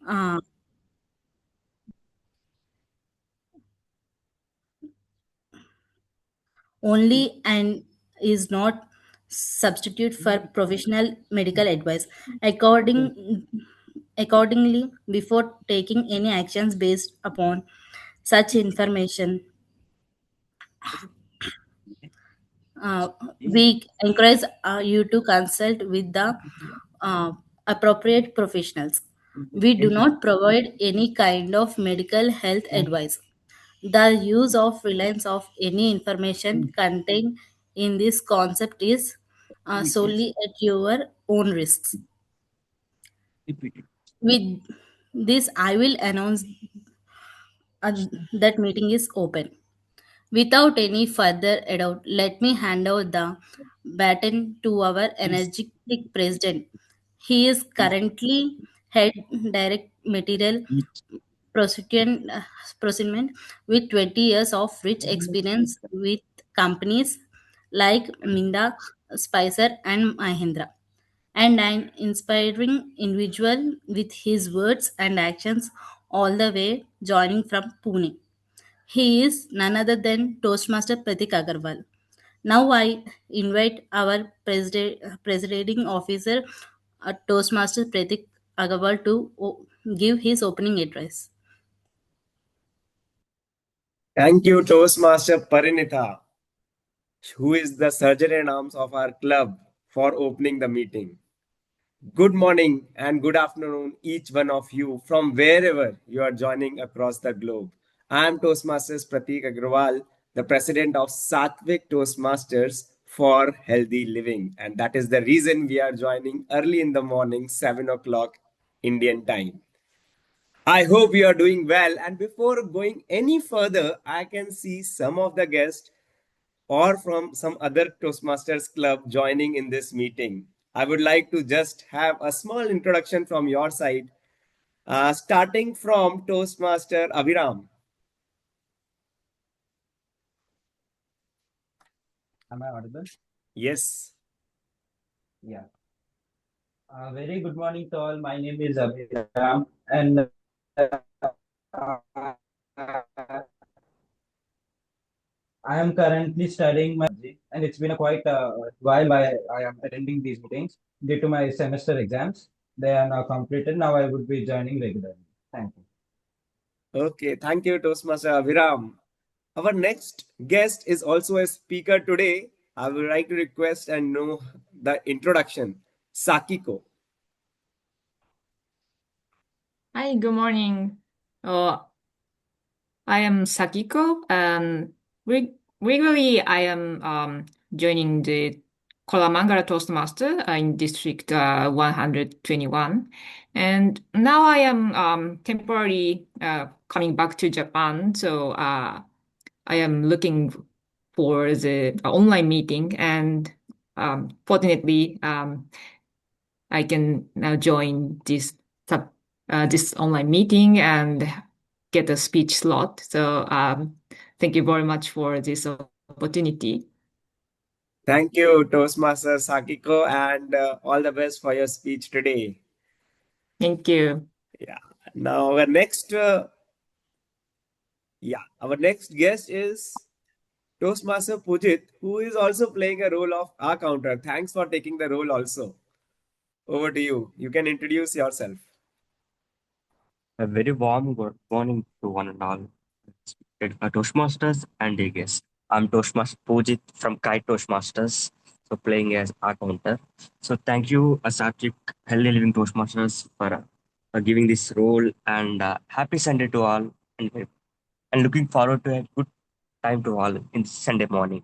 uh, only and is not substitute for professional medical advice. Accordingly, before taking any actions based upon such information, uh, we encourage you to consult with the uh, appropriate professionals. We do not provide any kind of medical health advice. The use of reliance of any information contained in this concept is solely at your own risks. With this, I will announce uh, that meeting is open. Without any further ado, let me hand over the baton to our energetic president. He is currently head direct material procurement procurement with 20 years of rich experience with companies like Minda, Spicer, and Mahindra, and an inspiring individual with his words and actions all the way joining from Pune. He is none other than Toastmaster Pratik Agarwal. Now I invite our presiding officer, Toastmaster Pratik Agarwal, to give his opening address. Thank you, Toastmaster Parinitha, who is the surgeon in arms of our club, for opening the meeting. Good morning and good afternoon, each one of you, from wherever you are joining across the globe. I am Toastmasters Pratik Agrawal, the president of Sattvic Toastmasters for Healthy Living. And that is the reason we are joining early in the morning, 7 o'clock Indian time. I hope you are doing well. And before going any further, I can see some of the guests or from some other Toastmasters club joining in this meeting. I would like to just have a small introduction from your side, starting from Toastmaster Aviram. Am I audible? Yes. Yeah. Very good morning to all. My name is Abhiram, and I am currently studying my and it's been a quite while I am attending these meetings due to my semester exams. They are now completed. Now I would be joining regularly. Thank you. Okay. Thank you, Toastmaster Aviram. Our next guest is also a speaker today. I would like to request and know the introduction. Sakiko. Hi, good morning. Uh, I am Sakiko. Regularly, I am joining the Kolamangala Toastmaster in District 121. And now I am temporarily coming back to Japan. So I am looking for the online meeting. And fortunately, I can now join this online meeting and get a speech slot. So thank you very much for this opportunity. Thank you, Toastmaster Sakiko, and all the best for your speech today. Thank you. Yeah. Now, our next guest is Toastmaster Pujit, who is also playing a role of our counter. Thanks for taking the role also. Over to you. You can introduce yourself. A very warm good morning to one and all. Toastmasters and the guests. I'm Toastmaster Pujit from Kite Toastmasters, so playing as our counter. So thank you, Sattvic Healthy Living Toastmasters, for giving this role, and happy Sunday to all, and looking forward to a good time to all in Sunday morning.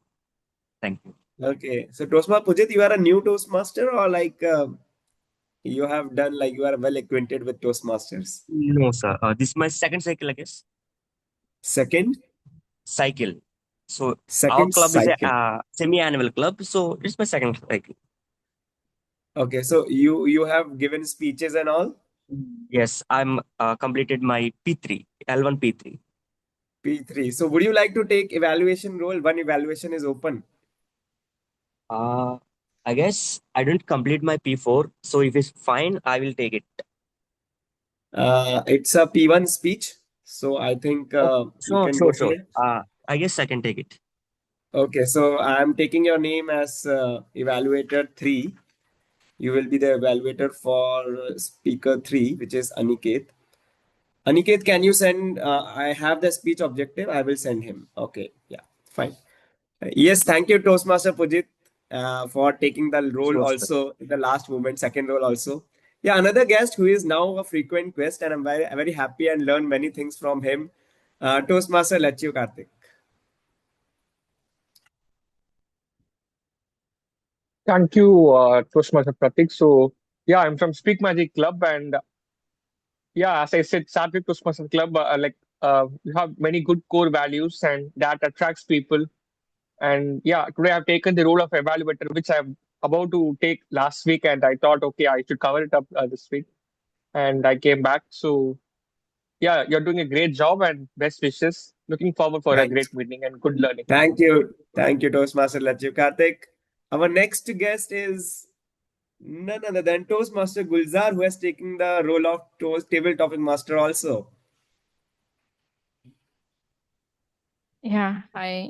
Thank you. Okay. So, Toastmaster Pujit, you are a new Toastmaster, or you have done, like, you are well acquainted with Toastmasters? No, sir. This is my second cycle, I guess. Second? Cycle. So our Second club is a cycle. semi-annual club, so it's my second cycle. Okay. So, you have given speeches and all? Yes, I'm completed my P3, L1 P3. P3. So, would you like to take evaluation role? One evaluation is open. Uh, I guess I didn't complete my P4, so if it's fine, I will take it. It's a P1 speech, so I think Oh, you sure, can sure, go for sure. it. I guess I can take it. Okay, so I'm taking your name as evaluator 3. You will be the evaluator for speaker 3, which is Aniket. Aniket, can you send? I have the speech objective. I will send him. Okay, yeah, fine. Yes, thank you, Toastmaster Pujit, for taking the role Sure, sure. also in the last moment, second role also. Yeah, another guest who is now a frequent guest, and I'm very happy and learn many things from him. Toastmaster Lachu Karthik. Thank you, Toastmaster Pratik. So, yeah, I'm from Speak Magic Club, and yeah, as I said, Sattvic Toastmaster Club, we have many good core values, and that attracts people. And yeah, today I've taken the role of evaluator, which I'm about to take last week, and I thought, okay, I should cover it up this week, and I came back. So, yeah, you're doing a great job, and best wishes. Looking forward for a Thank, great meeting and good learning. thank you, Toastmaster Lachu Karthik. Our next guest is none other than Toastmaster Gulzar, who has taken the role of table topic master also. Yeah, hi.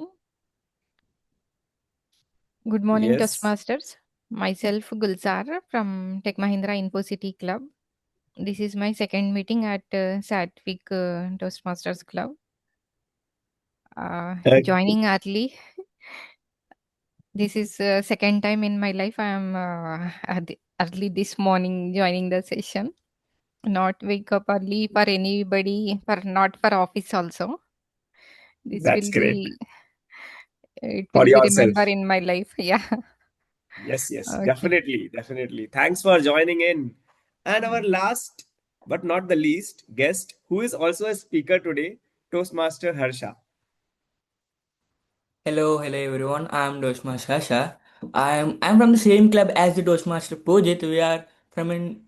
Good morning, Yes. Toastmasters. Myself, Gulzar from Tech Mahindra Info City Club. This is my second meeting at Sattvic Toastmasters Club. Joining early. This is second time in my life I am early this morning joining the session. Not wake up early for anybody, for not for office also. This That's will great. be, it For will be yourself. remember in my life. Yeah. Yes, yes, Okay. definitely, definitely. Thanks for joining in. And our last but not the least guest, who is also a speaker today, Toastmaster Harsha. Hello everyone. I'm Toastmaster Sasha. I'm from the same club as the Toastmaster Pujit. We are from an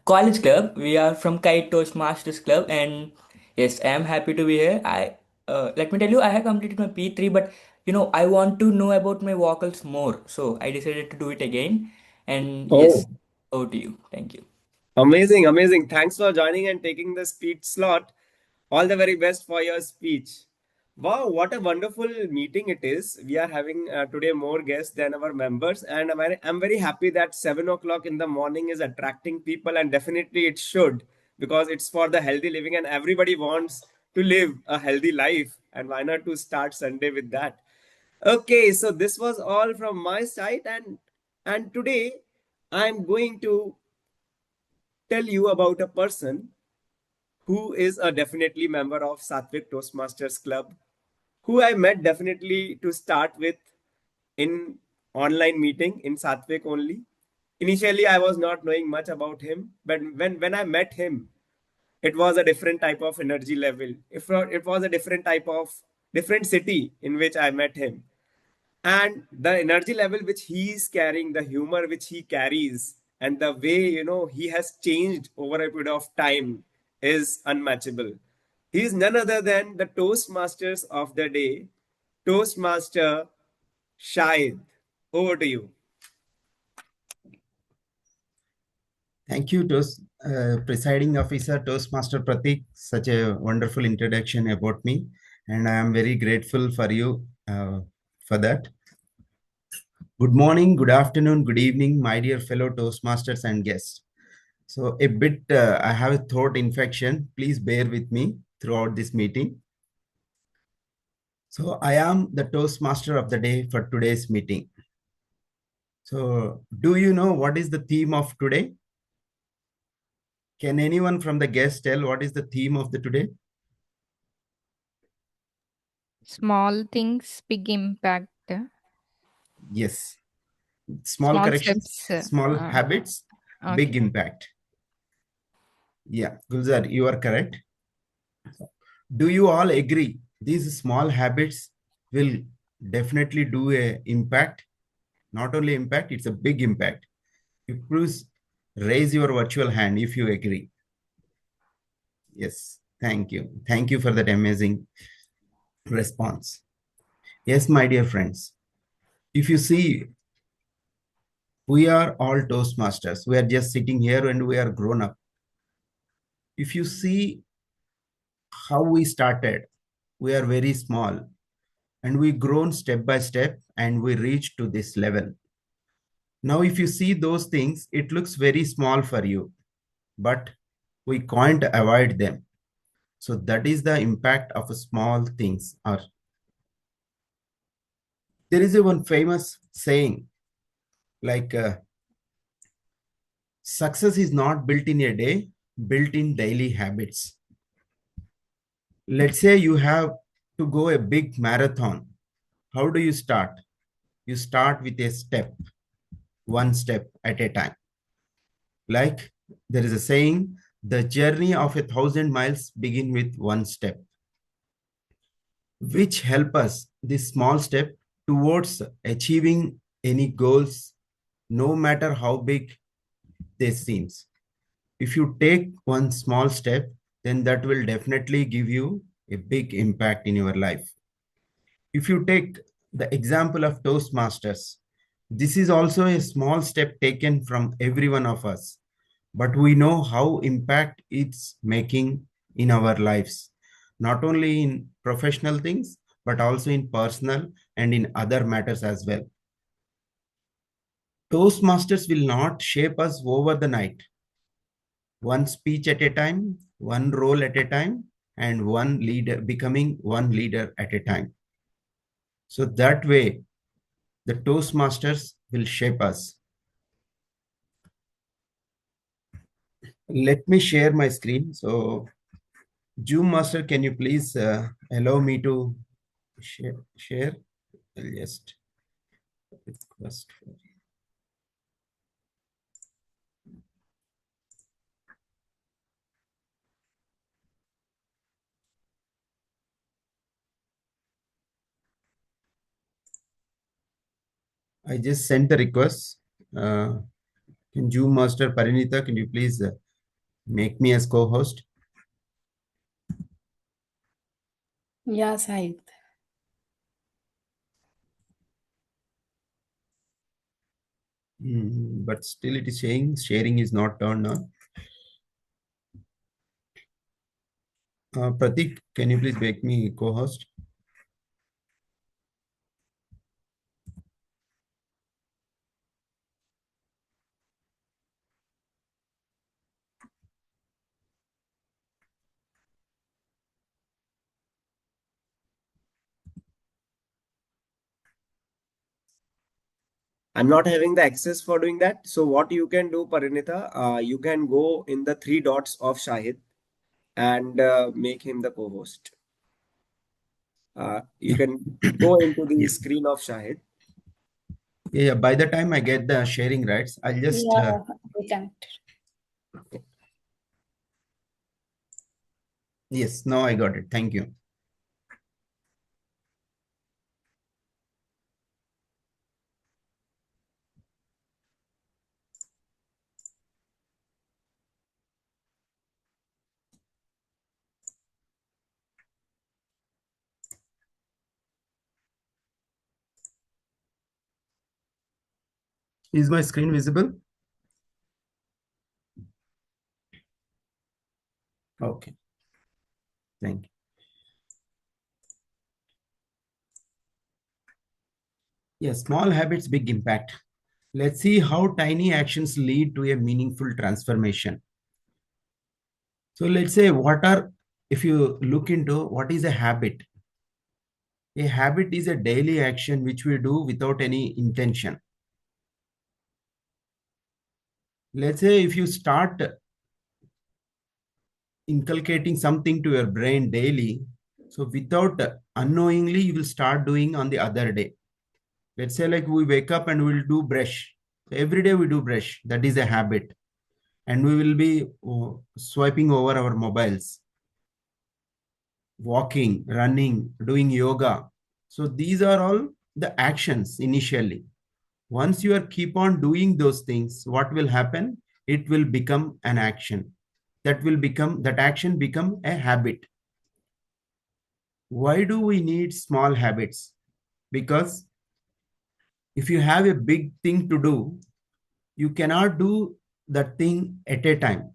college club. We are from Kite Toastmasters Club, and yes, I am happy to be here. I let me tell you, I have completed my P3, but I want to know about my vocals more, so I decided to do it again. And yes, Oh, over to you. Thank you. amazing, amazing. Thanks for joining and taking the speech slot. All the very best for your speech. Wow, what a wonderful meeting it is. We are having today more guests than our members, and I'm very happy that 7 o'clock in the morning is attracting people, and definitely it should because it's for the healthy living, and everybody wants to live a healthy life. And why not to start Sunday with that? Okay, so this was all from my side, and today I'm going to tell you about a person who is a definitely member of Sattvic Toastmasters Club, who I met definitely to start with in online meeting in Sattvic only. Initially, I was not knowing much about him, but when I met him, it was a different type of energy level. If not, it was a different type of different city in which I met him, and the energy level which he is carrying, the humor which he carries, and the way he has changed over a period of time is unmatchable. He is none other than the Toastmasters of the day, Toastmaster Shahid. Over to you. Thank you, Presiding Officer Toastmaster Pratik. Such a wonderful introduction about me, and I am very grateful for you for that. Good morning, good afternoon, good evening, my dear fellow Toastmasters and guests. So I have a throat infection. Please bear with me throughout this meeting. So I am the Toastmaster of the day for today's meeting. So do you know what is the theme of today? Can anyone from the guests tell what is the theme of the today? Small things, big impact. Yes. Small Small corrections, steps. small habits, big Okay. impact. Yeah, Gulzar, you are correct. Do you all agree these small habits will definitely do a impact? Not only impact, it's a big impact. Please raise your virtual hand if you agree. Yes, thank you. Thank you for that amazing response. Yes, my dear friends, if you see, we are all Toastmasters. We are just sitting here and we are grown up. If you see how we started, we are very small and we grown step by step and we reached to this level. Now, if you see those things, it looks very small for you, but we can't avoid them. So that is the impact of small things. Or there is a one famous saying like success is not built in a day, built in daily habits. Let's say you have to go a big marathon. How do you start? You start with a step, one step at a time. Like there is a saying, the journey of 1,000 miles begin with one step, which help us this small step towards achieving any goals, no matter how big they seems. If you take one small step, then that will definitely give you a big impact in your life. If you take the example of Toastmasters, this is also a small step taken from every one of us, but we know how impact it's making in our lives, not only in professional things, but also in personal and in other matters as well. Toastmasters will not shape us over the night. One speech at a time, one role at a time, and one leader becoming one leader at a time. So that way, the Toastmasters will shape us. Let me share my screen. So, Zoom Master, can you please allow me to share? I'll just request for you. I just sent the request. Can Zoom Master Parinita, can you please make me as co-host? Yeah, Sahid. But still it is saying sharing is not turned on. Pratik, can you please make me co-host? I'm not having the access for doing that. So what you can do, Parinita, you can go in the three dots of Shahid and make him the co-host. You can go into the Yes. screen of Shahid. Yeah, by the time I get the sharing rights, I'll just Yeah, we connected. yes, now I got it. Thank you. Is my screen visible? Okay. Thank you. Yes, small habits, big impact. Let's see how tiny actions lead to a meaningful transformation. So let's say if you look into what is a habit is a daily action which we do without any intention. Let's say if you start inculcating something to your brain daily, so without unknowingly, you will start doing on the other day. Let's say like we wake up and we'll do brush. So every day we do brush. That is a habit. And we will be swiping over our mobiles, walking, running, doing yoga. So these are all the actions initially. Once you are keep on doing those things, what will happen? It will become an action. That action become a habit. Why do we need small habits? Because if you have a big thing to do, you cannot do that thing at a time.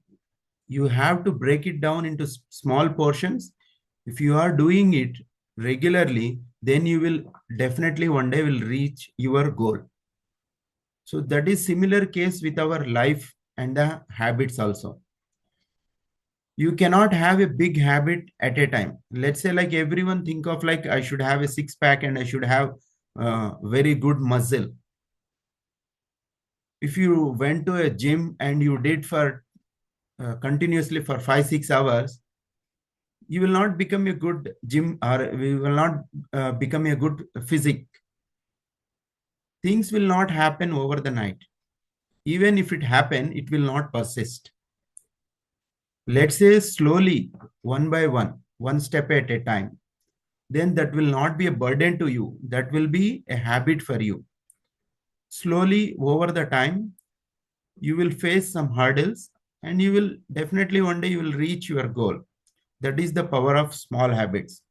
You have to break it down into small portions. If you are doing it regularly, then you will definitely one day will reach your goal. So that is similar case with our life and the habits also. You cannot have a big habit at a time. Let's say like everyone think of like I should have a six pack and I should have very good muscle. If you went to a gym and you did for continuously for 5-6 hours, you will not become a good gym, or we will not become a good physique. Things will not happen over the night. Even if it happen, it will not persist. Let's say slowly, one by one step at a time. Then that will not be a burden to you. That will be a habit for you. Slowly over the time, you will face some hurdles and you will definitely one day you will reach your goal. That is the power of small habits.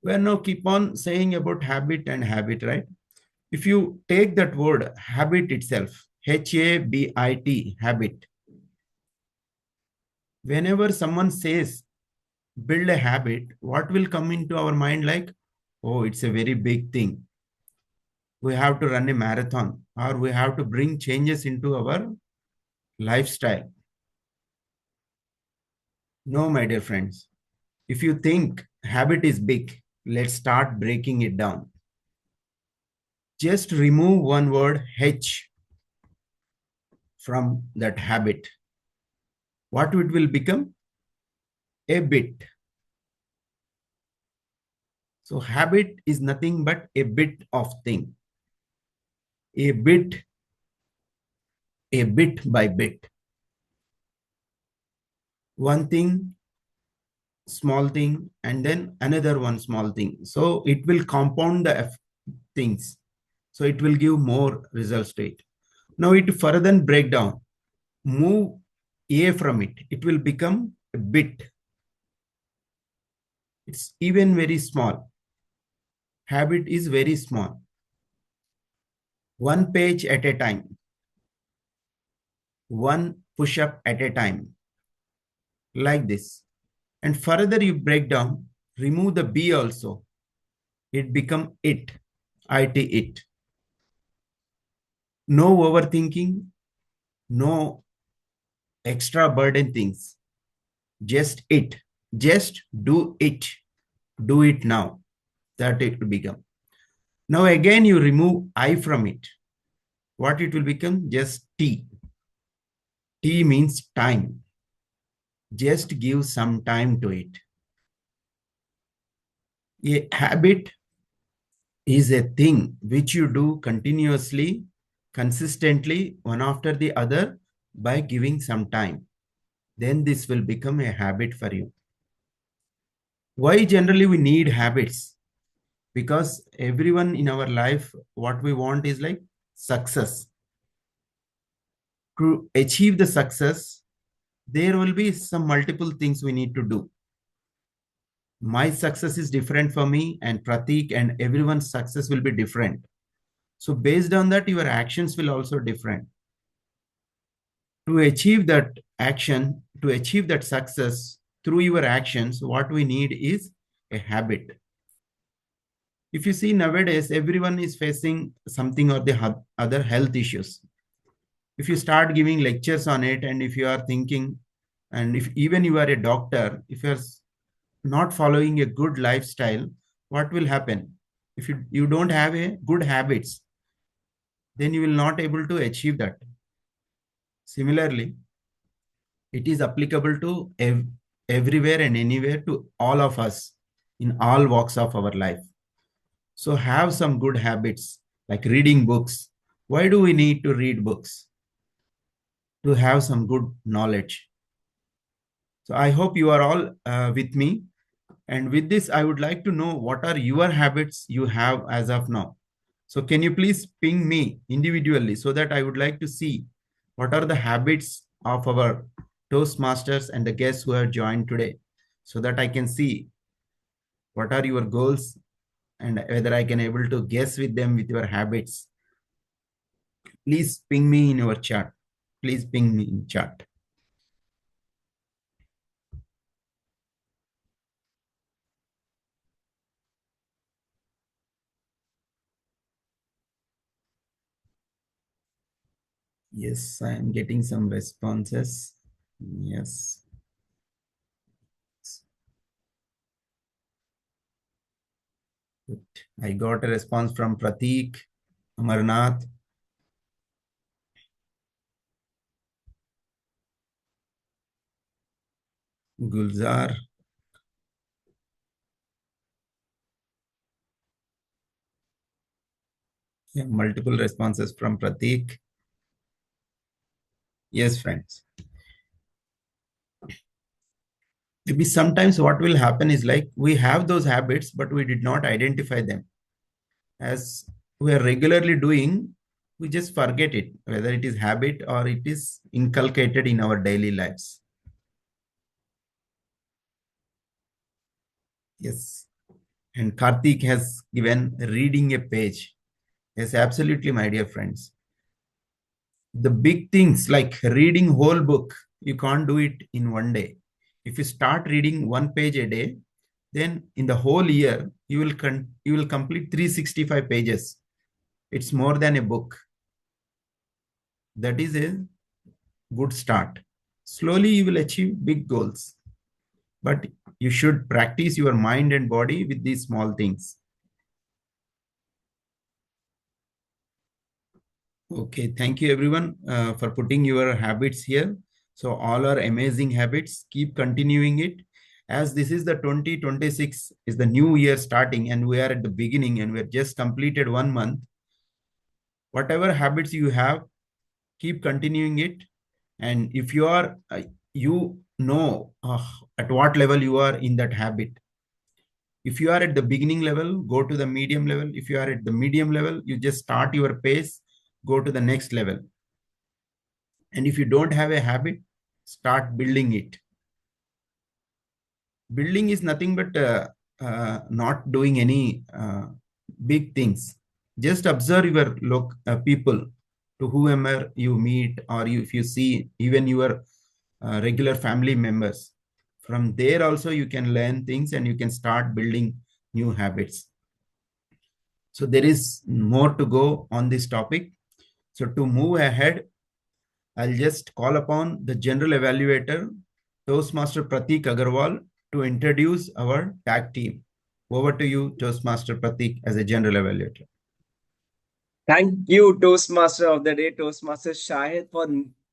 We now keep on saying about habit and habit, right? If you take that word habit itself, HABIT, habit, whenever someone says build a habit, what will come into our mind like, oh, it's a very big thing. We have to run a marathon or we have to bring changes into our lifestyle. No, my dear friends. If you think habit is big, let's start breaking it down. Just remove one word H from that habit. What it will become? A bit. So habit is nothing but a bit of thing. A bit by bit. One thing, small thing, and then another one small thing. So it will compound the things. So it will give more results to it. Now it further break down. Move A from it. It will become a bit. It's even very small. Habit is very small. One page at a time. One push-up at a time. Like this. And further you break down, remove the B also. It become it. It. No overthinking. No extra burden things. Just it. Just do it. Do it now. That it will become. Now again you remove I from it. What it will become? Just T. T means time. Just give some time to it. A habit is a thing which you do continuously, consistently, one after the other by giving some time. Then this will become a habit for you. Why generally we need habits? Because everyone in our life, what we want is like success. To achieve the success, there will be some multiple things we need to do. My success is different for me, and Pratik and everyone's success will be different. So based on that, your actions will also different. To achieve that action, to achieve that success through your actions, what we need is a habit. If you see nowadays, everyone is facing something or the other health issues. If you start giving lectures on it, and if you are thinking, and if even you are a doctor, if you are not following a good lifestyle, what will happen? If you don't have a good habits, then you will not able to achieve that. Similarly, it is applicable to everywhere and anywhere to all of us in all walks of our life. So have some good habits like reading books. Why do we need to read books? To have some good knowledge. So I hope you are all with me. And with this, I would like to know what are your habits you have as of now. So can you please ping me individually so that I would like to see what are the habits of our Toastmasters and the guests who have joined today so that I can see what are your goals and whether I can able to guess with them with your habits. Please ping me in your chat. Please ping me in chat. Yes, I am getting some responses. Yes. Good. I got a response from Pratik, Amarnath, Gulzar. Yeah, multiple responses from Pratik. Yes, friends. Maybe sometimes what will happen is like we have those habits, but we did not identify them. As we are regularly doing, we just forget it, whether it is habit or it is inculcated in our daily lives. Yes. And Karthik has given reading a page. Yes, absolutely, my dear friends. The big things like reading whole book, you can't do it in one day. If you start reading one page a day, then in the whole year, you will complete 365 pages. It's more than a book. That is a good start. Slowly, you will achieve big goals. But you should practice your mind and body with these small things. Okay, thank you everyone for putting your habits here. So all are amazing habits. Keep continuing it. As this is the 2026 is the new year starting and we are at the beginning and we have just completed 1 month. Whatever habits you have, keep continuing it. And if you are, you know at what level you are in that habit. If you are at the beginning level, go to the medium level. If you are at the medium level, you just start your pace, go to the next level. And if you don't have a habit, start building it. Building is nothing but not doing any big things. Just observe your people to whomever you meet, or if you see even your regular family members. From there also you can learn things and you can start building new habits. So there is more to go on this topic. So to move ahead, I'll just call upon the general evaluator, Toastmaster Pratik Agarwal, to introduce our tag team. Over to you, Toastmaster Pratik, as a general evaluator. Thank you, Toastmaster of the Day, Toastmaster Shahid,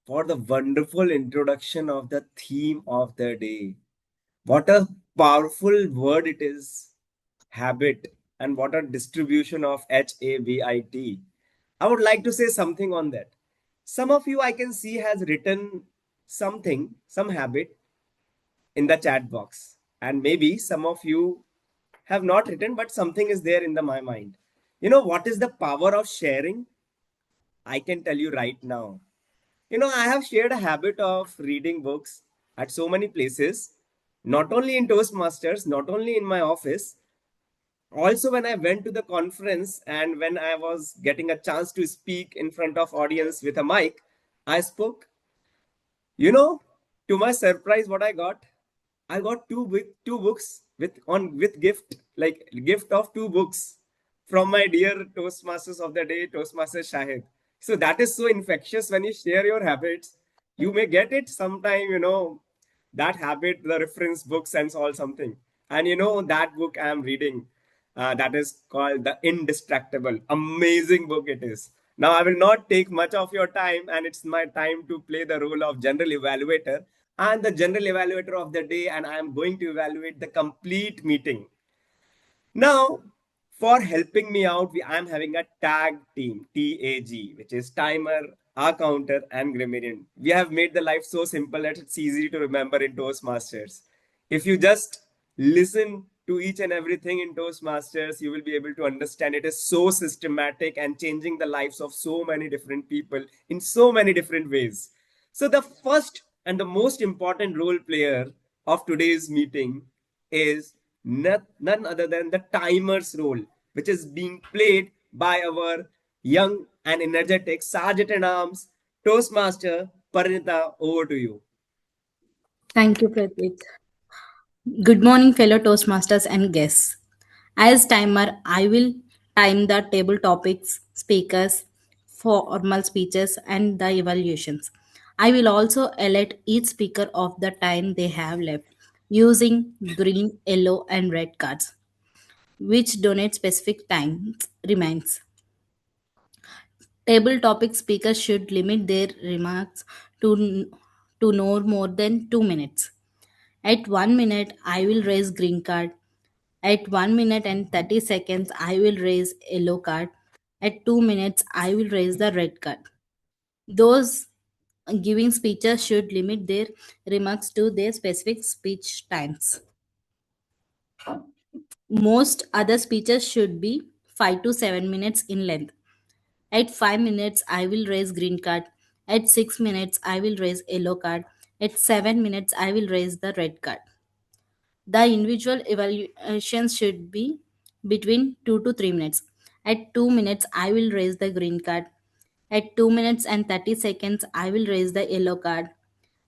for the wonderful introduction of the theme of the day. What a powerful word it is, habit, and what a distribution of HABIT. I would like to say something on that. Some of you I can see has written something, some habit in the chat box. And maybe some of you have not written, but something is there in my mind. You know what is the power of sharing? I can tell you right now. You know, I have shared a habit of reading books at so many places, not only in Toastmasters, not only in my office, also when I went to the conference and when I was getting a chance to speak in front of audience with a mic, I spoke. You know, to my surprise, what I got two books with gift, like gift of two books from my dear Toastmasters of the Day, Toastmaster Shahid. So that is so infectious when you share your habits. You may get it sometime, you know, that habit, the reference books and all something. And you know, that book I am reading, that is called The Indistractable. Amazing book it is. Now, I will not take much of your time, and it's my time to play the role of general evaluator. I'm the general evaluator of the day, and I am going to evaluate the complete meeting. Now, for helping me out, I'm having a tag team, TAG, which is timer, our counter, and grammarian. We have made the life so simple that it's easy to remember in Toastmasters. If you just listen to each and everything in Toastmasters, you will be able to understand it is so systematic and changing the lives of so many different people in so many different ways. So, the first and the most important role player of today's meeting is none other than the timer's role, which is being played by our young and energetic Sergeant in Arms, Toastmaster Parinita. Over to you. Thank you, Pratik. Good morning, fellow Toastmasters and guests. As timer, I will time the table topics, speakers, formal speeches and the evaluations. I will also alert each speaker of the time they have left using green, yellow, and red cards, which donate specific time remains. Table topic speakers should limit their remarks to no more than 2 minutes. At 1 minute, I will raise green card. At 1 minute and 30 seconds, I will raise yellow card. At 2 minutes, I will raise the red card. Those giving speeches should limit their remarks to their specific speech times. Most other speeches should be 5 to 7 minutes in length. At 5 minutes, I will raise green card. At 6 minutes, I will raise yellow card. At 7 minutes, I will raise the red card. The individual evaluations should be between 2 to 3 minutes. At 2 minutes, I will raise the green card. At 2 minutes and 30 seconds, I will raise the yellow card.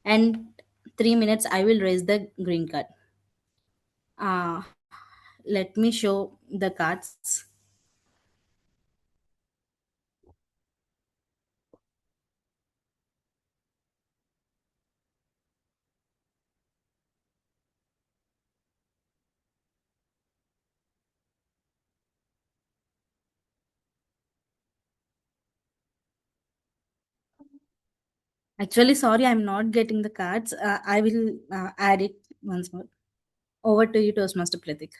And 3 minutes, I will raise the green card. Let me show the cards. Actually, sorry, I'm not getting the cards. I will add it once more. Over to you, Toastmaster Pratik.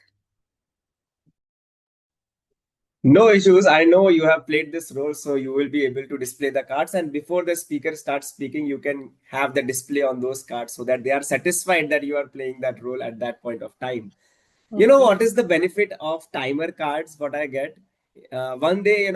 No issues. I know you have played this role, so you will be able to display the cards. And before the speaker starts speaking, you can have the display on those cards so that they are satisfied that you are playing that role at that point of time. You know Okay. what is the benefit of timer cards? What I get one day,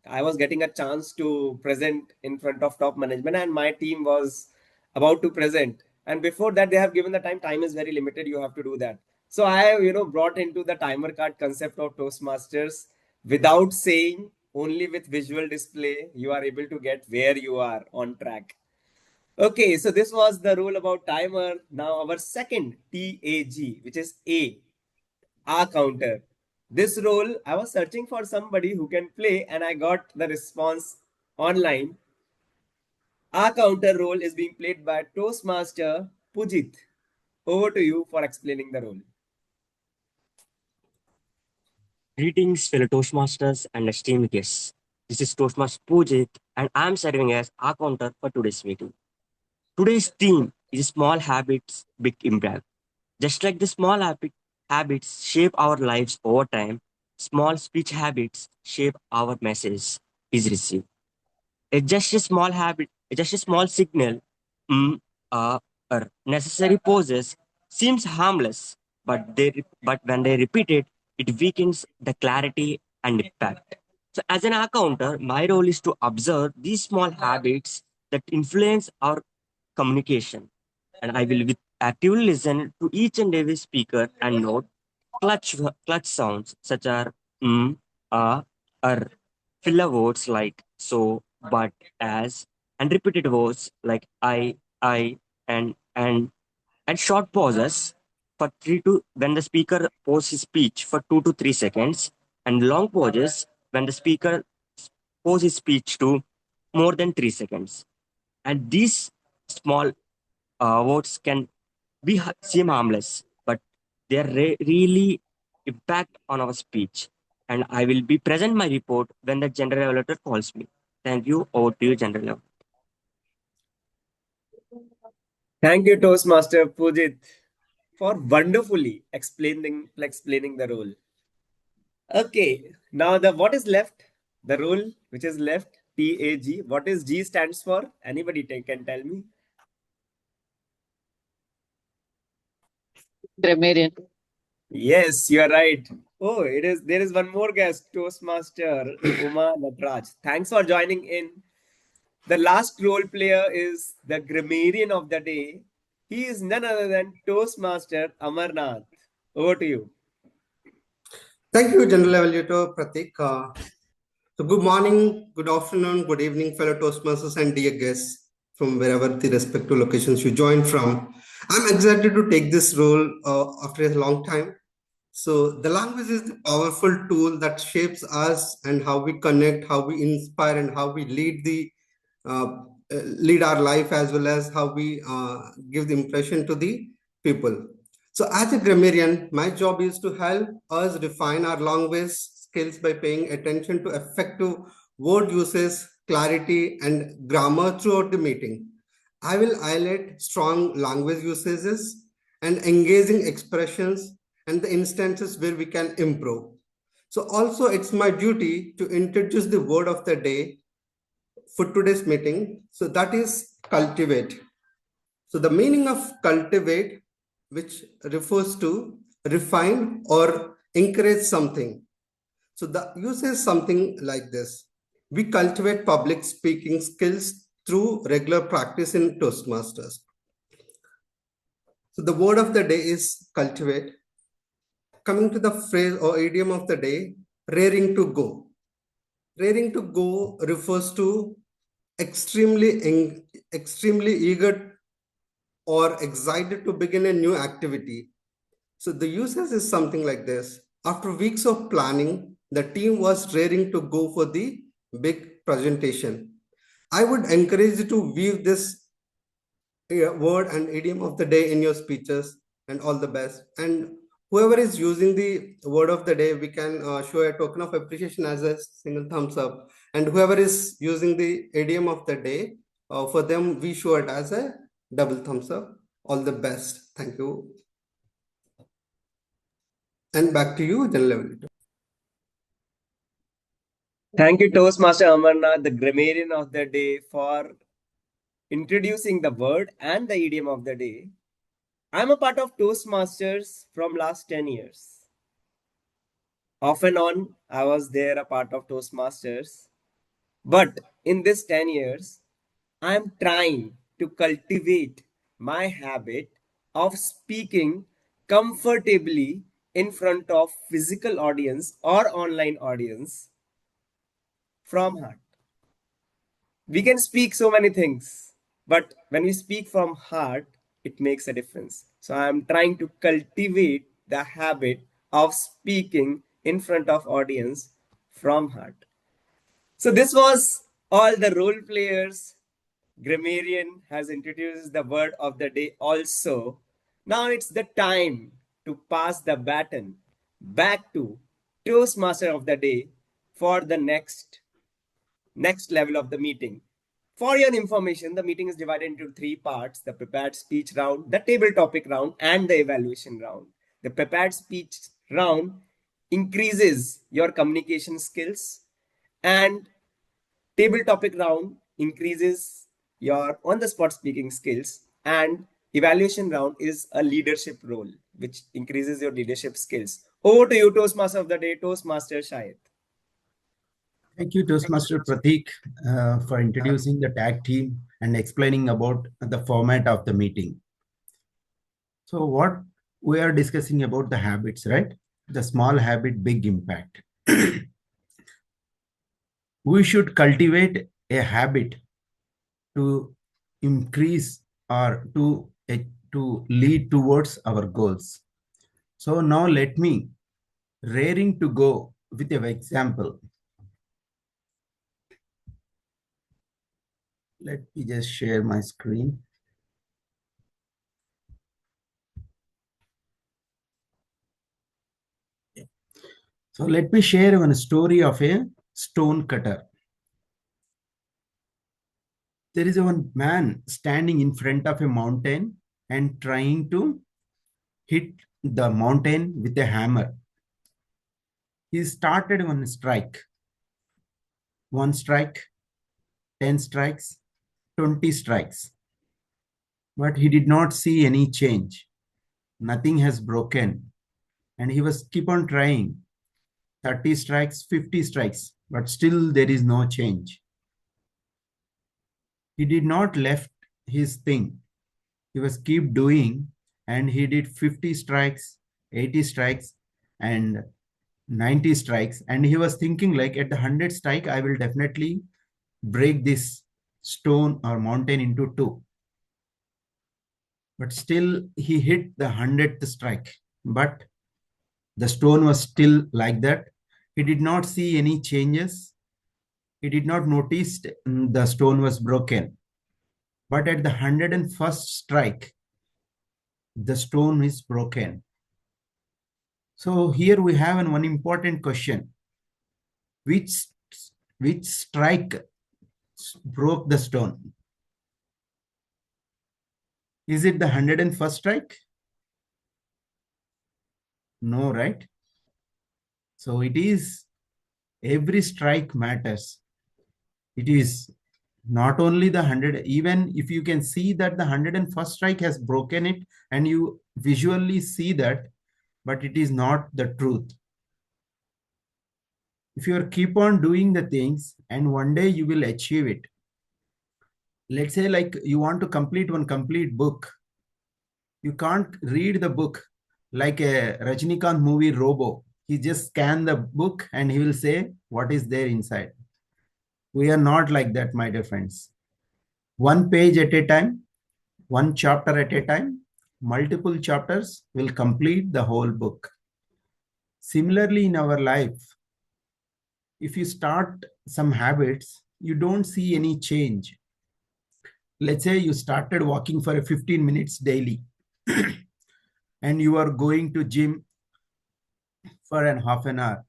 I was getting a chance to present in front of top management, and my team was about to present. And before that, they have given the time. Time is very limited. You have to do that. So I have, brought into the timer card concept of Toastmasters without saying, only with visual display, you are able to get where you are on track. Okay, so this was the rule about timer. Now our second TAG, which is A counter. This role, I was searching for somebody who can play, and I got the response online. A counter role is being played by Toastmaster Pujit. Over to you for explaining the role. Greetings, fellow Toastmasters and esteemed guests. This is Toastmaster Pujit, and I'm serving as our counter for today's meeting. Today's theme is small habits, big impact. Just like the small habits shape our lives over time, small speech habits shape our message is received. It's just a small habit, it's just a small signal, mm, or necessary poses seems harmless, but when they repeat it, it weakens the clarity and impact. So, as an accounter, my role is to observe these small habits that influence our communication, and I will with actively listen to each and every speaker and note clutch sounds such as or filler words like so, but, as, and repeated words like I, and short pauses for three to when the speaker poses his speech for 2 to 3 seconds, and long pauses when the speaker poses his speech to more than 3 seconds. And these small words can seem harmless, but they are really impact on our speech. And I will be present my report when the general evaluator calls me. Thank you. Over to you, general evaluator. Thank you, Toastmaster Pujit, for wonderfully explaining the role. Okay, now the what is left? The role which is left, TAG. What is G stands for? Anybody can tell me? Grammarian. Yes, you are right. Oh, it is. There is one more guest, Toastmaster Uma Natraj. Thanks for joining in. The last role player is the grammarian of the day. He is none other than Toastmaster Amarnath. Over to you. Thank you, General Evaluator Pratik. So good morning, good afternoon, good evening, fellow Toastmasters and dear guests from wherever the respective locations you joined from. I'm excited to take this role after a long time. So the language is the powerful tool that shapes us and how we connect, how we inspire, and how we lead our life, as well as how we give the impression to the people. So as a grammarian, my job is to help us refine our language skills by paying attention to effective word uses, clarity, and grammar throughout the meeting. I will highlight strong language usages and engaging expressions and the instances where we can improve. So also it's my duty to introduce the word of the day for today's meeting. So that is cultivate. So the meaning of cultivate, which refers to refine or encourage something. So the use is something like this. We cultivate public speaking skills through regular practice in Toastmasters. So the word of the day is cultivate. Coming to the phrase or idiom of the day, raring to go. Raring to go refers to extremely eager or excited to begin a new activity. So the usage is something like this. After weeks of planning, the team was raring to go for the big presentation. I would encourage you to weave this word and idiom of the day in your speeches, and all the best. And whoever is using the word of the day, we can show a token of appreciation as a single thumbs up. And whoever is using the idiom of the day, for them, we show it as a double thumbs up. All the best. Thank you. And back to you, General Level. Thank you, Toastmaster Amarnath, the grammarian of the day, for introducing the word and the idiom of the day. I'm a part of Toastmasters from last 10 years. Off and on, I was there a part of Toastmasters. But in this 10 years, I'm trying to cultivate my habit of speaking comfortably in front of physical audience or online audience from heart. We can speak so many things, but when we speak from heart, it makes a difference. So I'm trying to cultivate the habit of speaking in front of audience from heart. So this was all the role players. Grammarian has introduced the word of the day also. Now it's the time to pass the baton back to Toastmaster of the day for the next level of the meeting. For your information, the meeting is divided into three parts: the prepared speech round, the table topic round, and the evaluation round. The prepared speech round increases your communication skills, and table topic round increases your on the spot speaking skills, and evaluation round is a leadership role which increases your leadership skills. Over to you, Toastmaster of the day, Toastmaster Shahid. Thank you, Toastmaster Pratik, for introducing the tag team and explaining about the format of the meeting. So what we are discussing about the habits, right? The small habit, big impact. We should cultivate a habit to increase or to lead towards our goals. So now let me raring to go with an example. Let me just share my screen. So let me share one story of a stone cutter. There is one man standing in front of a mountain and trying to hit the mountain with a hammer. He started one strike, 10 strikes, 20 strikes. But he did not see any change. Nothing has broken. And he was keep on trying. 30 strikes, 50 strikes, but still there is no change. He did not left his thing. He was keep doing, and he did 50 strikes, 80 strikes, and 90 strikes. And he was thinking like at the 100th strike, I will definitely break this stone or mountain into two. But still he hit the 100th strike. But The stone was still like that. He did not see any changes. He did not notice the stone was broken. But at the 101st strike, the stone is broken. So here we have one important question. Which strike broke the stone? Is it the 101st strike? No, right? So it is, every strike matters. It is not only the 100, even if you can see that the 101st strike has broken it and you visually see that, but it is not the truth. If you keep on doing the things and one day you will achieve it. Let's say like you want to complete one complete book. You can't read the book like a Rajnikant movie Robo. He just scan the book and he will say what is there inside. We are not like that, my dear friends. One page at a time, one chapter at a time, multiple chapters will complete the whole book. Similarly, in our life, if you start some habits, you don't see any change. Let's say you started walking for 15 minutes daily and you are going to gym for an half an hour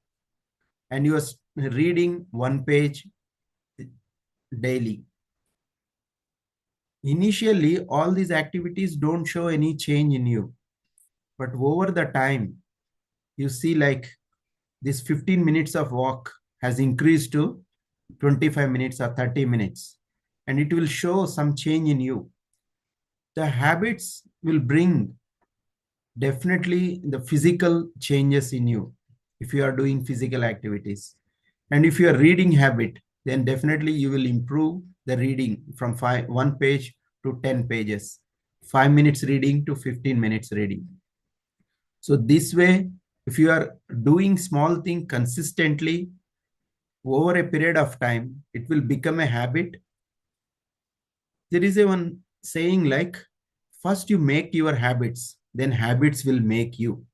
and you are reading one page daily. Initially, all these activities don't show any change in you. But over the time, you see like this 15 minutes of walk has increased to 25 minutes or 30 minutes. And it will show some change in you. The habits will bring definitely the physical changes in you if you are doing physical activities. And if you are reading habit, then definitely you will improve the reading from 1 page to 10 pages, 5 minutes reading to 15 minutes reading. So this way, if you are doing small thing consistently over a period of time, it will become a habit. There is a one saying like, first you make your habits, then habits will make you.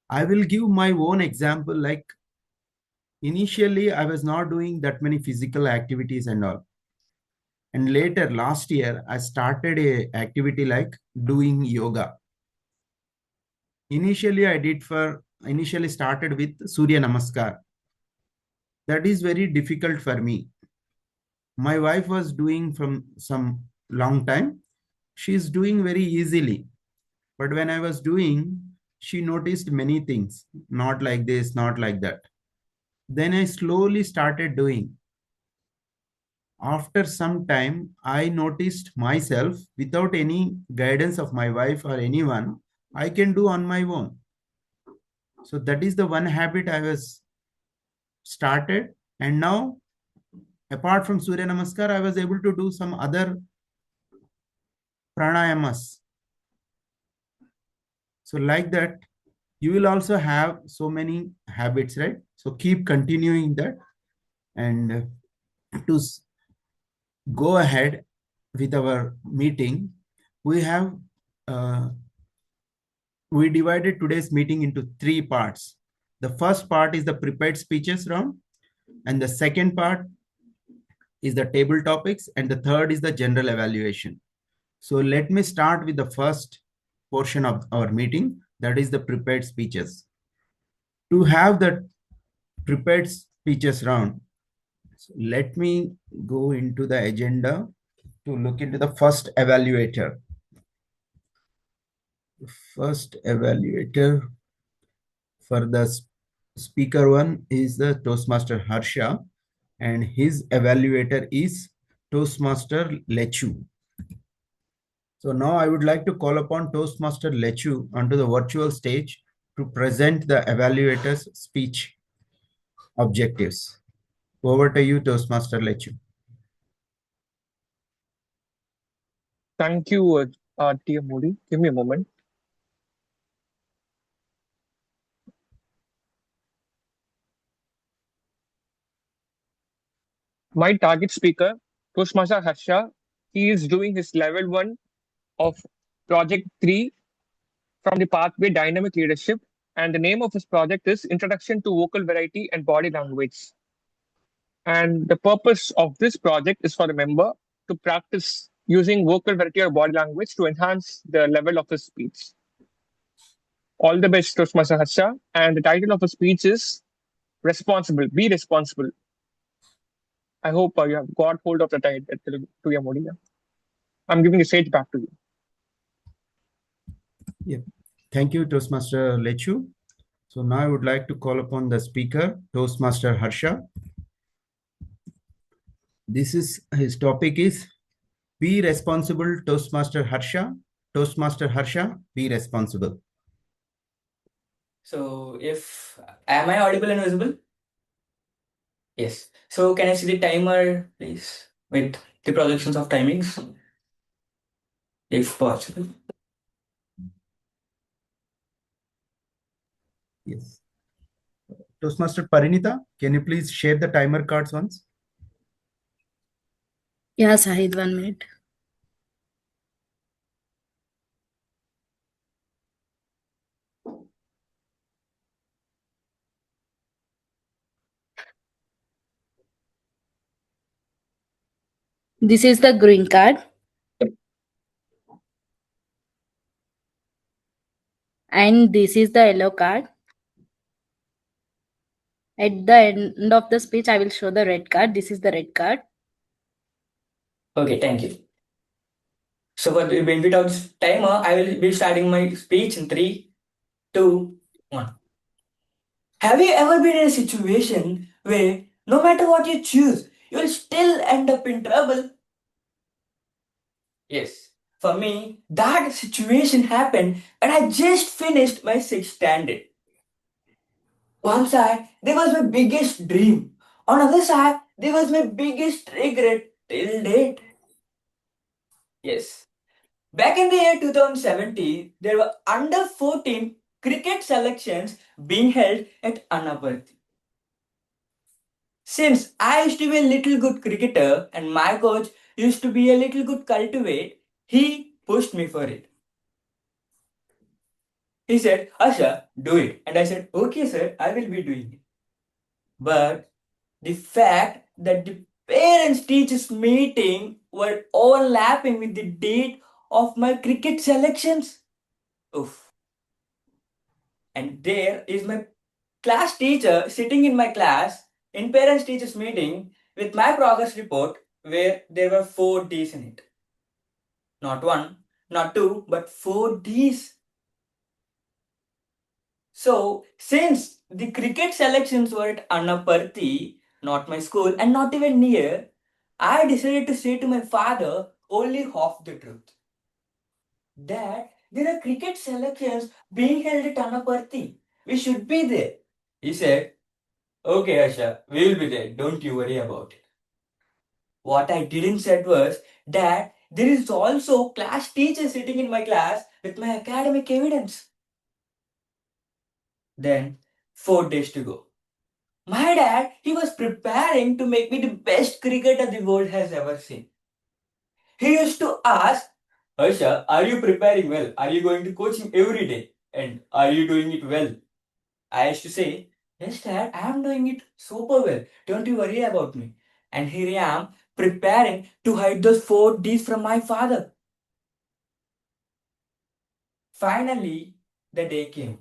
I will give my own example. Like initially, I was not doing that many physical activities and all. And later, last year, I started a activity like doing yoga. Initially started with Surya Namaskar. That is very difficult for me. My wife was doing from some long time. She's doing very easily. But when I was doing, she noticed many things. Not like this, not like that. Then I slowly started doing. After some time, I noticed myself without any guidance of my wife or anyone, I can do on my own. So that is the one habit I was started. And now, apart from Surya Namaskar, I was able to do some other pranayamas. So like that, you will also have so many habits, right? So keep continuing that. And to go ahead with our meeting, we have we divided today's meeting into 3 parts. The first part is the prepared speeches round, and the second part is the table topics, and the third is the general evaluation. So let me start with the first portion of our meeting, that is the prepared speeches. To have the prepared speeches round, so let me go into the agenda to look into the first evaluator. First evaluator for the speaker one is the Toastmaster Harsha, and his evaluator is Toastmaster Lechu. So now I would like to call upon Toastmaster Lechu onto the virtual stage to present the evaluator's speech objectives. Over to you, Toastmaster Lechu. Thank you, Dear Moody. Give me a moment. My target speaker, Toastmaster Harsha, he is doing his level 1 of Project 3 from the pathway Dynamic Leadership, and the name of his project is Introduction to Vocal Variety and Body Language. And the purpose of this project is for the member to practice using vocal variety or body language to enhance the level of his speech. All the best, Toastmaster Harsha. And the title of his speech is Responsible. Be Responsible. I hope you have got hold of the title to your Modi. I'm giving the stage back to you. Yeah. Thank you, Toastmaster Lechu. So now I would like to call upon the speaker, Toastmaster Harsha. His topic is Be Responsible, Toastmaster Harsha. Toastmaster Harsha, be responsible. So am I audible and visible? Yes. So can I see the timer, please, with the projections of timings, if possible? Yes. Toastmaster Parinita, can you please share the timer cards once? Yeah, Sahid, 1 minute. This is the green card. And this is the yellow card. At the end of the speech, I will show the red card. This is the red card. Okay, thank you. So for the benefit of this timer, I will be starting my speech in 3, 2, 1. Have you ever been in a situation where no matter what you choose, you will still end up in trouble? Yes. For me, that situation happened and I just finished my 6th standard. One side, there was my biggest dream. On the other side, there was my biggest regret till date. Yes. Back in the year 2017, there were under 14 cricket selections being held at Annaparthi. Since I used to be a little good cricketer and my coach used to be a little good cultivate, he pushed me for it. He said, Asha, do it. And I said, okay, sir, I will be doing it. But the fact that the parents teachers meeting were overlapping with the date of my cricket selections. Oof. And there is my class teacher sitting in my class in parents teachers meeting with my progress report where there were 4 D's in it. Not 1, not 2, but 4 D's. So, since the cricket selections were at Annaparthi, not my school, and not even near, I decided to say to my father only half the truth. Dad, there are cricket selections being held at Annaparthi. We should be there. He said, okay, Asha, we will be there. Don't you worry about it. What I didn't said was, Dad, there is also class teacher sitting in my class with my academic evidence. Then, 4 days to go. My dad, he was preparing to make me the best cricketer the world has ever seen. He used to ask, Harsha, are you preparing well? Are you going to coaching every day? And are you doing it well? I used to say, yes, Dad, I am doing it super well. Don't you worry about me. And here I am preparing to hide those 4 D's from my father. Finally, the day came.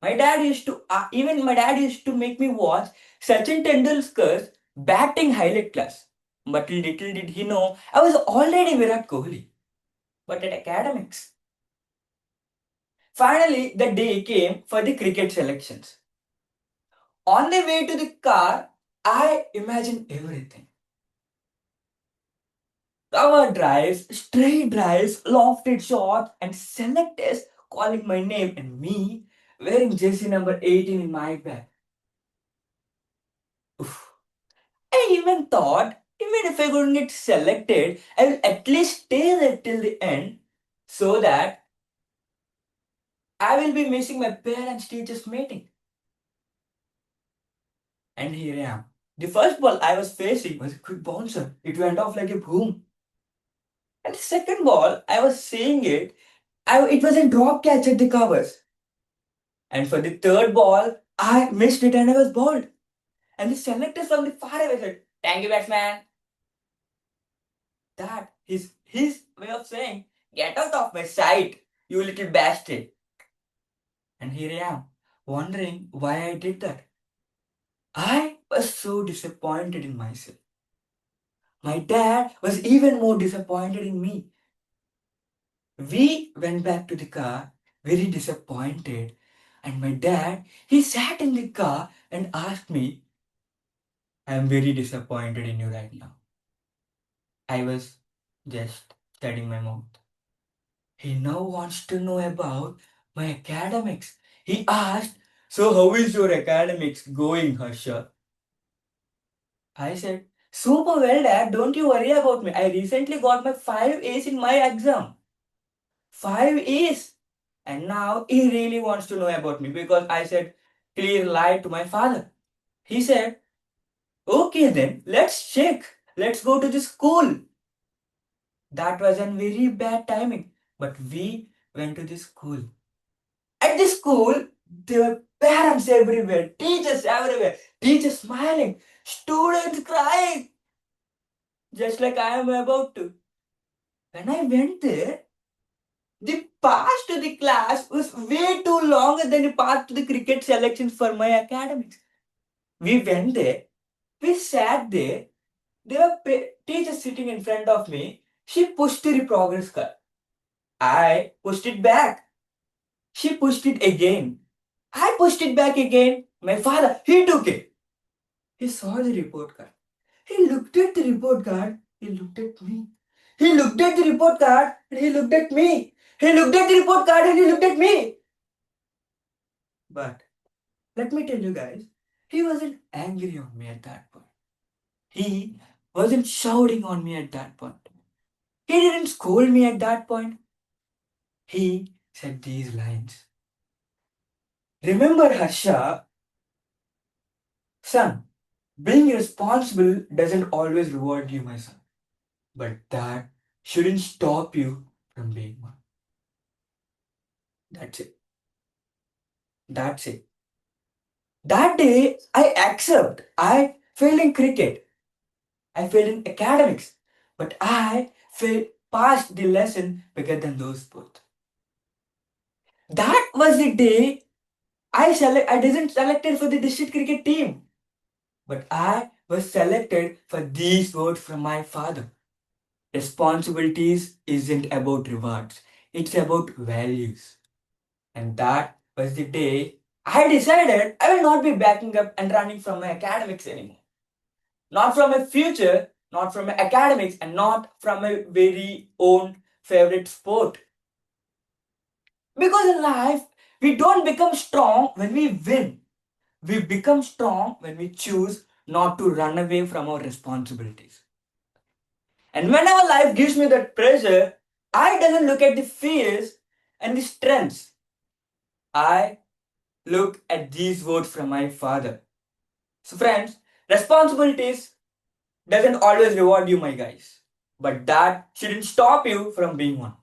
Even my dad used to make me watch Sachin Tendulkar's batting highlight class. But little did he know, I was already Virat Kohli, but at academics. Finally, the day came for the cricket selections. On the way to the car, I imagined everything. Cover drives, straight drives, lofted shots, and selectors calling my name and me wearing jersey number 18 in my bag. Oof. I even thought, even if I couldn't get selected, I will at least stay there till the end so that I will be missing my parents' teachers' meeting. And here I am. The first ball I was facing was a quick bouncer. It went off like a boom. And the second ball, I was seeing it. It was a drop catch at the covers. And for the third ball, I missed it and I was bowled. And the selector from the far away said, "Thank you, batsman." That is his way of saying, "Get out of my sight, you little bastard." And here I am, wondering why I did that. I was so disappointed in myself. My dad was even more disappointed in me. We went back to the car, very disappointed. And my dad, he sat in the car and asked me, "I am very disappointed in you right now." I was just studying my mouth. He now wants to know about my academics. He asked, "So, how is your academics going, Harsha?" I said, "Super well, Dad. Don't you worry about me. I recently got my 5 A's in my exam." 5 A's! And now he really wants to know about me because I said clear lie to my father. He said, "Okay then, let's check. Let's go to the school." That was a very bad timing, but we went to the school. At the school, there were parents everywhere, teachers smiling, students crying, just like I am about to. When I went there, the pass to the class was way too longer than the path to the cricket selections for my academics. We went there, we sat there, there were teachers sitting in front of me. She pushed the progress card. I pushed it back. She pushed it again. I pushed it back again. My father, he took it. He saw the report card. He looked at the report card. He looked at me. He looked at the report card and he looked at me. He looked at the report card and he looked at me. But let me tell you guys, he wasn't angry on me at that point. He wasn't shouting on me at that point. He didn't scold me at that point. He said these lines. "Remember, Harsha, son, being responsible doesn't always reward you, my son. But that shouldn't stop you from being one." That's it. That's it. That day, I accept. I failed in cricket. I failed in academics. But I failed past the lesson bigger than those both. That was the day I didn't selected for the district cricket team. But I was selected for these words from my father. Responsibilities isn't about rewards. It's about values. And that was the day I decided I will not be backing up and running from my academics anymore. Not from my future, not from my academics, and not from my very own favorite sport. Because in life, we don't become strong when we win. We become strong when we choose not to run away from our responsibilities. And whenever life gives me that pressure, I doesn't look at the fears and the strengths. I look at these words from my father. So friends, responsibilities doesn't always reward you, my guys. But that shouldn't stop you from being one.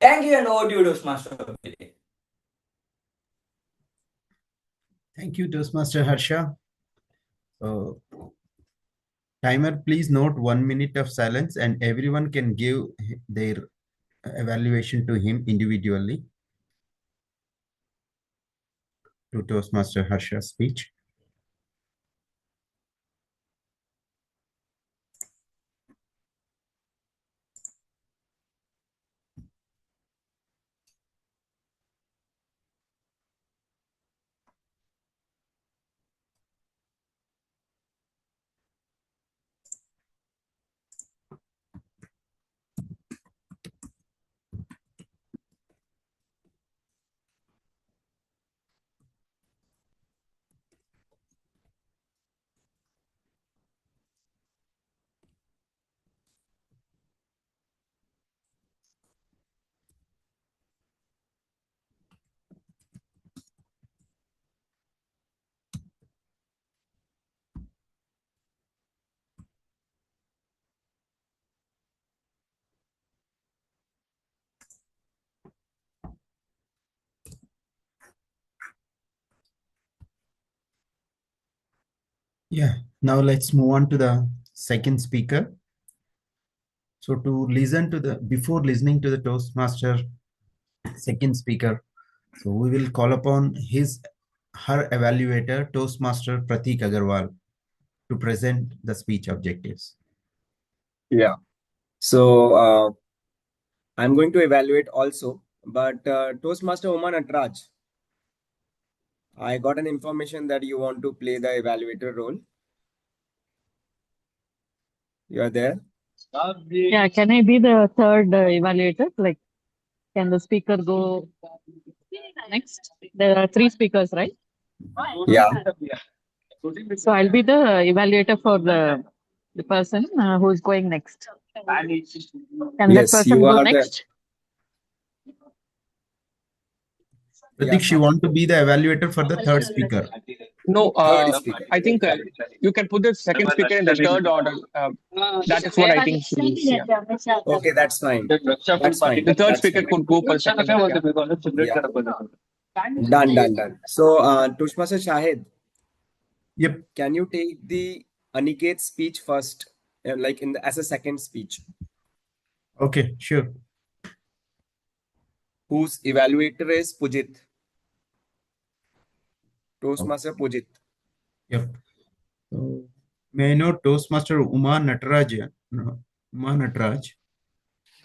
Thank you and over to you, Toastmaster of the day. Thank you, Toastmaster Harsha. So, timer, please note 1 minute of silence, and everyone can give their evaluation to him individually to Toastmaster Harsha's speech. Yeah. Now let's move on to the second speaker. So to listen to the before listening to the Toastmaster second speaker, so we will call upon her evaluator, Toastmaster Pratik Agarwal, to present the speech objectives. Yeah. So I'm going to evaluate also, but Toastmaster Oman Atraj, I got an information that you want to play the evaluator role. You are there? Yeah, can I be the third evaluator? Like, can the speaker go next? There are three speakers, right? Yeah. So I'll be the evaluator for the person who's going next. Can that Yes, person you go are the. next? Yeah. Pratik, she want to be the evaluator for the third speaker. No, Third speaker. I think you can put the second speaker in the third order. That is what I think she is. Yeah. Okay, that's fine. That's fine. The third That's speaker fine. could go for second. Yeah. Done, done, done. So, Toastmaster Shahid, Yep. can you take the Aniket speech first, like as a second speech? Okay, sure. Whose evaluator is Pujit? Okay. Toastmaster Pujit. Yep. So may I know Toastmaster Uma Nataraj? No, Uma Nataraj.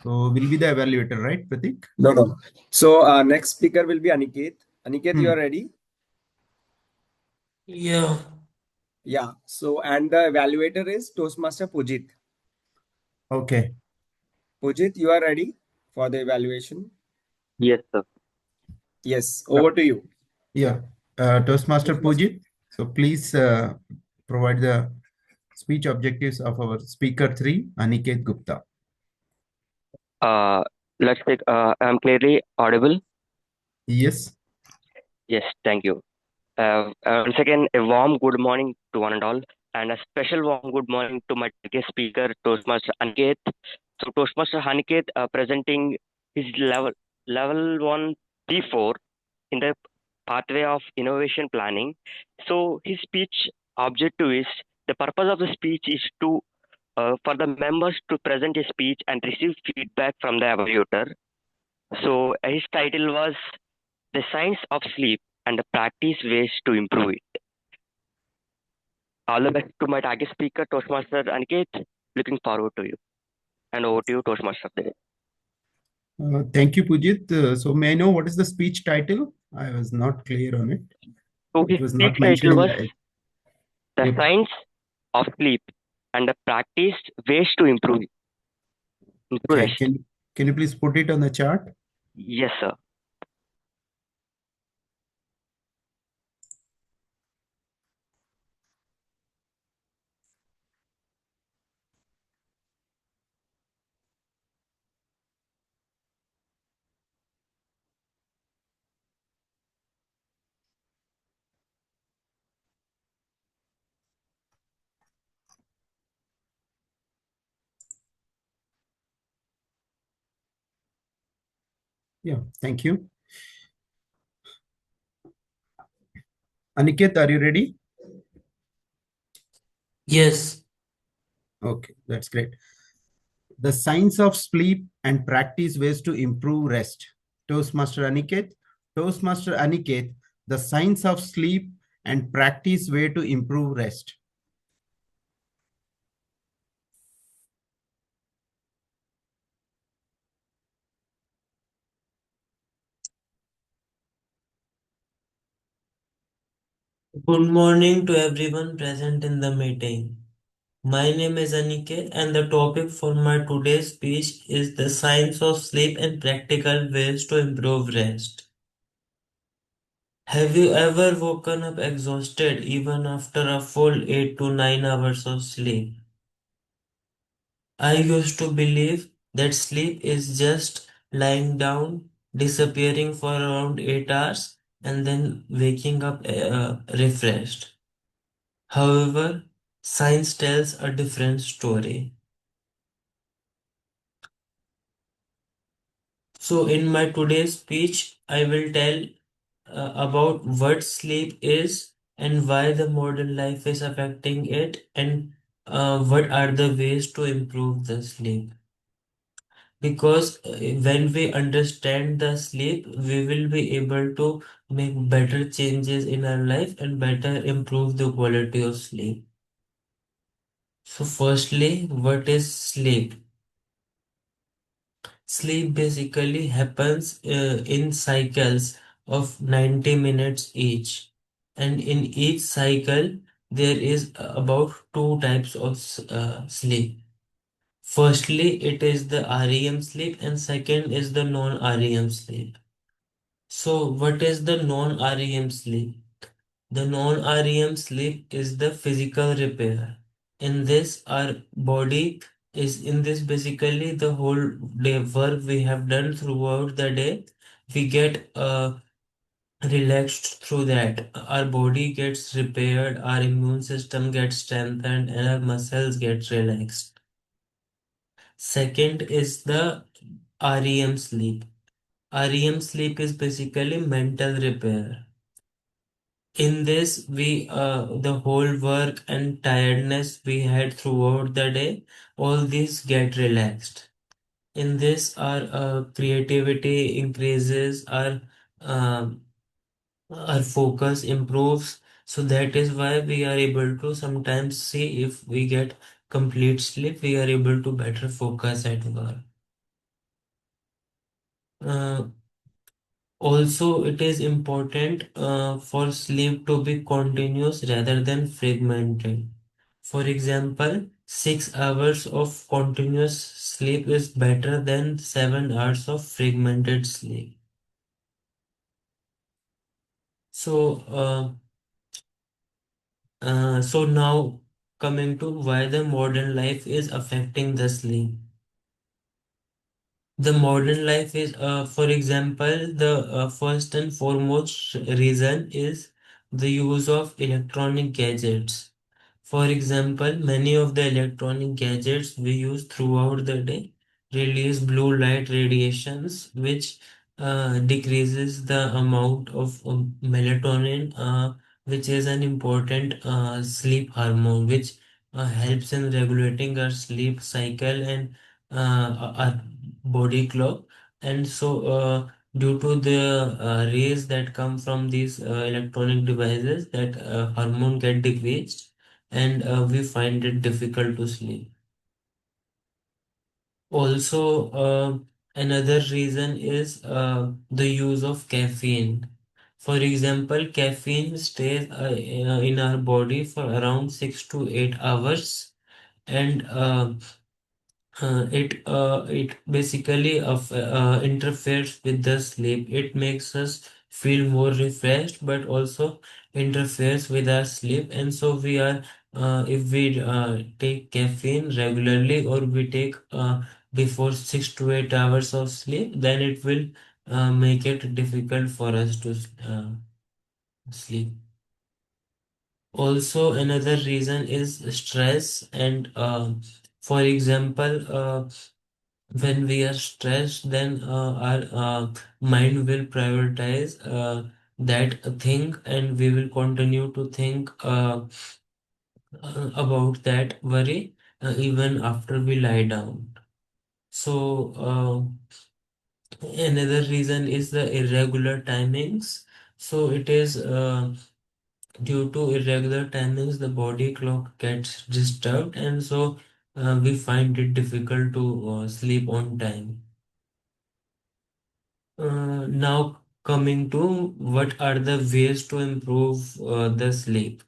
So will be the evaluator, right, Pratik? No, no. So, next speaker will be Aniket. Aniket, you are ready? Yeah. Yeah. So, and the evaluator is Toastmaster Pujit. Okay. Pujit, you are ready for the evaluation? Yes, sir. Yes. Over to you. Yeah. Toastmaster Pujit. So please provide the speech objectives of our speaker three, Aniket Gupta. Uh, let's take. I'm clearly audible. Yes. Yes, thank you. Once again, a warm good morning to one and all, and a special warm good morning to my guest speaker, Toastmaster Aniket. So, Toastmaster Aniket presenting his level 1 P4 in the pathway of innovation planning. So, his speech objective is the purpose of the speech is to for the members to present a speech and receive feedback from the evaluator. So, his title was The Science of Sleep and the Practice Ways to Improve It. All the best to my target speaker, Toastmaster Aniket. Looking forward to you. And over to you, Toastmaster. Thank you, Pujit. So may I know what is the speech title? I was not clear on it. So It his was speech not mentioned title in was the. The Yep. Science of Sleep and the Practice Ways to Improve Okay. Rest. Can you please put it on the chart? Yes, sir. Yeah. Thank you. Aniket, are you ready? Yes. Okay, that's great. The science of sleep and practice ways to improve rest. Toastmaster Aniket. Toastmaster Aniket, the science of sleep and practice way to improve rest. Good morning to everyone present in the meeting. My name is Aniket, and the topic for my today's speech is the science of sleep and practical ways to improve rest. Have you ever woken up exhausted even after a full 8 to 9 hours of sleep? I used to believe that sleep is just lying down, disappearing for around 8 hours, and then waking up refreshed. However, science tells a different story. So, in my today's speech, I will tell about what sleep is, and why the modern life is affecting it, and what are the ways to improve the sleep. Because when we understand the sleep, we will be able to make better changes in our life and better improve the quality of sleep. So firstly, what is sleep? Sleep basically happens in cycles of 90 minutes each. And in each cycle, there is about two types of sleep. Firstly, it is the REM sleep, and second is the non-REM sleep. So, what is the non-REM sleep? The non-REM sleep is the physical repair. In this, our body is in this basically the whole day work we have done throughout the day. We get relaxed through that. Our body gets repaired, our immune system gets strengthened, and our muscles get relaxed. Second is the REM sleep. REM sleep is basically mental repair. In this, we the whole work and tiredness we had throughout the day, all these get relaxed. In this, our creativity increases, um our focus improves. So that is why we are able to sometimes see if we get complete sleep, we are able to better focus at work. Uh, Also, it is important for sleep to be continuous rather than fragmented. For example, 6 hours of continuous sleep is better than 7 hours of fragmented sleep. So, so now coming to why the modern life is affecting the sleep. The modern life is, for example, the first and foremost reason is the use of electronic gadgets. For example, many of the electronic gadgets we use throughout the day release blue light radiations, which decreases the amount of melatonin, which is an important sleep hormone, which helps in regulating our sleep cycle and our body clock. And so, due to the rays that come from these electronic devices, that hormone get decreased, and we find it difficult to sleep. Also, another reason is the use of caffeine. For example, caffeine stays in our body for around 6 to 8 hours, and it basically interferes with the sleep. It makes us feel more refreshed, but also interferes with our sleep. And so we are, if we take caffeine regularly, or we take before 6 to 8 hours of sleep, then it will make it difficult for us to sleep. Also, another reason is stress, and for example, when we are stressed, then our mind will prioritize that thing, and we will continue to think about that worry even after we lie down. So, another reason is the irregular timings. So, it is due to irregular timings, the body clock gets disturbed, and so we find it difficult to sleep on time. Now coming to what are the ways to improve the sleep.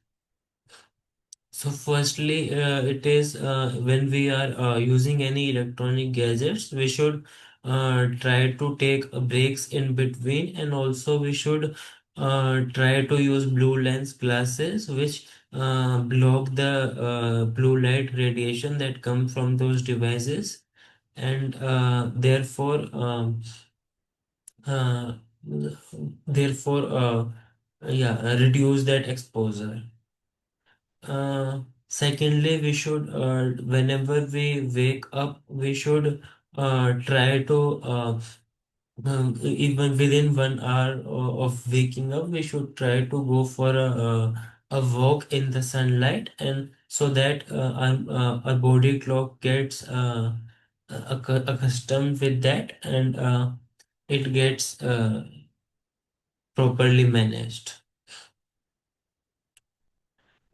So firstly, it is when we are using any electronic gadgets, we should try to take breaks in between, and also we should try to use blue lens glasses, which block the blue light radiation that come from those devices, and therefore uh, therefore yeah reduce that exposure. Secondly, we should whenever we wake up, we should try to even within 1 hour of waking up, we should try to go for a a walk in the sunlight, and so that our body clock gets accustomed with that, and it gets properly managed.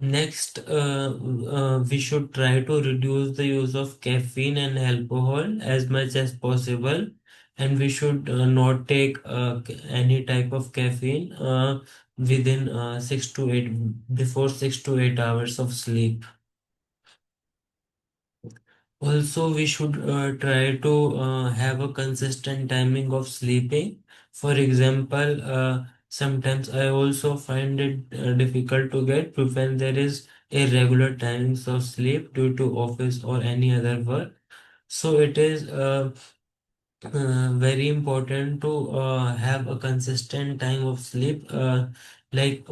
Next, we should try to reduce the use of caffeine and alcohol as much as possible, and we should not take any type of caffeine within 6 to 8 hours of sleep. Also, we should try to have a consistent timing of sleeping. For example, sometimes I also find it difficult to get when there is irregular timings of sleep due to office or any other work. So it is very important to have a consistent time of sleep. Like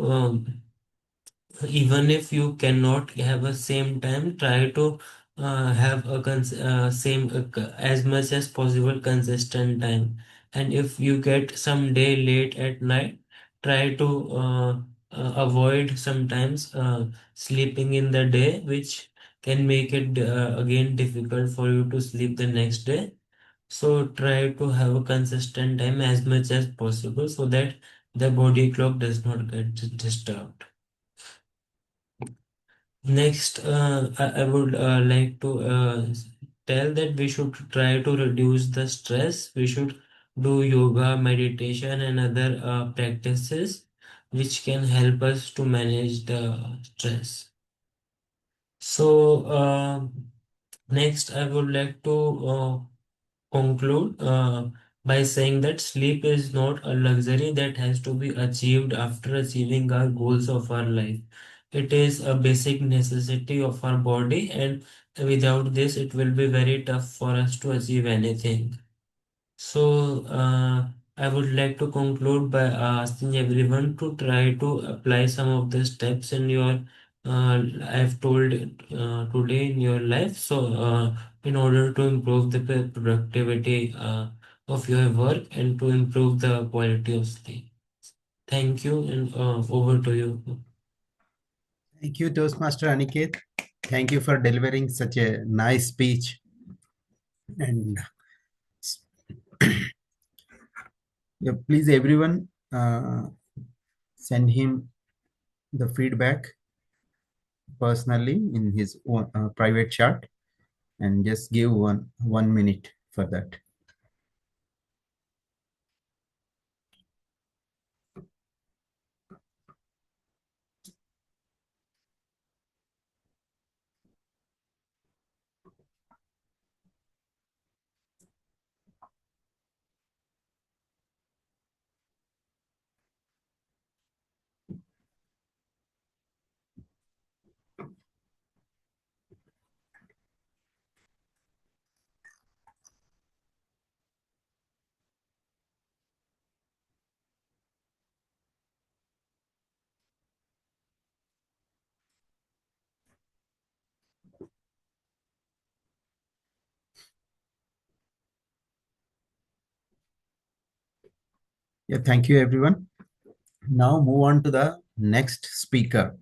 even if you cannot have a same time, try to have a same as much as possible consistent time. And if you get some day late at night, try to avoid sometimes sleeping in the day, which can make it again difficult for you to sleep the next day. So try to have a consistent time as much as possible so that the body clock does not get disturbed. Next, I would like to tell that we should try to reduce the stress. We should do yoga, meditation, and other practices which can help us to manage the stress. So, next, I would like to conclude by saying that sleep is not a luxury that has to be achieved after achieving our goals of our life. It is a basic necessity of our body, and without this, it will be very tough for us to achieve anything. So, I would like to conclude by asking everyone to try to apply some of the steps in your I've told today in your life. So, in order to improve the productivity of your work and to improve the quality of sleep. Thank you, and over to you. Thank you, Toastmaster Aniket. Thank you for delivering such a nice speech. And yeah, please, everyone, send him the feedback personally in his own, private chat, and just give 1 minute for that. Yeah, thank you, everyone. Now move on to the next speaker.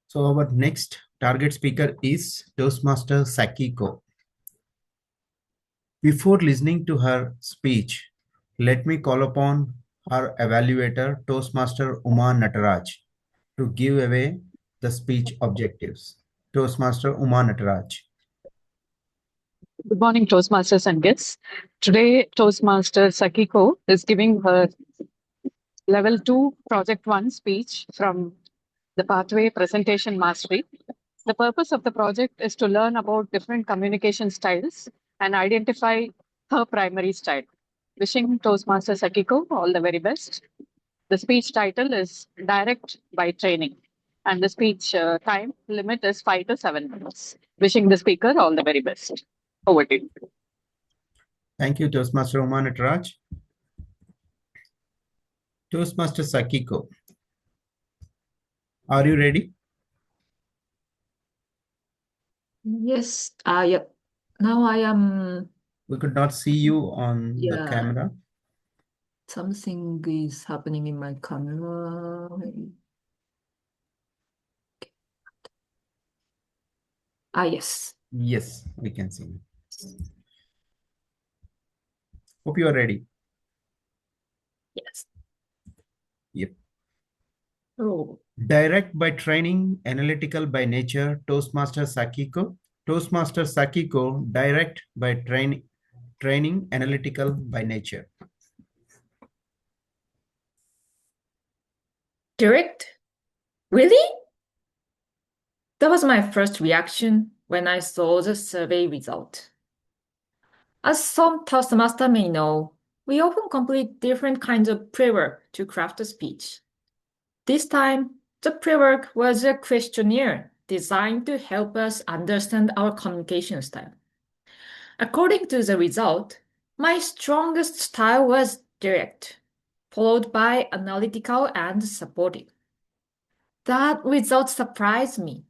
So our next target speaker is Toastmaster Sakiko. Before listening to her speech, let me call upon our evaluator, Toastmaster Uma Nataraj, to give away the speech objectives. Toastmaster Uma Nataraj. Good morning, Toastmasters and guests. Today, Toastmaster Sakiko is giving her Level 2 Project 1 speech from the Pathway Presentation Mastery. The purpose of the project is to learn about different communication styles and identify her primary style. Wishing Toastmaster Sakiko all the very best. The speech title is Direct by Training, and the speech time limit is 5 to 7 minutes. Wishing the speaker all the very best. Over to you. Thank you, Toastmaster Uma Nataraj. Toastmaster Sakiko, are you ready? Yes, yeah. Now I am. We could not see you on the Yeah. camera. Something is happening in my camera. Yes. Yes, we can see. Hope you are ready. Yes. Yep. Oh. Direct by training, analytical by nature, Toastmaster Sakiko. Toastmaster Sakiko, direct by training, analytical by nature. Direct? Really? That was my first reaction when I saw the survey result. As some Toastmaster may know, we often complete different kinds of pre-work to craft a speech. This time, the pre-work was a questionnaire designed to help us understand our communication style. According to the result, my strongest style was direct, followed by analytical and supportive. That result surprised me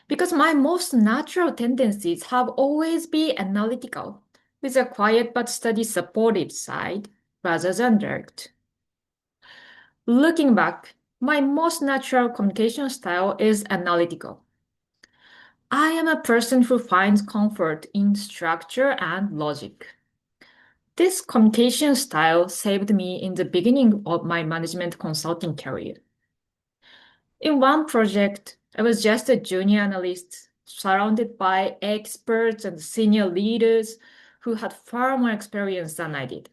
because my most natural tendencies have always been analytical, with a quiet but steady supportive side rather than direct. Looking back, my most natural communication style is analytical. I am a person who finds comfort in structure and logic. This communication style saved me in the beginning of my management consulting career. In one project, I was just a junior analyst surrounded by experts and senior leaders who had far more experience than I did.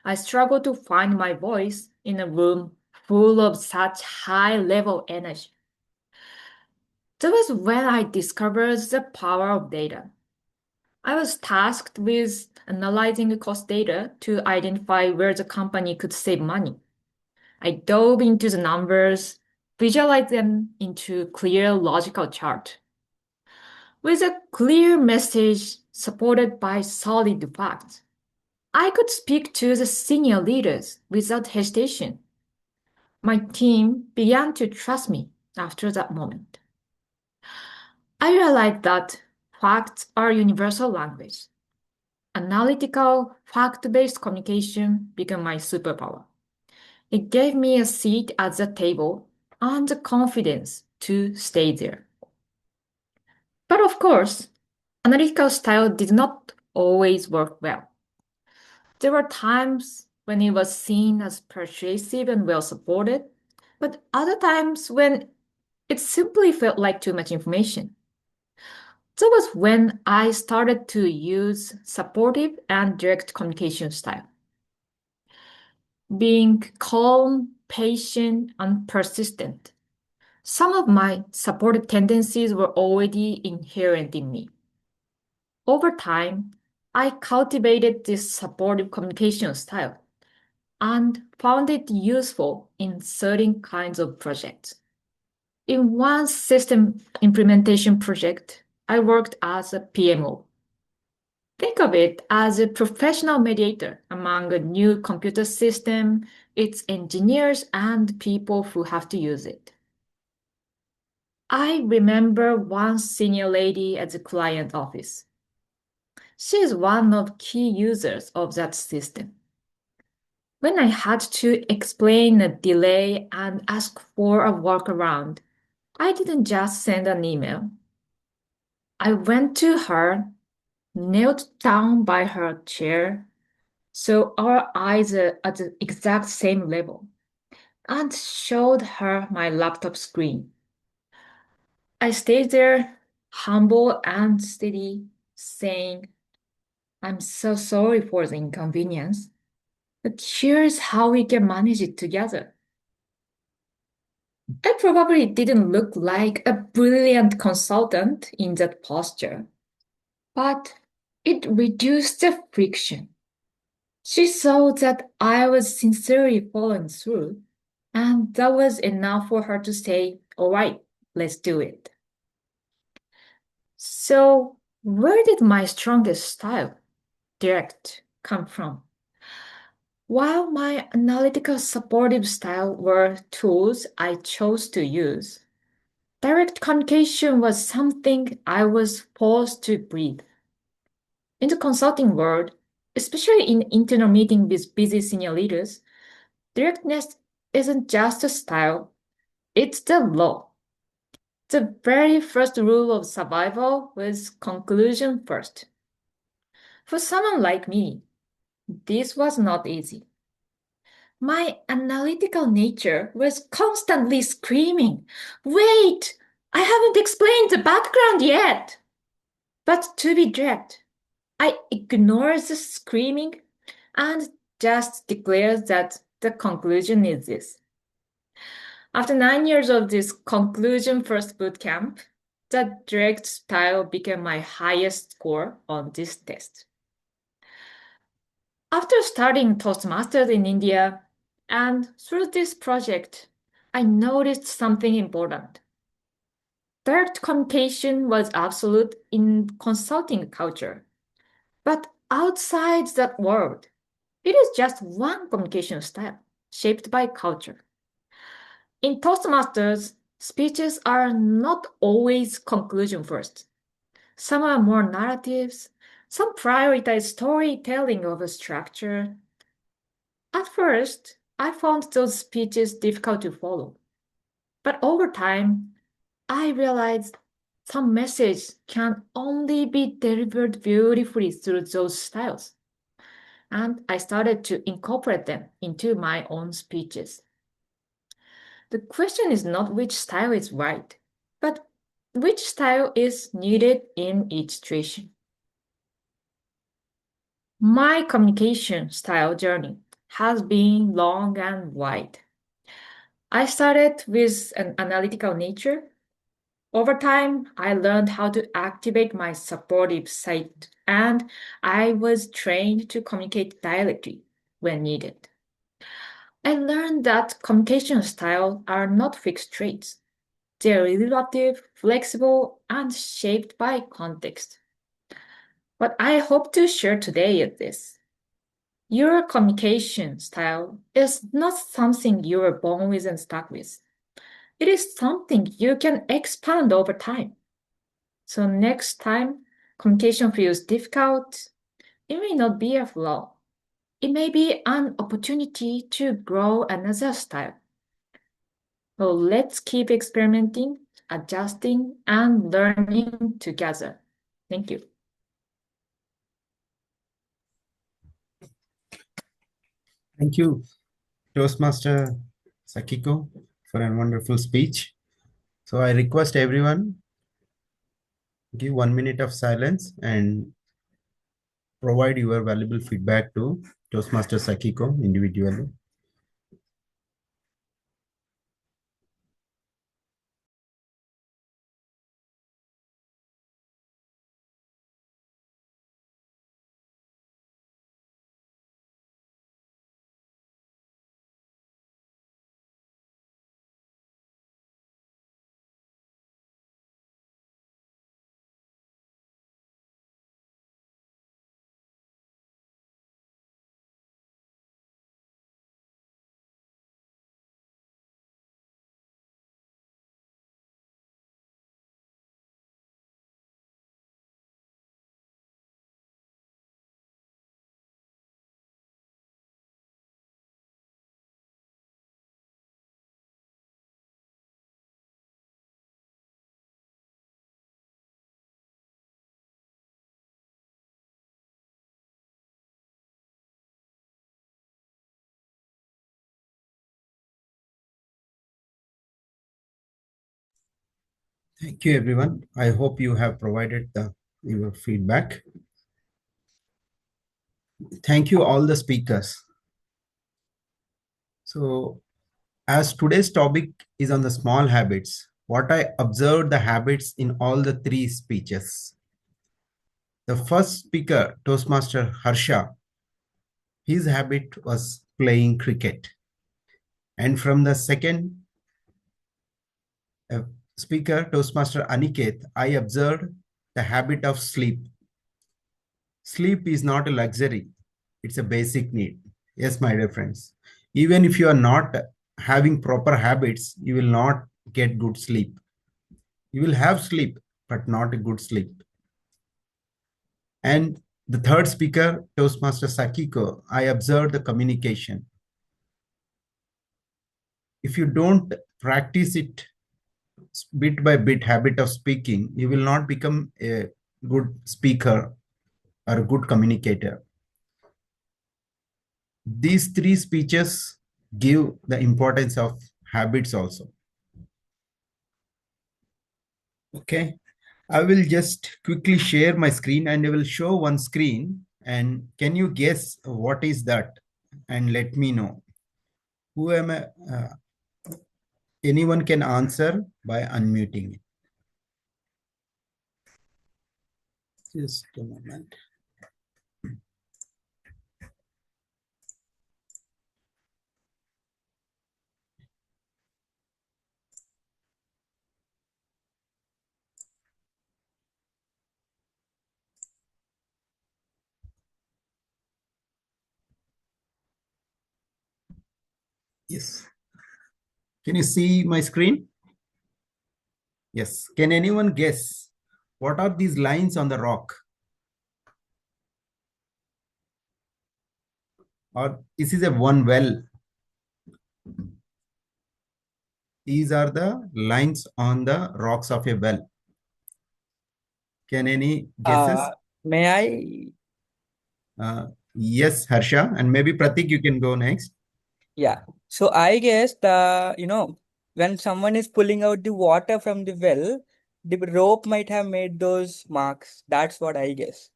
I struggled to find my voice in a room full of such high level energy. That was when I discovered the power of data. I was tasked with analyzing cost data to identify where the company could save money. I dove into the numbers, visualized them into clear logical chart. With a clear message supported by solid facts, I could speak to the senior leaders without hesitation. My team began to trust me after that moment. I realized that facts are universal language. Analytical, fact-based communication became my superpower. It gave me a seat at the table and the confidence to stay there. But of course, analytical style did not always work well. There were times when it was seen as persuasive and well supported, but other times when it simply felt like too much information. That was when I started to use supportive and direct communication style. Being calm, patient, and persistent. Some of my supportive tendencies were already inherent in me. Over time, I cultivated this supportive communication style and found it useful in certain kinds of projects. In one system implementation project, I worked as a PMO. Think of it as a professional mediator among a new computer system, its engineers, and people who have to use it. I remember one senior lady at the client office. She is one of key users of that system. When I had to explain a delay and ask for a workaround, I didn't just send an email. I went to her, knelt down by her chair, so our eyes are at the exact same level, and showed her my laptop screen. I stayed there, humble and steady, saying, "I'm so sorry for the inconvenience, but here's how we can manage it together." I probably didn't look like a brilliant consultant in that posture, but it reduced the friction. She saw that I was sincerely following through, and that was enough for her to say, "All right, let's do it." So, where did my strongest style, direct, come from? While my analytical supportive style were tools I chose to use, direct communication was something I was forced to breathe. In the consulting world, especially in internal meeting with busy senior leaders, directness isn't just a style, it's the law. The very first rule of survival was conclusion first. For someone like me, this was not easy. My analytical nature was constantly screaming, "Wait! I haven't explained the background yet!" But to be direct, I ignored the screaming and just declared that the conclusion is this. After 9 years of this conclusion first boot camp, the direct style became my highest score on this test. After starting Toastmasters in India and through this project, I noticed something important. Direct communication was absolute in consulting culture, but outside that world, it is just one communication style shaped by culture. In Toastmasters, speeches are not always conclusion first. Some are more narratives, some prioritize storytelling over structure. At first, I found those speeches difficult to follow. But over time, I realized some messages can only be delivered beautifully through those styles. And I started to incorporate them into my own speeches. The question is not which style is right, but which style is needed in each situation. My communication style journey has been long and wide. I started with an analytical nature. Over time, I learned how to activate my supportive side, and I was trained to communicate directly when needed. I learned that communication styles are not fixed traits. They're relative, flexible, and shaped by context. What I hope to share today is this. Your communication style is not something you were born with and stuck with. It is something you can expand over time. So next time communication feels difficult, it may not be a flaw. It may be an opportunity to grow another style. So let's keep experimenting, adjusting, and learning together. Thank you. Thank you, Toastmaster Sakiko, for a wonderful speech. So I request everyone give 1 minute of silence and provide your valuable feedback to Toastmaster Sakiko individually. Thank you, everyone. I hope you have provided your feedback. Thank you, all the speakers. So, as today's topic is on the small habits, what I observed the habits in all the three speeches. The first speaker, Toastmaster Harsha, his habit was playing cricket. And from the second speaker, Toastmaster Aniket, I observed the habit of sleep. Sleep is not a luxury, it's a basic need. Yes, my dear friends. Even if you are not having proper habits, you will not get good sleep. You will have sleep, but not a good sleep. And the third speaker, Toastmaster Sakiko, I observed the communication. If you don't practice it bit by bit habit of speaking, you will not become a good speaker or a good communicator. These three speeches give the importance of habits also. Okay. I will just quickly share my screen and I will show one screen. And can you guess what is that? And let me know. Who am I? Anyone can answer by unmuting. Just a moment. Yes. Can you see my screen? Yes. Can anyone guess what are these lines on the rock? Or this is a one well. These are the lines on the rocks of a well. Can any guesses? May I? Yes, Harsha, and maybe Pratik, you can go next. Yeah. So I guess when someone is pulling out the water from the well, the rope might have made those marks. That's what I guess.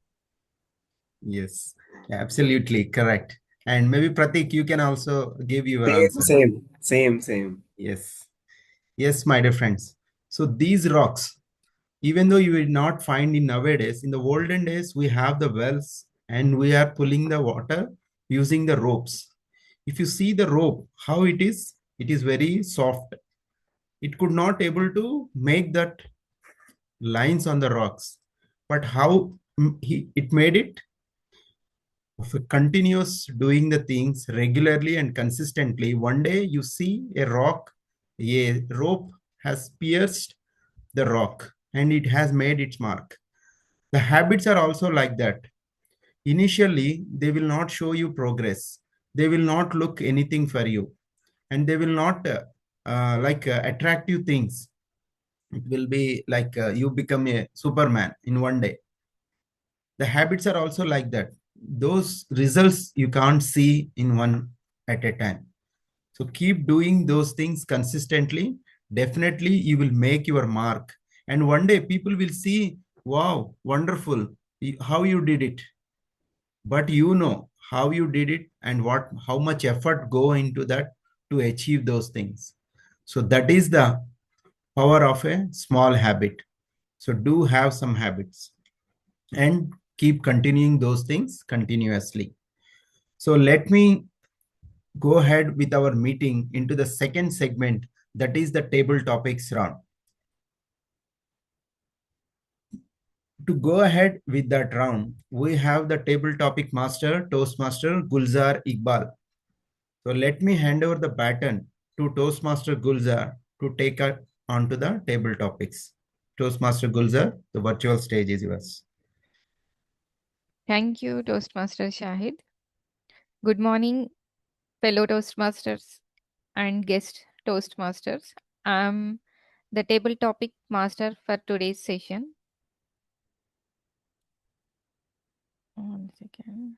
Yes, absolutely correct. And maybe Pratik, you can also give your Same, answer. same. Yes, yes, my dear friends. So these rocks, even though you will not find in nowadays, in the olden days, we have the wells and we are pulling the water using the ropes. If you see the rope, how it is very soft. It could not able to make that lines on the rocks, but how it made it of a continuous doing the things regularly and consistently. One day you see a rock, a rope has pierced the rock and it has made its mark. The habits are also like that. Initially, they will not show you progress. They will not look anything for you, and they will not attractive things. It will be like you become a Superman in one day. The habits are also like that. Those results you can't see in one at a time. So keep doing those things consistently. Definitely you will make your mark, and one day people will see, wow, wonderful, how you did it. But you know how you did it and what how much effort go into that to achieve those things. So that is the power of a small habit. So do have some habits and keep continuing those things continuously. So let me go ahead with our meeting into the second segment, that is the table topics round. To go ahead with that round, we have the table topic master, Toastmaster Gulzar Iqbal. So let me hand over the baton to Toastmaster Gulzar to take us onto the table topics. Toastmaster Gulzar, the virtual stage is yours. Thank you, Toastmaster Shahid. Good morning, fellow Toastmasters and guest Toastmasters. I'm the table topic master for today's session. One second.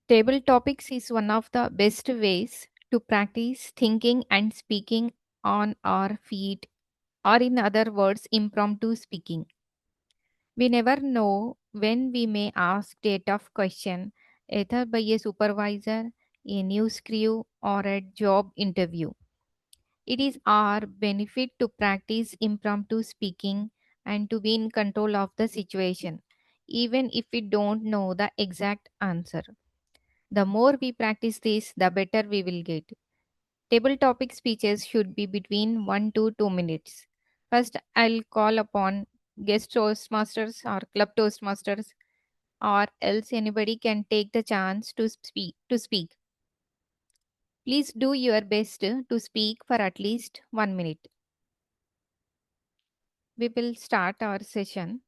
Table topics is one of the best ways to practice thinking and speaking on our feet, or in other words, impromptu speaking. We never know when we may ask a tough question, either by a supervisor, a news crew, or a job interview. It is our benefit to practice impromptu speaking and to be in control of the situation, even if we don't know the exact answer. The more we practice this, the better we will get. Table topic speeches should be between 1 to 2 minutes. First, I'll call upon guest Toastmasters or club Toastmasters, or else anybody can take the chance to speak. Please do your best to speak for at least 1 minute. We will start our session.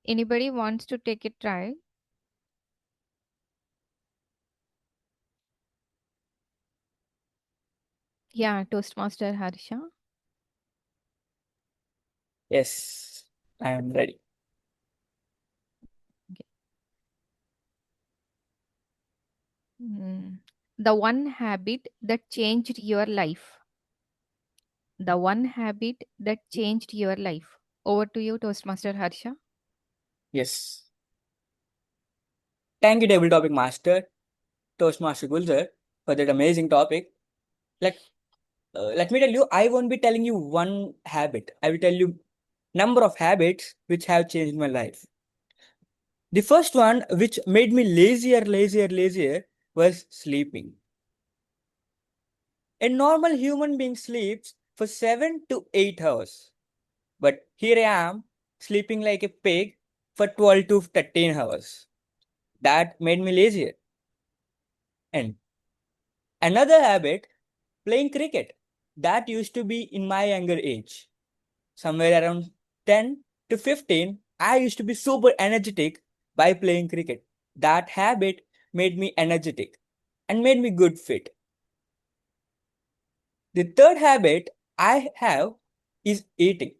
Anybody wants to take a try? Yeah, Toastmaster Harsha. Yes, I am ready. Okay. The one habit that changed your life. The one habit that changed your life. Over to you, Toastmaster Harsha. Yes. Thank you, Table Topic Master, Toastmaster Gulzar, for that amazing topic. Let let me tell you, I won't be telling you one habit. I will tell you number of habits which have changed my life. The first one, which made me lazier, was sleeping. A normal human being sleeps for 7 to 8 hours. But here I am, sleeping like a pig for 12 to 13 hours. That made me lazier. And another habit, playing cricket. That used to be in my younger age. Somewhere around 10 to 15, I used to be super energetic by playing cricket. That habit made me energetic and made me good fit. The third habit I have is eating.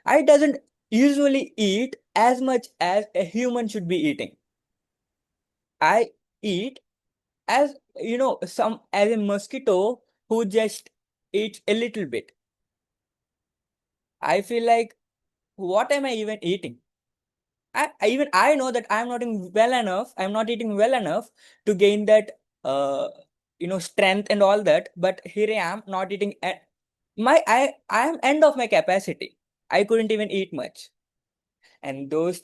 I doesn't usually eat as much as a human should be eating. I eat as some as a mosquito who just eats a little bit. I feel like, what am I even eating? I know that I'm not eating well enough to gain that strength and all that, but here I am not eating I am end of my capacity. I couldn't even eat much. And those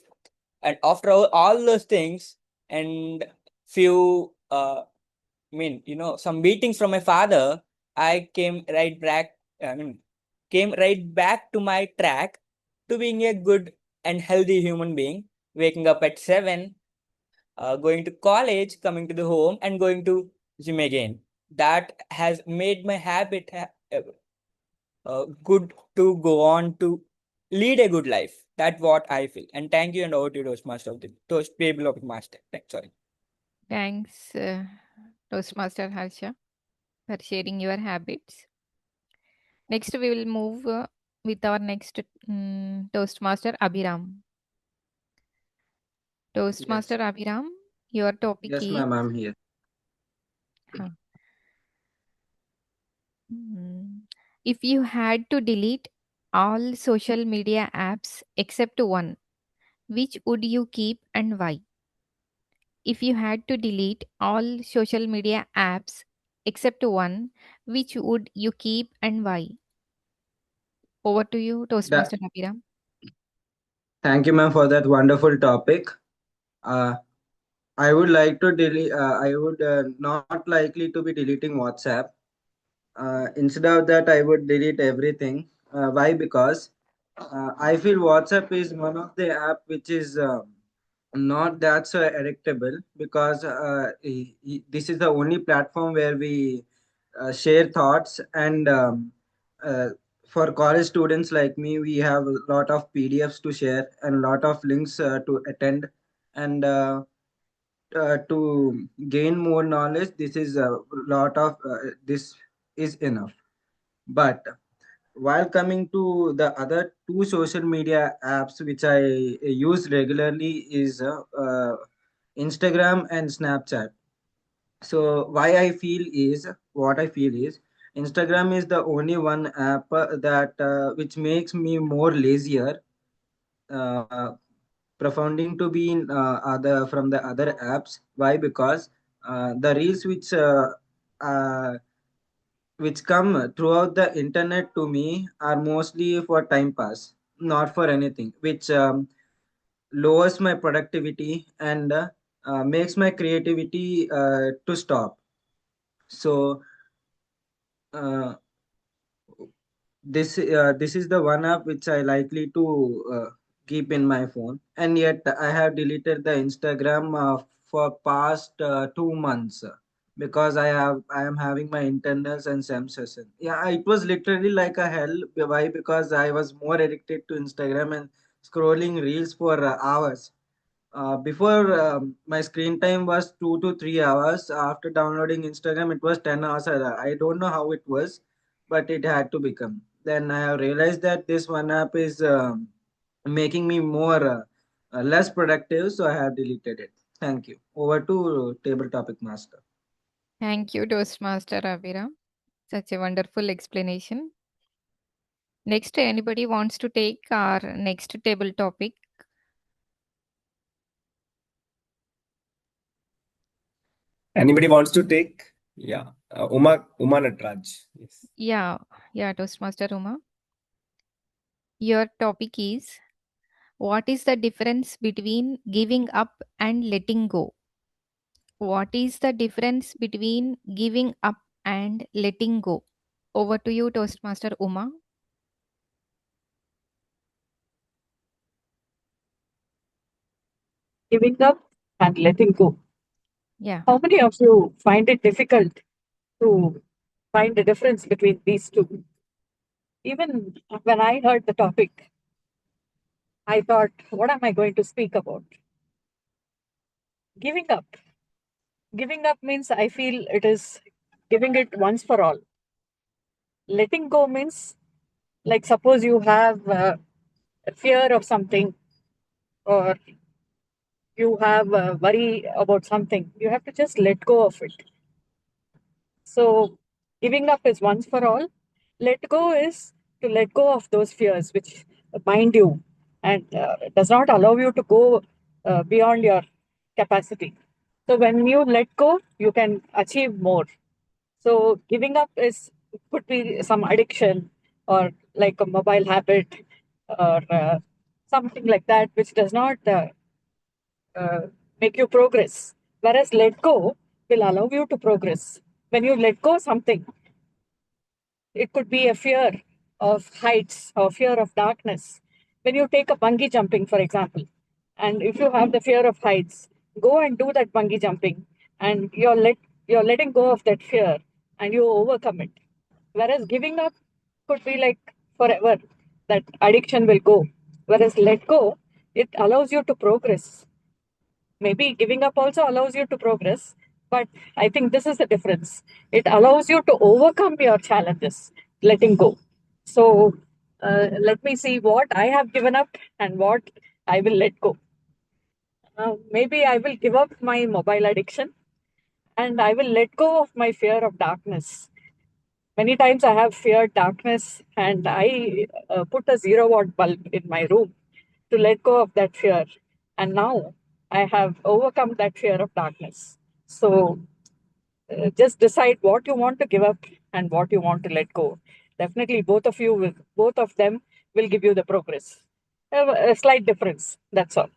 and after all those things and few some beatings from my father, I I mean, came right back to my track to being a good and healthy human being, waking up at 7, going to college, coming to the home, and going to gym again. That has made my habit good to go on to lead a good life. That's what I feel. And thank you, and over to you, Toastmaster of the Toast Table of the Master. Sorry. Thanks, Toastmaster Harsha, for sharing your habits. Next, we will move with our next Toastmaster Abhiram. Toastmaster Yes, Abhiram, your topic yes, is ma'am, I'm here. huh. Mm, if you had to delete all social media apps except one, which would you keep and why? If you had to delete all social media apps except one, which would you keep and why? Over to you, That, Toastmaster Abhiram. thank you, ma'am, for that wonderful topic. Uh, I would like to delete. I would not likely to be deleting WhatsApp. Instead of that, I would delete everything. Why? Because I feel WhatsApp is one of the app which is not that so addictable because this is the only platform where we share thoughts and uh, for college students like me, we have a lot of PDFs to share and a lot of links to attend and to gain more knowledge. This is a lot of this is enough. But while coming to the other two social media apps which I use regularly is Instagram and Snapchat. So why I feel is what I feel is Instagram is the only one app that which makes me more lazier, uh, profounding to be in other from the other apps. Why? Because the reels uh, which come throughout the internet to me are mostly for time pass, not for anything, which lowers my productivity and makes my creativity to stop. So uh, this is the one app which I likely to keep in my phone, and yet I have deleted the Instagram for past 2 months because I am having my internals and SEM session. Yeah, it was literally like a hell. Why? Because I was more addicted to Instagram and scrolling reels for hours. Before my screen time was 2 to 3 hours. After downloading Instagram, it was 10 hours. I don't know how it was, but it had to become. Then I have realized that this one app is making me more less productive, so I have deleted it. Thank you. Over to table topic master. Thank you, Toastmaster Avira. Such a wonderful explanation. Next, anybody wants to take our next table topic? Anybody wants to take? Yeah. Uma Natraj. Yes. Yeah, Toastmaster Uma. Your topic is, what is the difference between giving up and letting go? What is the difference between giving up and letting go? Over to you, Toastmaster Uma. Giving up and letting go. Yeah. How many of you find it difficult to find the difference between these two? Even when I heard the topic, I thought, what am I going to speak about? Giving up. Giving up means I feel it is giving it once for all. Letting go means, like, suppose you have a fear of something, or you have a worry about something, you have to just let go of it. So, giving up is once for all. Let go is to let go of those fears which bind you and does not allow you to go beyond your capacity. So, when you let go, you can achieve more. So, giving up is could be some addiction or like a mobile habit or something like that, which does not uh, make you progress. Whereas let go will allow you to progress. When you let go something, it could be a fear of heights or fear of darkness. When you take a bungee jumping, for example, and if you have the fear of heights, go and do that bungee jumping, and you're letting go of that fear, and you overcome it. Whereas giving up could be like forever, that addiction will go. Whereas let go, it allows you to progress. Maybe giving up also allows you to progress, but I think this is the difference. It allows you to overcome your challenges, letting go. So let me see what I have given up and what I will let go. Maybe I will give up my mobile addiction and I will let go of my fear of darkness. Many times I have feared darkness and I put a 0 watt bulb in my room to let go of that fear. And now I have overcome that fear of darkness. So just decide what you want to give up and what you want to let go. Definitely, both of them will give you the progress. A slight difference. That's all.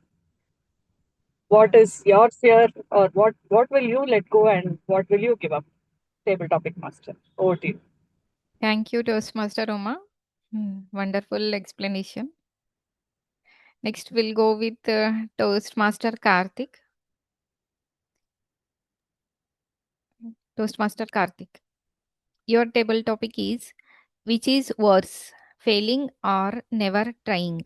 What Yeah. is your fear, or what will you let go, and what will you give up? Table topic master. Over to you. Thank you, Toastmaster Uma. Wonderful explanation. Next, we'll go with Toastmaster Karthik. Toastmaster Karthik. Your table topic is, which is worse, failing or never trying?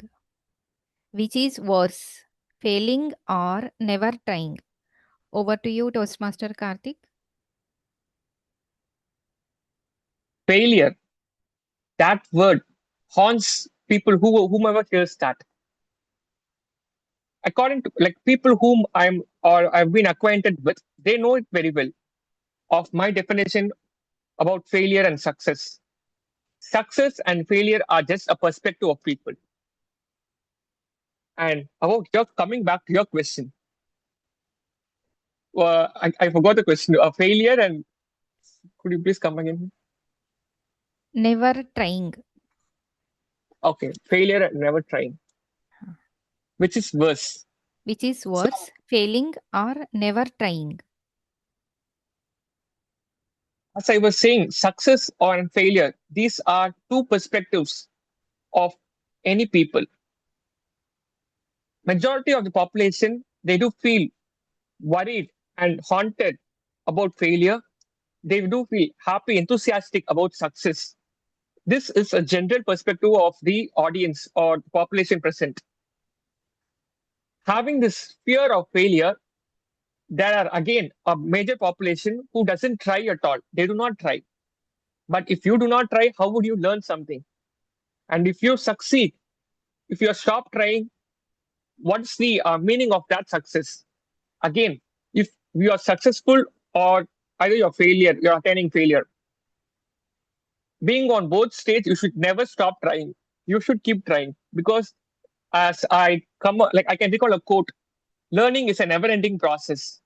Which is worse, failing or never trying? Over to you, Toastmaster Karthik. Failure. That word haunts people whomever hears that. According to like people whom I've been acquainted with, they know it very well of my definition about failure and success. Success and failure are just a perspective of people. And about your coming back to your question, I forgot the question. Failure and could you please come again? Never trying. Okay, failure and never trying. Which is worse? Which is So, worse, failing or never trying? as I was saying, success or failure, these are two perspectives of any people. Majority of the population, they do feel worried and haunted about failure. They do feel happy, enthusiastic about success. This is a general perspective of the audience or the population present. having this fear of failure, there are again a major population who doesn't try at all. They do not try. But if you do not try, how would you learn something? And if you succeed, if you stop trying, what's the meaning of that success? Again, if you are successful or either you're attaining failure, being on both states, you should never stop trying. You should keep trying because as I can recall a quote: "Learning is a never-ending process."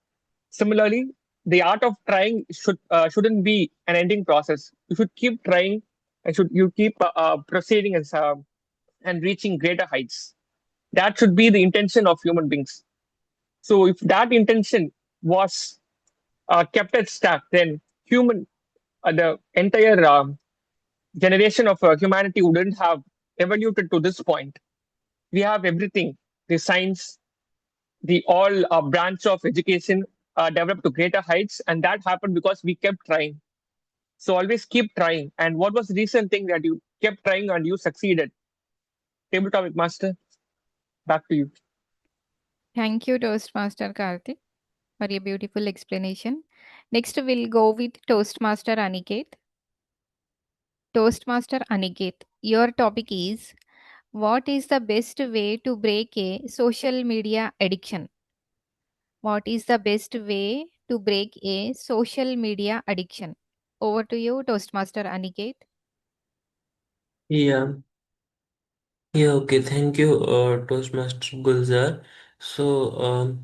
Similarly, the art of trying shouldn't be an ending process. You should keep trying and should you keep proceeding and reaching greater heights. That should be the intention of human beings. So if that intention was kept at stack, then the entire generation of humanity wouldn't have evoluted to this point. We have everything: the science, the all branch of education developed to greater heights, and that happened because we kept trying. So always keep trying. And what was the recent thing that you kept trying and you succeeded? Table topic master, back to you. Thank you, Toastmaster Karthik, for your beautiful explanation. Next, we'll go with Toastmaster Aniket. Toastmaster Aniket, your topic is: what is the best way to break a social media addiction? What is the best way to break a social media addiction? Over to you, Toastmaster Aniket. Yeah, yeah, okay, thank you, Toastmaster Gulzar. So,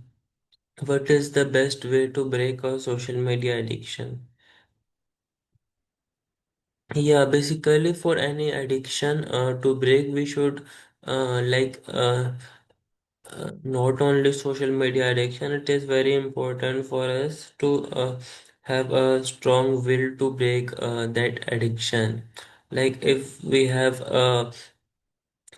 what is the best way to break a social media addiction? Yeah, basically, for any addiction to break, we should not only social media addiction, it is very important for us to have a strong will to break that addiction. Like if we have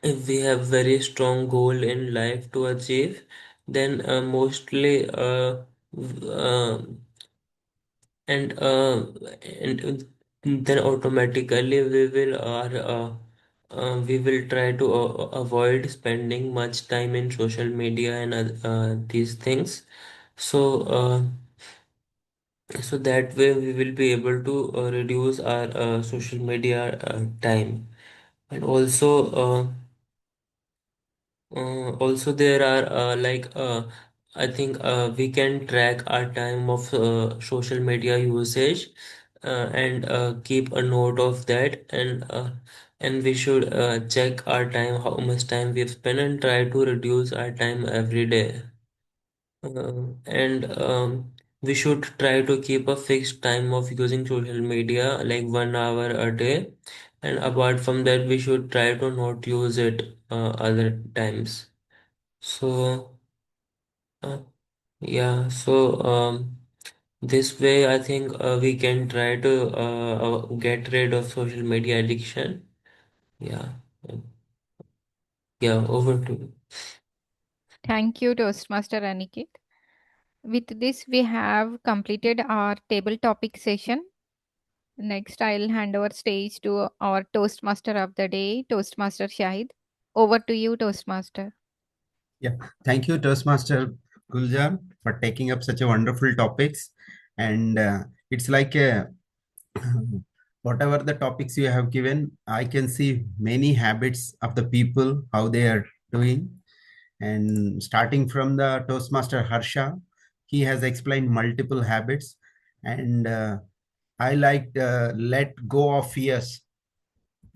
very strong goal in life to achieve, then mostly and uh, and then automatically we will try to avoid spending much time in social media and these things. So so that way we will be able to reduce our social media time. And also there are I think we can track our time of social media usage and keep a note of that, and we should check our time, how much time we've spent, and try to reduce our time every day. And we should try to keep a fixed time of using social media, like 1 hour a day. And apart from that, we should try to not use it other times. So, uh, yeah, so this way I think we can try to get rid of social media addiction. Yeah, yeah, over to you. Thank you, Toastmaster Aniket. With this, we have completed our table topic session. Next, I'll hand over stage to our Toastmaster of the day, Toastmaster Shahid. Over to you, Toastmaster. Yeah, thank you, Toastmaster Guljar, for taking up such a wonderful topics. And it's like whatever the topics you have given, I can see many habits of the people, how they are doing. And starting from the Toastmaster Harsha, he has explained multiple habits. And I like let go of fears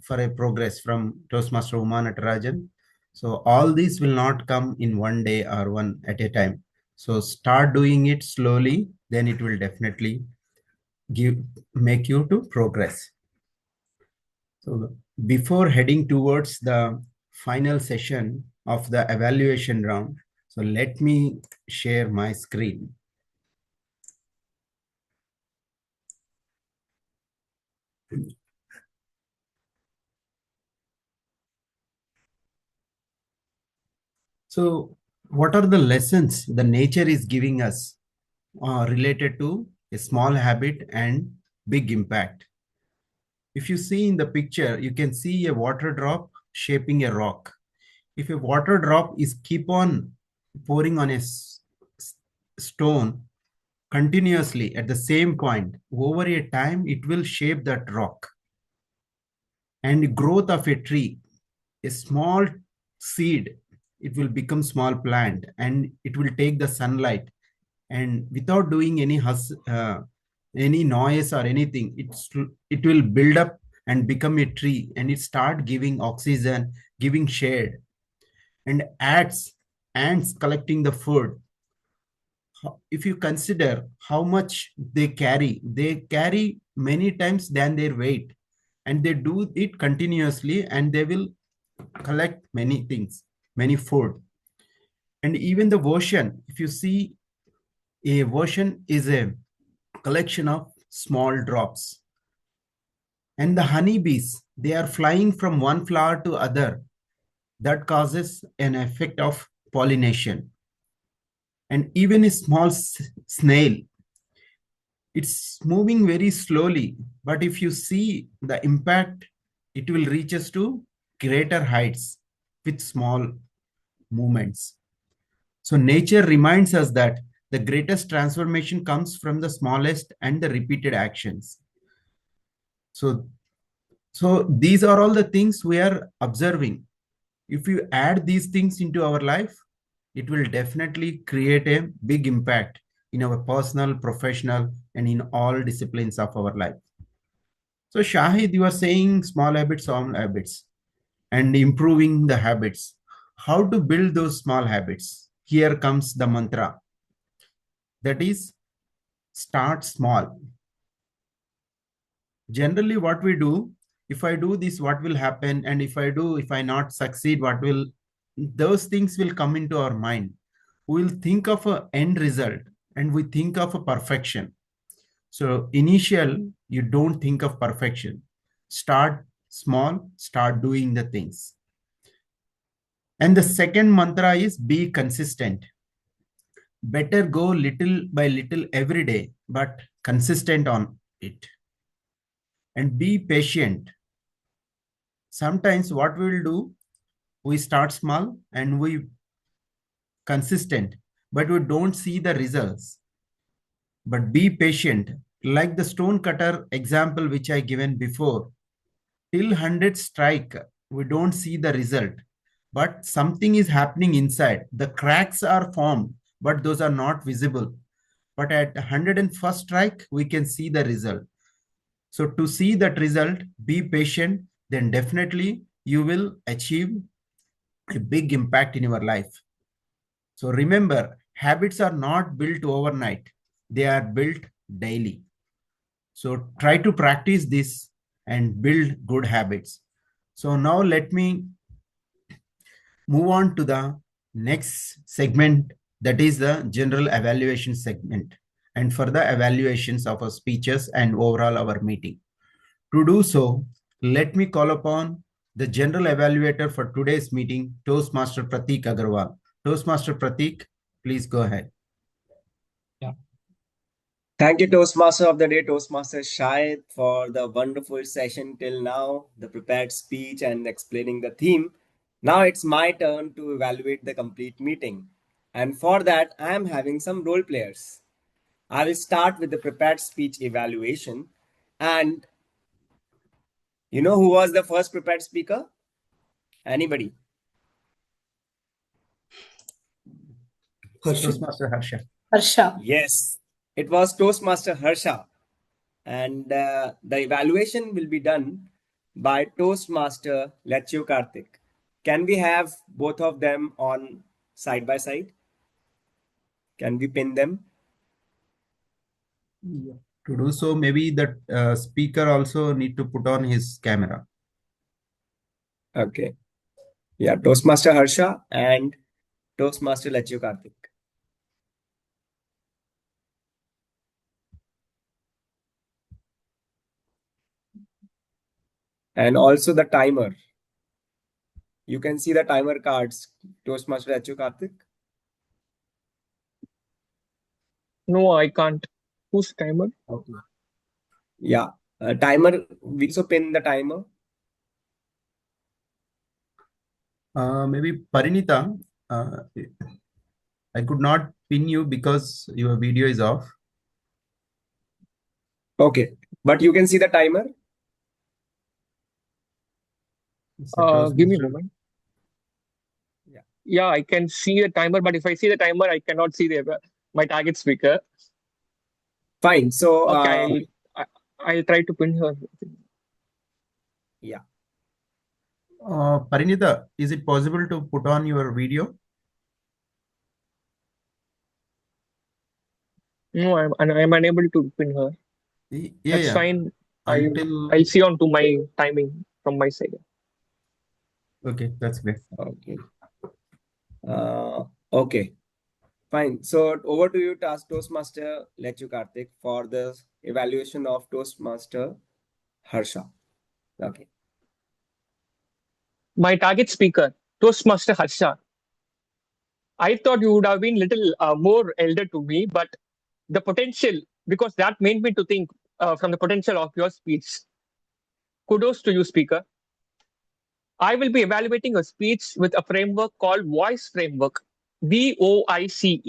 for a progress from Toastmaster Uma Natarajan. So all these will not come in one day or one at a time. So start doing it slowly, then it will definitely give make you to progress. So before heading towards the final session of the evaluation round, so let me share my screen. So what are the lessons the nature is giving us related to a small habit and big impact? If you see in the picture, you can see a water drop shaping a rock. If a water drop is keep on pouring on a stone continuously at the same point, over a time, it will shape that rock. And growth of a tree, a small seed, it will become small plant and it will take the sunlight, and without doing any noise or anything, it will build up and become a tree, and it start giving oxygen, giving shade, and ants collecting the food. If you consider how much they carry many times than their weight, and they do it continuously, and they will collect many things, many food. And even the ocean, if you see, a ocean is a collection of small drops. And the honeybees, they are flying from one flower to other. That causes an effect of pollination. And even a small snail, it's moving very slowly, but if you see the impact, it will reach us to greater heights with small movements. So nature reminds us that the greatest transformation comes from the smallest and the repeated actions. So these are all the things we are observing. If you add these things into our life, it will definitely create a big impact in our personal, professional, and in all disciplines of our life. So Shahid, you are saying small habits, small habits, and improving the habits. How to build those small habits? Here comes the mantra. That is, start small. Generally, what we do, if I do this, what will happen? And if I not succeed, those things will come into our mind. We will think of an end result and we think of a perfection. So you don't think of perfection. Start small, start doing the things. And the second mantra is be consistent. Better go little by little every day, but consistent on it. And be patient. Sometimes what we will do, we start small and we consistent, but we don't see the results. But be patient. Like the stone cutter example which I given before, till 100 strike, we don't see the result. But something is happening inside. The cracks are formed, but those are not visible. But at 101st strike, we can see the result. So to see that result, be patient, then definitely you will achieve a big impact in your life. So remember, habits are not built overnight. They are built daily. So try to practice this and build good habits. So now let me move on to the next segment, that is the general evaluation segment, and for the evaluations of our speeches and overall our meeting. To do so, let me call upon the general evaluator for today's meeting, Toastmaster Pratik Agarwal. Toastmaster Pratik, please go ahead. Yeah. Thank you, Toastmaster of the Day, Toastmaster Shahid, for the wonderful session till now, the prepared speech and explaining the theme. Now it's my turn to evaluate the complete meeting. And for that, I am having some role players. I will start with the prepared speech evaluation. And you know who was the first prepared speaker? Anybody? Harsha. Toastmaster Harsha. Harsha. Yes, it was Toastmaster Harsha. And the evaluation will be done by Toastmaster Lechu Karthik. Can we have both of them on side by side? Can we pin them? Yeah. To do so, maybe the speaker also need to put on his camera. Okay. Yeah, Toastmaster Harsha and Toastmaster Lechu Karthik. And also the timer. You can see the timer cards, Toastmaster Lechu Karthik. No, I can't. Who's timer? Okay. Yeah, timer. We also pin the timer. Maybe Parinita, I could not pin you because your video is off. Okay, but you can see the timer. Give me a moment. Yeah. Yeah, I can see the timer, but if I see the timer, I cannot see my target speaker. Fine. So, Okay, I'll try to pin her. yeah. Parinita, is it possible to put on your video? No, I'm unable to pin her. Yeah, That's yeah. fine. Until I'll see on to my timing from my side. okay, that's great. Okay. Okay. Fine. So over to you, Toastmaster. Let you, Karthik, for the evaluation of Toastmaster Harsha. Okay. My target speaker, Toastmaster Harsha. I thought you would have been little more elder to me, but the potential, because that made me to think from the potential of your speech. Kudos to you, speaker. I will be evaluating a speech with a framework called Voice Framework, VOICE.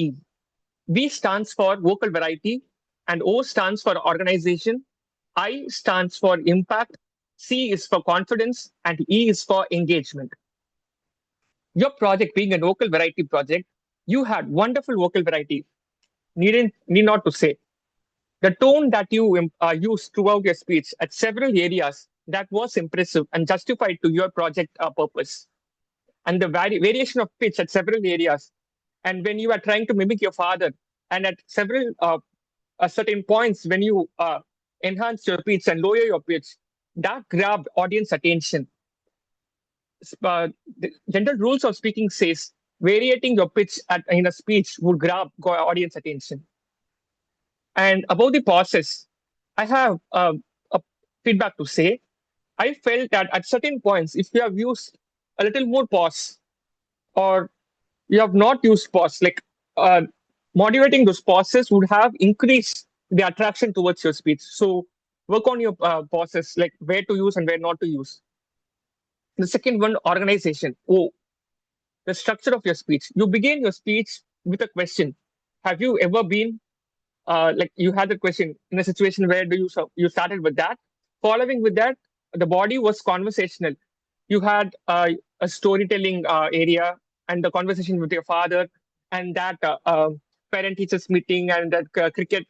V stands for vocal variety, and O stands for organization, I stands for impact, C is for confidence, and E is for engagement. Your project being a vocal variety project, you had wonderful vocal variety. Need not to say. The tone that you used throughout your speech at several areas that was impressive and justified to your project purpose. And the variation of pitch at several areas. And when you are trying to mimic your father, and at several certain points when you enhance your pitch and lower your pitch, that grabbed audience attention. The general rules of speaking says variating your pitch in a speech would grab audience attention. And about the pauses, I have a feedback to say. I felt that at certain points, if you have used a little more pause, or you have not used pause, like uh, moderating those pauses would have increased the attraction towards your speech. So work on your pauses, like where to use and where not to use. The second one, organization. Oh, the structure of your speech. You begin your speech with a question. Have you ever been like you had the question in a situation where you started with that? Following with that, the body was conversational. You had a storytelling area and the conversation with your father, and that parent teachers meeting, and that cricket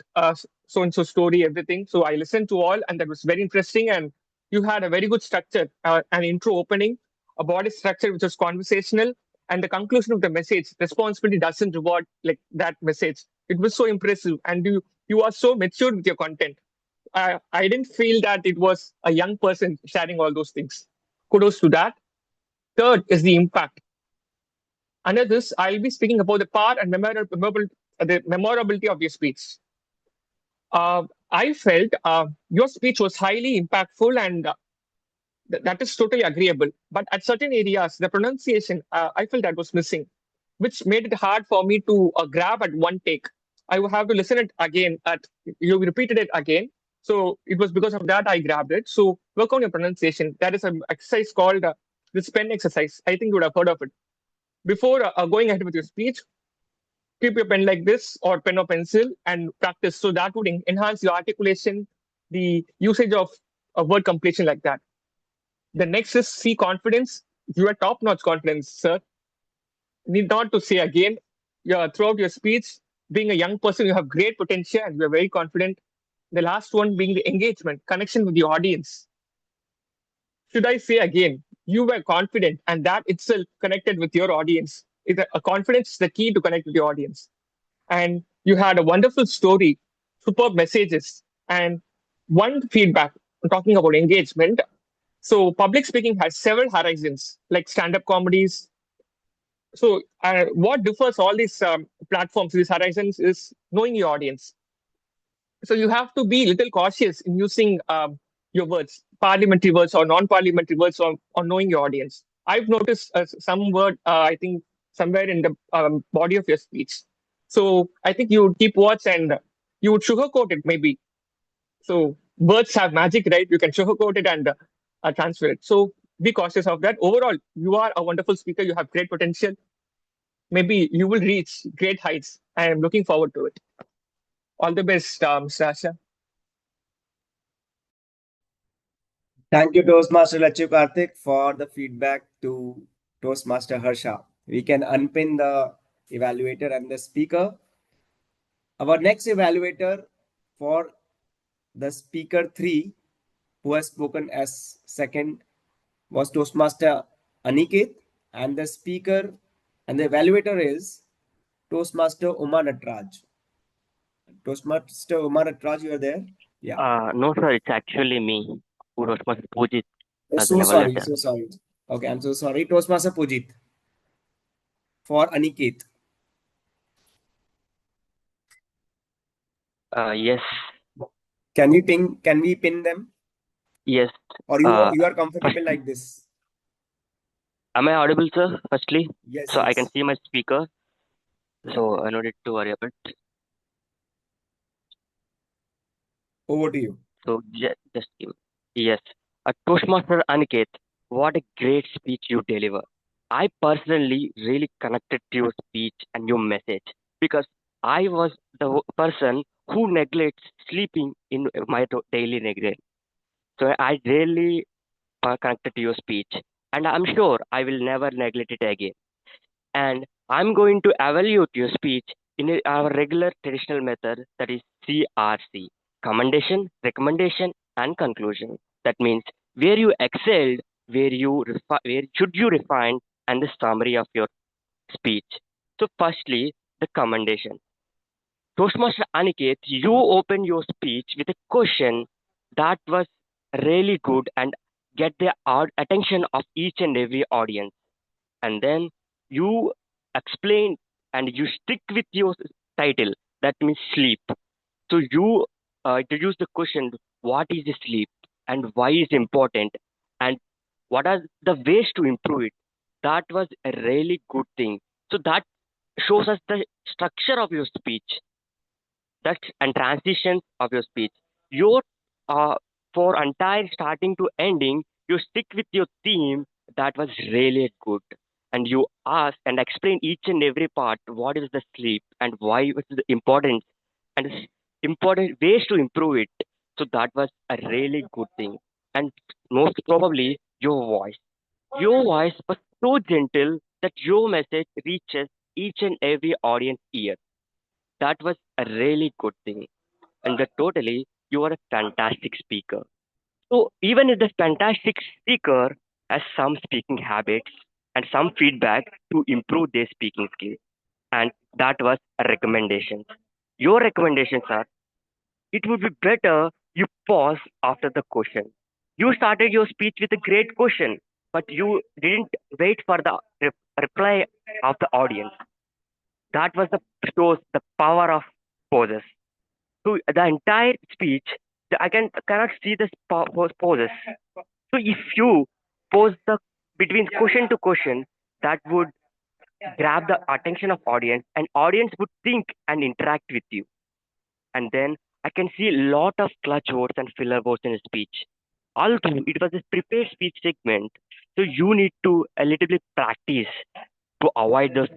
so and so story, everything. So I listened to all, and that was very interesting. And you had a very good structure, an intro opening, a body structure which was conversational, and the conclusion of the message. Responsibility doesn't reward like that message. It was so impressive, and you are so mature with your content. I didn't feel that it was a young person sharing all those things. Kudos to that. Third is the impact. Under this, I'll be speaking about the power and the memorability of your speech. I felt your speech was highly impactful, and that is totally agreeable. But at certain areas, the pronunciation, I felt that was missing, which made it hard for me to grab at one take. I would have to listen it again. You repeated it again, so it was because of that I grabbed it. So work on your pronunciation. That is an exercise called the pen exercise. I think you would have heard of it. Before going ahead with your speech, keep your pen like this or pen or pencil and practice. So that would enhance your articulation, the usage of a word completion like that. The next is C, confidence. You are top-notch confidence, sir. Need not to say again. Throughout your speech, being a young person, you have great potential and you are very confident. The last one being the engagement, connection with the audience. Should I say again, you were confident, and that itself connected with your audience. A confidence is the key to connect with your audience. And you had a wonderful story, superb messages, and one feedback talking about engagement. So public speaking has several horizons, like stand-up comedies. So what differs all these platforms, these horizons, is knowing your audience. So you have to be a little cautious in using your words, parliamentary words or non-parliamentary words, on knowing your audience. I've noticed some word, I think, somewhere in the body of your speech. So I think you would keep watch, and you would sugarcoat it maybe. So words have magic, right? You can sugarcoat it and transfer it. So be cautious of that. Overall, you are a wonderful speaker. You have great potential. maybe you will reach great heights. I am looking forward to it. All the best, Sasha. Thank you, Toastmaster Lachu Karthik, for the feedback to Toastmaster Harsha. We can unpin the evaluator and the speaker. Our next evaluator for the speaker 3, who has spoken as second, was Toastmaster Aniket, and the speaker and the evaluator is Toastmaster Uma Natraj. Toastmaster Uma Natraj, you are there? Yeah. No, sir, it's actually me who was Pujit Oh, as an so sorry, evaluator. so sorry. Okay, I'm so sorry. Toastmaster Pujit for Aniket. Yes, Can we ping? Can we pin them? yes. Or Uh, you are first, comfortable like this? am I audible, sir? Firstly, Yes, so I can yes. see my speaker, Yeah. so I don't need to worry about it. Over to you. So just give me. Yes, Toastmaster Aniket, what a great speech you deliver. I personally really connected to your speech and your message because I was the person who neglects sleeping in my daily neglect. So I really connected to your speech, and I'm sure I will never neglect it again. And I'm going to evaluate your speech in our regular traditional method, that is CRC: commendation, recommendation, and conclusion. That means where you excelled, where should you refine, and the summary of your speech. So, firstly, the commendation. Toastmaster Aniket, you open your speech with a question that was really good and get the attention of each and every audience, and then you explain and you stick with your title, that means sleep. So you introduce the question, what is sleep and why is important, and what are the ways to improve it. That was a really good thing. So that shows us the structure of your speech, that and transitions of your speech. Your uh, for entire starting to ending, you stick with your theme. That was really good, and you ask and explain each and every part. What is the sleep and why it is the importance and important ways to improve it. So that was a really good thing, and most probably your voice. Your voice was so gentle that your message reaches each and every audience ear. That was a really good thing, and that totally you are a fantastic speaker. So even if the fantastic speaker has some speaking habits and some feedback to improve their speaking skills, and that was a recommendation. Your recommendations are, it would be better you pause after the question. You started your speech with a great question, but you didn't wait for the reply of the audience. That was the shows the power of pauses. So the entire speech, I cannot see the pauses. So if you pause the between question to question, that would grab the attention of audience, and audience would think and interact with you. And then I can see a lot of clutch words and filler words in a speech. Although it was a prepared speech segment, so you need to a little bit practice to avoid those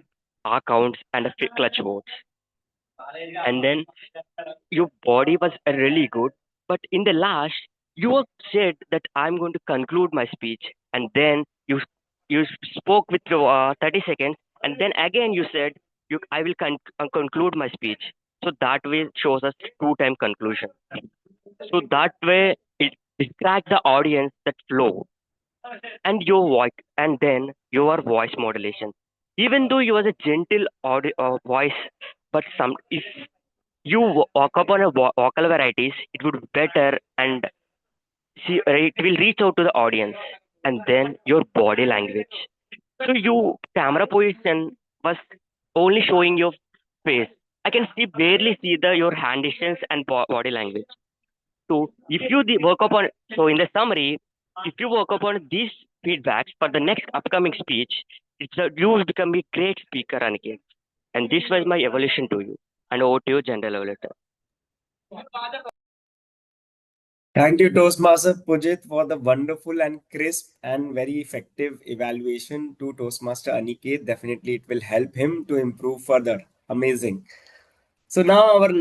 accounts and the clutch words. And then your body was really good, but in the last you said that I'm going to conclude my speech, and then you spoke with your 30 seconds, and then again you said I will conclude my speech. So that way shows us two-time conclusion. So that way it distracts the audience that flow, and your voice, and then your voice modulation. Even though you was a gentle voice, but some if you walk up on a vocal varieties, it would be better, and see it will reach out to the audience. And then your body language. So your camera position was only showing your face. I can see barely see the your hand distance and body language. So if you work upon, so in the summary, if you work upon these feedbacks for the next upcoming speech, you will become a great speaker, Aniket. And this was my evolution to you. And over to you, General Evaluator. Thank you, Toastmaster Pujit, for the wonderful and crisp and very effective evaluation to Toastmaster Aniket. Definitely, it will help him to improve further. Amazing. So now our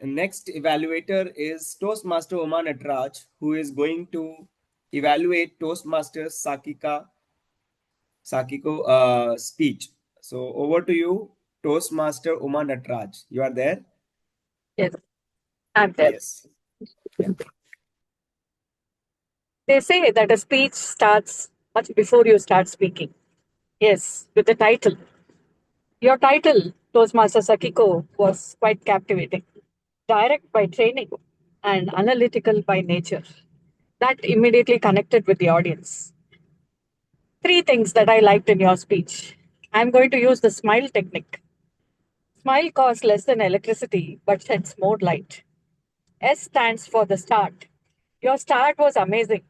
next evaluator is Toastmaster Oman Atraj, who is going to evaluate Toastmaster Sakiko speech. So over to you, Toastmaster Oman Atraj. You are there? Yes, I'm there. Yes. Yeah. They say that a speech starts much before you start speaking. Yes, with the title. Your title, Toastmaster Sakiko, was quite captivating. Direct by training and analytical by nature. That immediately connected with the audience. Three things that I liked in your speech. I'm going to use the smile technique. Smile costs less than electricity but sheds more light. S stands for the start. Your start was amazing.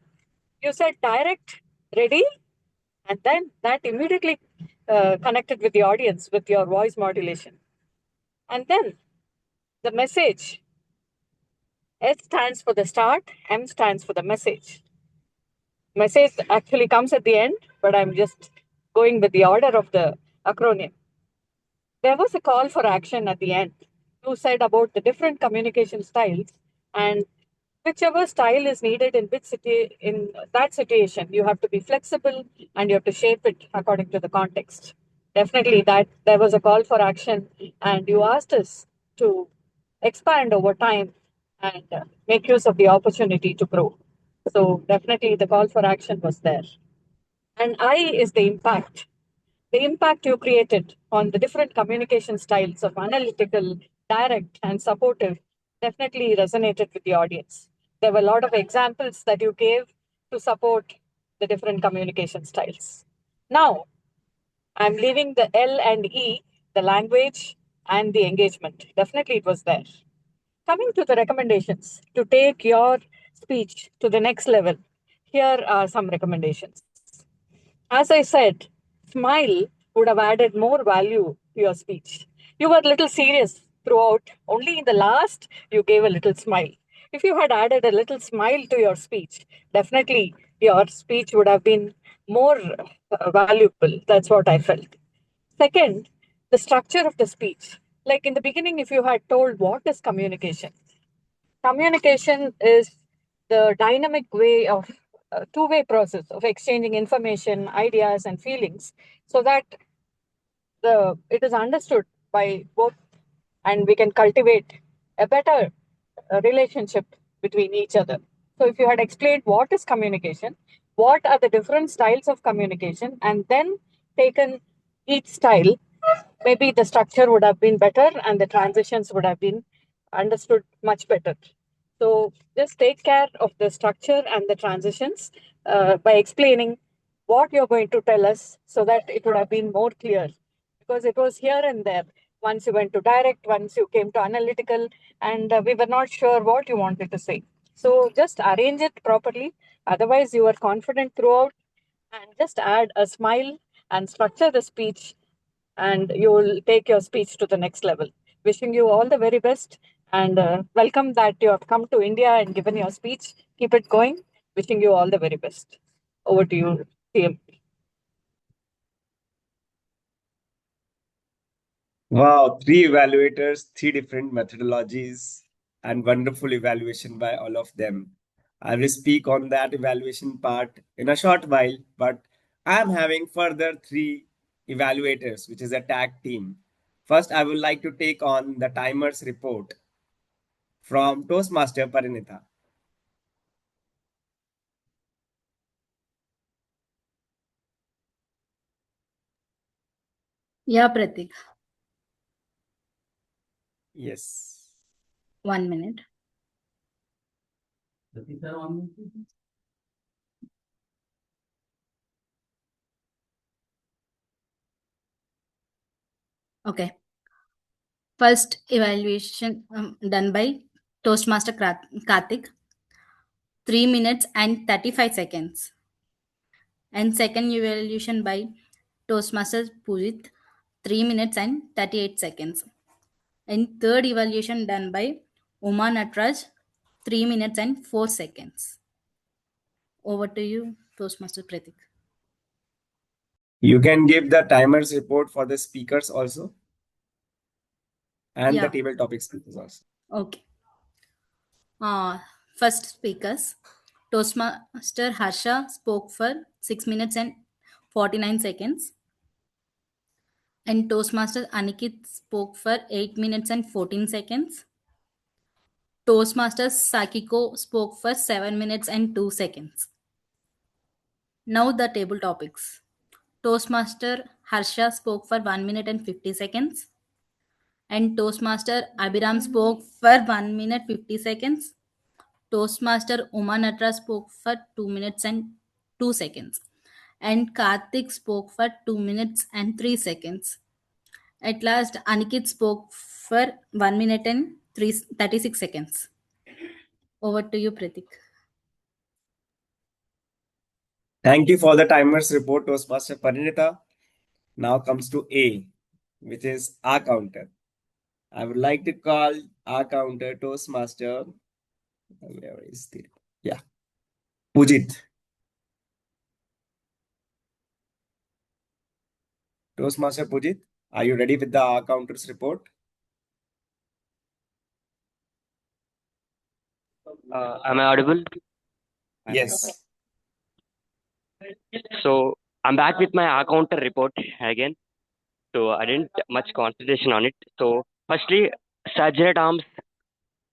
You said direct, ready, and then that immediately connected with the audience with your voice modulation. And then the message. S stands for the start, M stands for the message. Message actually comes at the end, but I'm just going with the order of the acronym. There was a call for action at the end. You said about the different communication styles and whichever style is needed in which city in that situation, you have to be flexible and you have to shape it according to the context. Definitely that there was a call for action and you asked us to expand over time and make use of the opportunity to grow. So definitely the call for action was there. And I is the impact. The impact you created on the different communication styles of analytical, direct, and supportive definitely resonated with the audience. There were a lot of examples that you gave to support the different communication styles. Now, I'm leaving the L and E, the language and the engagement. Definitely, it was there. Coming to the recommendations to take your speech to the next level, here are some recommendations. As I said, smile would have added more value to your speech. You were a little serious throughout. Only in the last, you gave a little smile. If you had added a little smile to your speech, definitely your speech would have been more valuable. That's what I felt. Second, the structure of the speech. Like in the beginning, if you had told what is communication, communication is the dynamic way of two-way process of exchanging information, ideas, and feelings, so that the it is understood by both, and we can cultivate a better relationship between each other. So, if you had explained what is communication, what are the different styles of communication, and then taken each style, maybe the structure would have been better and the transitions would have been understood much better. So just take care of the structure and the transitions by explaining what you're going to tell us so that it would have been more clear because it was here and there. Once you went to direct, once you came to analytical, and we were not sure what you wanted to say. So just arrange it properly. Otherwise, you are confident throughout and just add a smile and structure the speech and you will take your speech to the next level. Wishing you all the very best and welcome that you have come to India and given your speech. Keep it going. Wishing you all the very best. Over to you, TM. Wow, three evaluators, three different methodologies, and wonderful evaluation by all of them. I will speak on that evaluation part in a short while, but I'm having further three evaluators, which is a tag team. First, I would like to take on the timers report from Toastmaster Parinitha. Yeah, Pratik. Yes. 1 minute. Okay. First evaluation done by Toastmaster Karthik, 3 minutes and 35 seconds. And second evaluation by Toastmaster Pujit, 3 minutes and 38 seconds. And third evaluation done by Uma Natraj, 3 minutes and 4 seconds. Over to you, Toastmaster Pratik. You can give the timers report for the speakers also and the Yeah. table topic speakers also. Okay. First speakers. Toastmaster Harsha spoke for 6 minutes and 49 seconds. And Toastmaster Anikit spoke for 8 minutes and 14 seconds. Toastmaster Sakiko spoke for 7 minutes and 2 seconds. Now the table topics. Toastmaster Harsha spoke for 1 minute and 50 seconds. And Toastmaster Abhiram spoke for 1 minute 50 seconds. Toastmaster Uma Natra spoke for 2 minutes and 2 seconds. And Karthik spoke for 2 minutes and 3 seconds. At last, Anikit spoke for 1 minute and 36 seconds. Over to you, Pratik. Thank you for the timers report, Toastmaster Parinita. Now comes to A, which is our counter. I would like to call our counter Toastmaster. Where is the? Yeah, Pujit. Toastmaster Pujit, are you ready with the our counters report? Am I audible? Yes. So I'm back with my R counter report again. So I didn't much concentration on it. So firstly, Sajjad Arms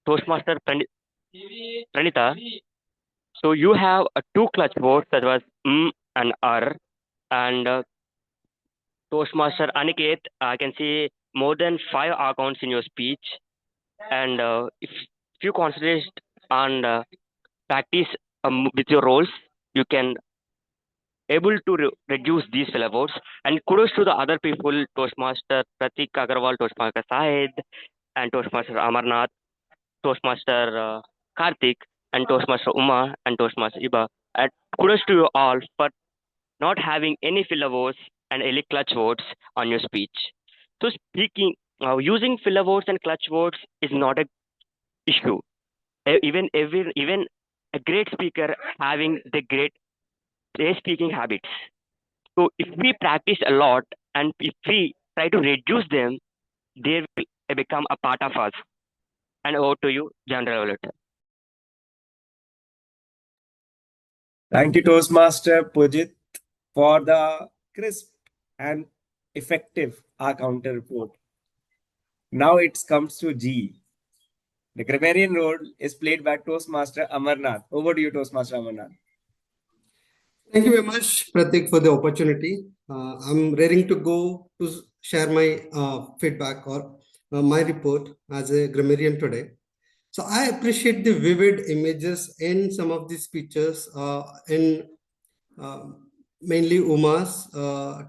Toastmaster Pranita. So you have two clutch words, that was and R, and Toastmaster Aniket. I can see more than 5 accounts in your speech, and if you concentrate on practice with your roles, you can able to reduce these syllables. And kudos to the other people, Toastmaster Pratik Agarwal, Toastmaster Sahid, and Toastmaster Amarnath, Toastmaster Karthik, and Toastmaster Uma, and Toastmaster Iba. And kudos to you all for not having any filler words and any clutch words on your speech. So speaking, using filler words and clutch words is not a issue. Even a great speaker having the great speaking habits. So if we practice a lot and if we try to reduce them, they will become a part of us. And over to you, General Evaluator. Thank you, Toastmaster Pujit, for the crisp and effective our counter report. Now it comes to G. The grammarian role is played by Toastmaster Amarnath. Over to you, Toastmaster Amarnath. Thank you very much, Pratik, for the opportunity. I'm raring to go to share my feedback or my report as a grammarian today. So I appreciate the vivid images in some of these speeches in mainly Uma's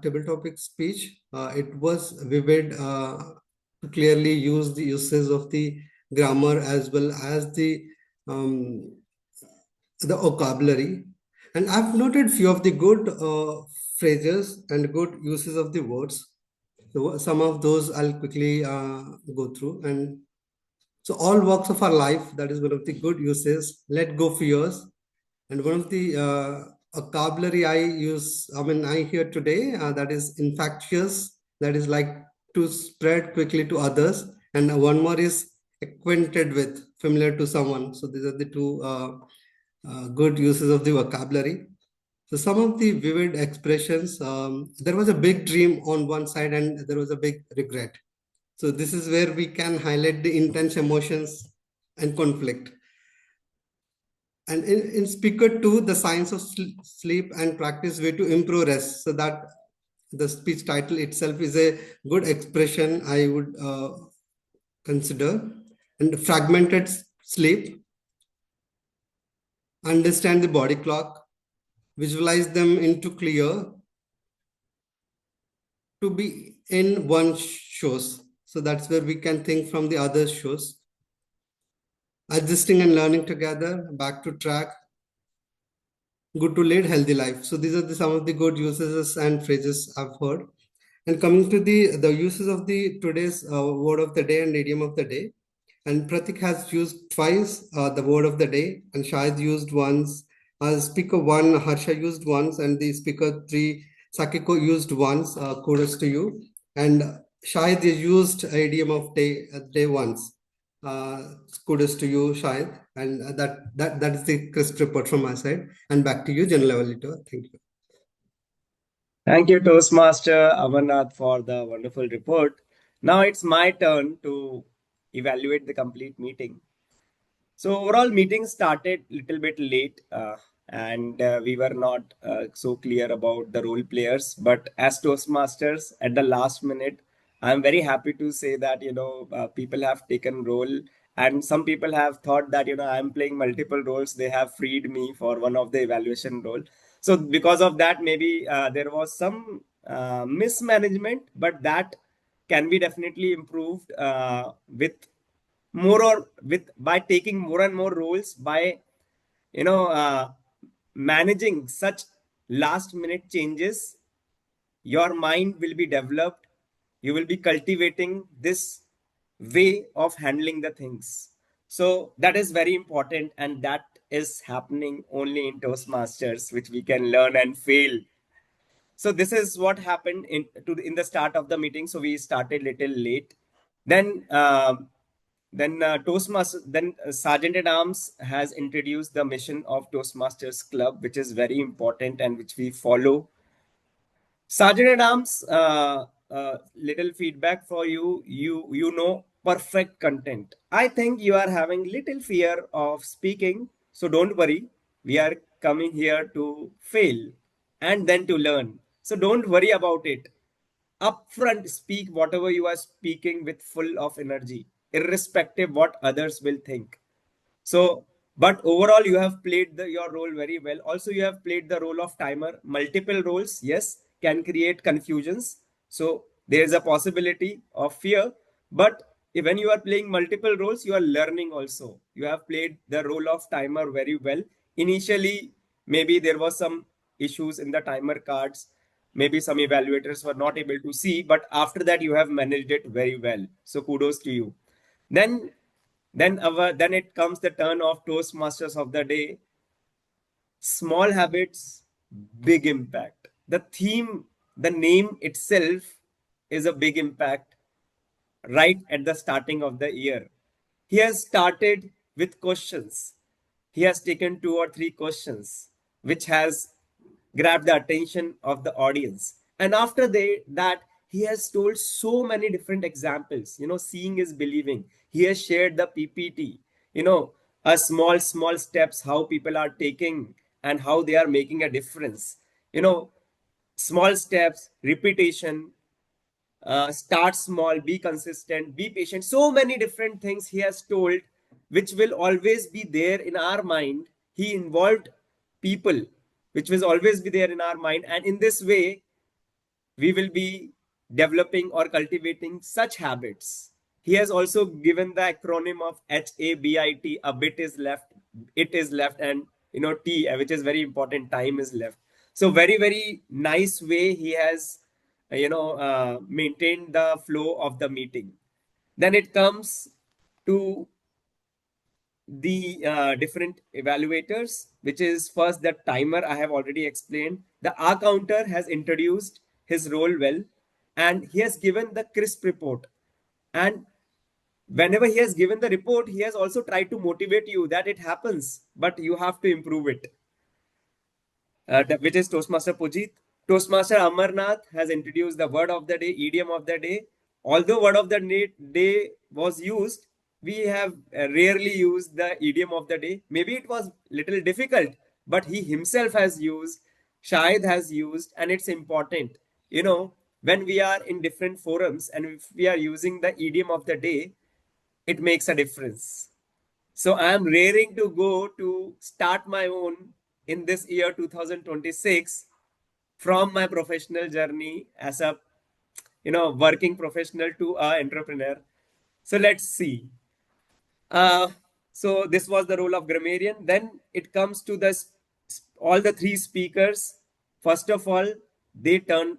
table topic speech. It was vivid to clearly use the uses of the grammar as well as the vocabulary. And I've noted few of the good phrases and good uses of the words. So some of those I'll quickly go through. And so all walks of our life, that is one of the good uses. Let go fears. And one of the vocabulary I hear today, that is infectious, that is like to spread quickly to others. And one more is acquainted with, familiar to someone. So these are the two good uses of the vocabulary. So some of the vivid expressions, there was a big dream on one side and there was a big regret. So this is where we can highlight the intense emotions and conflict. And in speaker 2, the science of sleep and practice way to improve rest. So that the speech title itself is a good expression I would consider. And fragmented sleep, understand the body clock, visualize them into clear, to be in one shows. So that's where we can think from the other shows. Adjusting and learning together, back to track, good to lead healthy life. So these are some of the good uses and phrases I've heard. And coming to the uses of the today's word of the day and idiom of the day. And Pratik has used twice the word of the day, and Shahid used once. Speaker one, Harsha used once, and the speaker three, Sakiko used once. Kudos to you. And Shahid used idiom of day once. Kudos to you, Shahid. And that is the crisp report from my side. And back to you, General Editor. Thank you. Thank you, Toastmaster Amarnath, for the wonderful report. Now it's my turn to evaluate the complete meeting. So overall, meeting started little bit late, and we were not so clear about the role players. But as Toastmasters, at the last minute, I'm very happy to say that people have taken role, and some people have thought that I'm playing multiple roles. They have freed me for one of the evaluation role. So because of that, maybe there was some mismanagement, but that can be definitely improved with more or with by taking more and more roles by you know uh, managing such last minute changes. Your mind will be developed, you will be cultivating this way of handling the things. So that is very important, and that is happening only in Toastmasters, which we can learn and fail. So this is what happened in the start of the meeting. So we started little late. Then Toastmasters, then Sergeant at Arms has introduced the mission of Toastmasters Club, which is very important and which we follow. Sergeant at Arms, little feedback for you. You know perfect content. I think you are having little fear of speaking, so don't worry. We are coming here to fail and then to learn. So don't worry about it. Upfront, speak whatever you are speaking with full of energy, irrespective what others will think. So, but overall, you have played your role very well. Also, you have played the role of timer. Multiple roles, yes, can create confusions. So, there is a possibility of fear. But when you are playing multiple roles, you are learning also. You have played the role of timer very well. Initially, maybe there was some issues in the timer cards. Maybe some evaluators were not able to see, but after that, you have managed it very well. So, kudos to you. Then then it comes the turn of Toastmasters of the day. Small habits, big impact. The theme, the name itself is a big impact right at the starting of the year. He has started with questions. He has taken two or three questions, which has grabbed the attention of the audience. And after that, he has told so many different examples. Seeing is believing. He has shared the PPT, a small steps, how people are taking and how they are making a difference. Small steps, repetition, start small, be consistent, be patient. So many different things he has told, which will always be there in our mind. He involved people, which will always be there in our mind. And in this way, we will be developing or cultivating such habits. He has also given the acronym of HABIT, a bit is left, it is left, and T, which is very important, time is left. So very, very nice way he has, maintained the flow of the meeting. Then it comes to the different evaluators, which is first the timer I have already explained. The R counter has introduced his role well, and he has given the crisp report. And whenever he has given the report, he has also tried to motivate you that it happens, but you have to improve it, which is Toastmaster Pujit. Toastmaster Amarnath has introduced the word of the day, idiom of the day. Although word of the day was used, we have rarely used the idiom of the day. Maybe it was little difficult, but he himself has used, Shahid has used, and it's important. When we are in different forums and if we are using the idiom of the day, it makes a difference. So I am raring to go to start my own in this year 2026 from my professional journey as a working professional to a entrepreneur. So let's see. Uh, so this was the role of grammarian. Then it comes to all the three speakers. First of all, they turn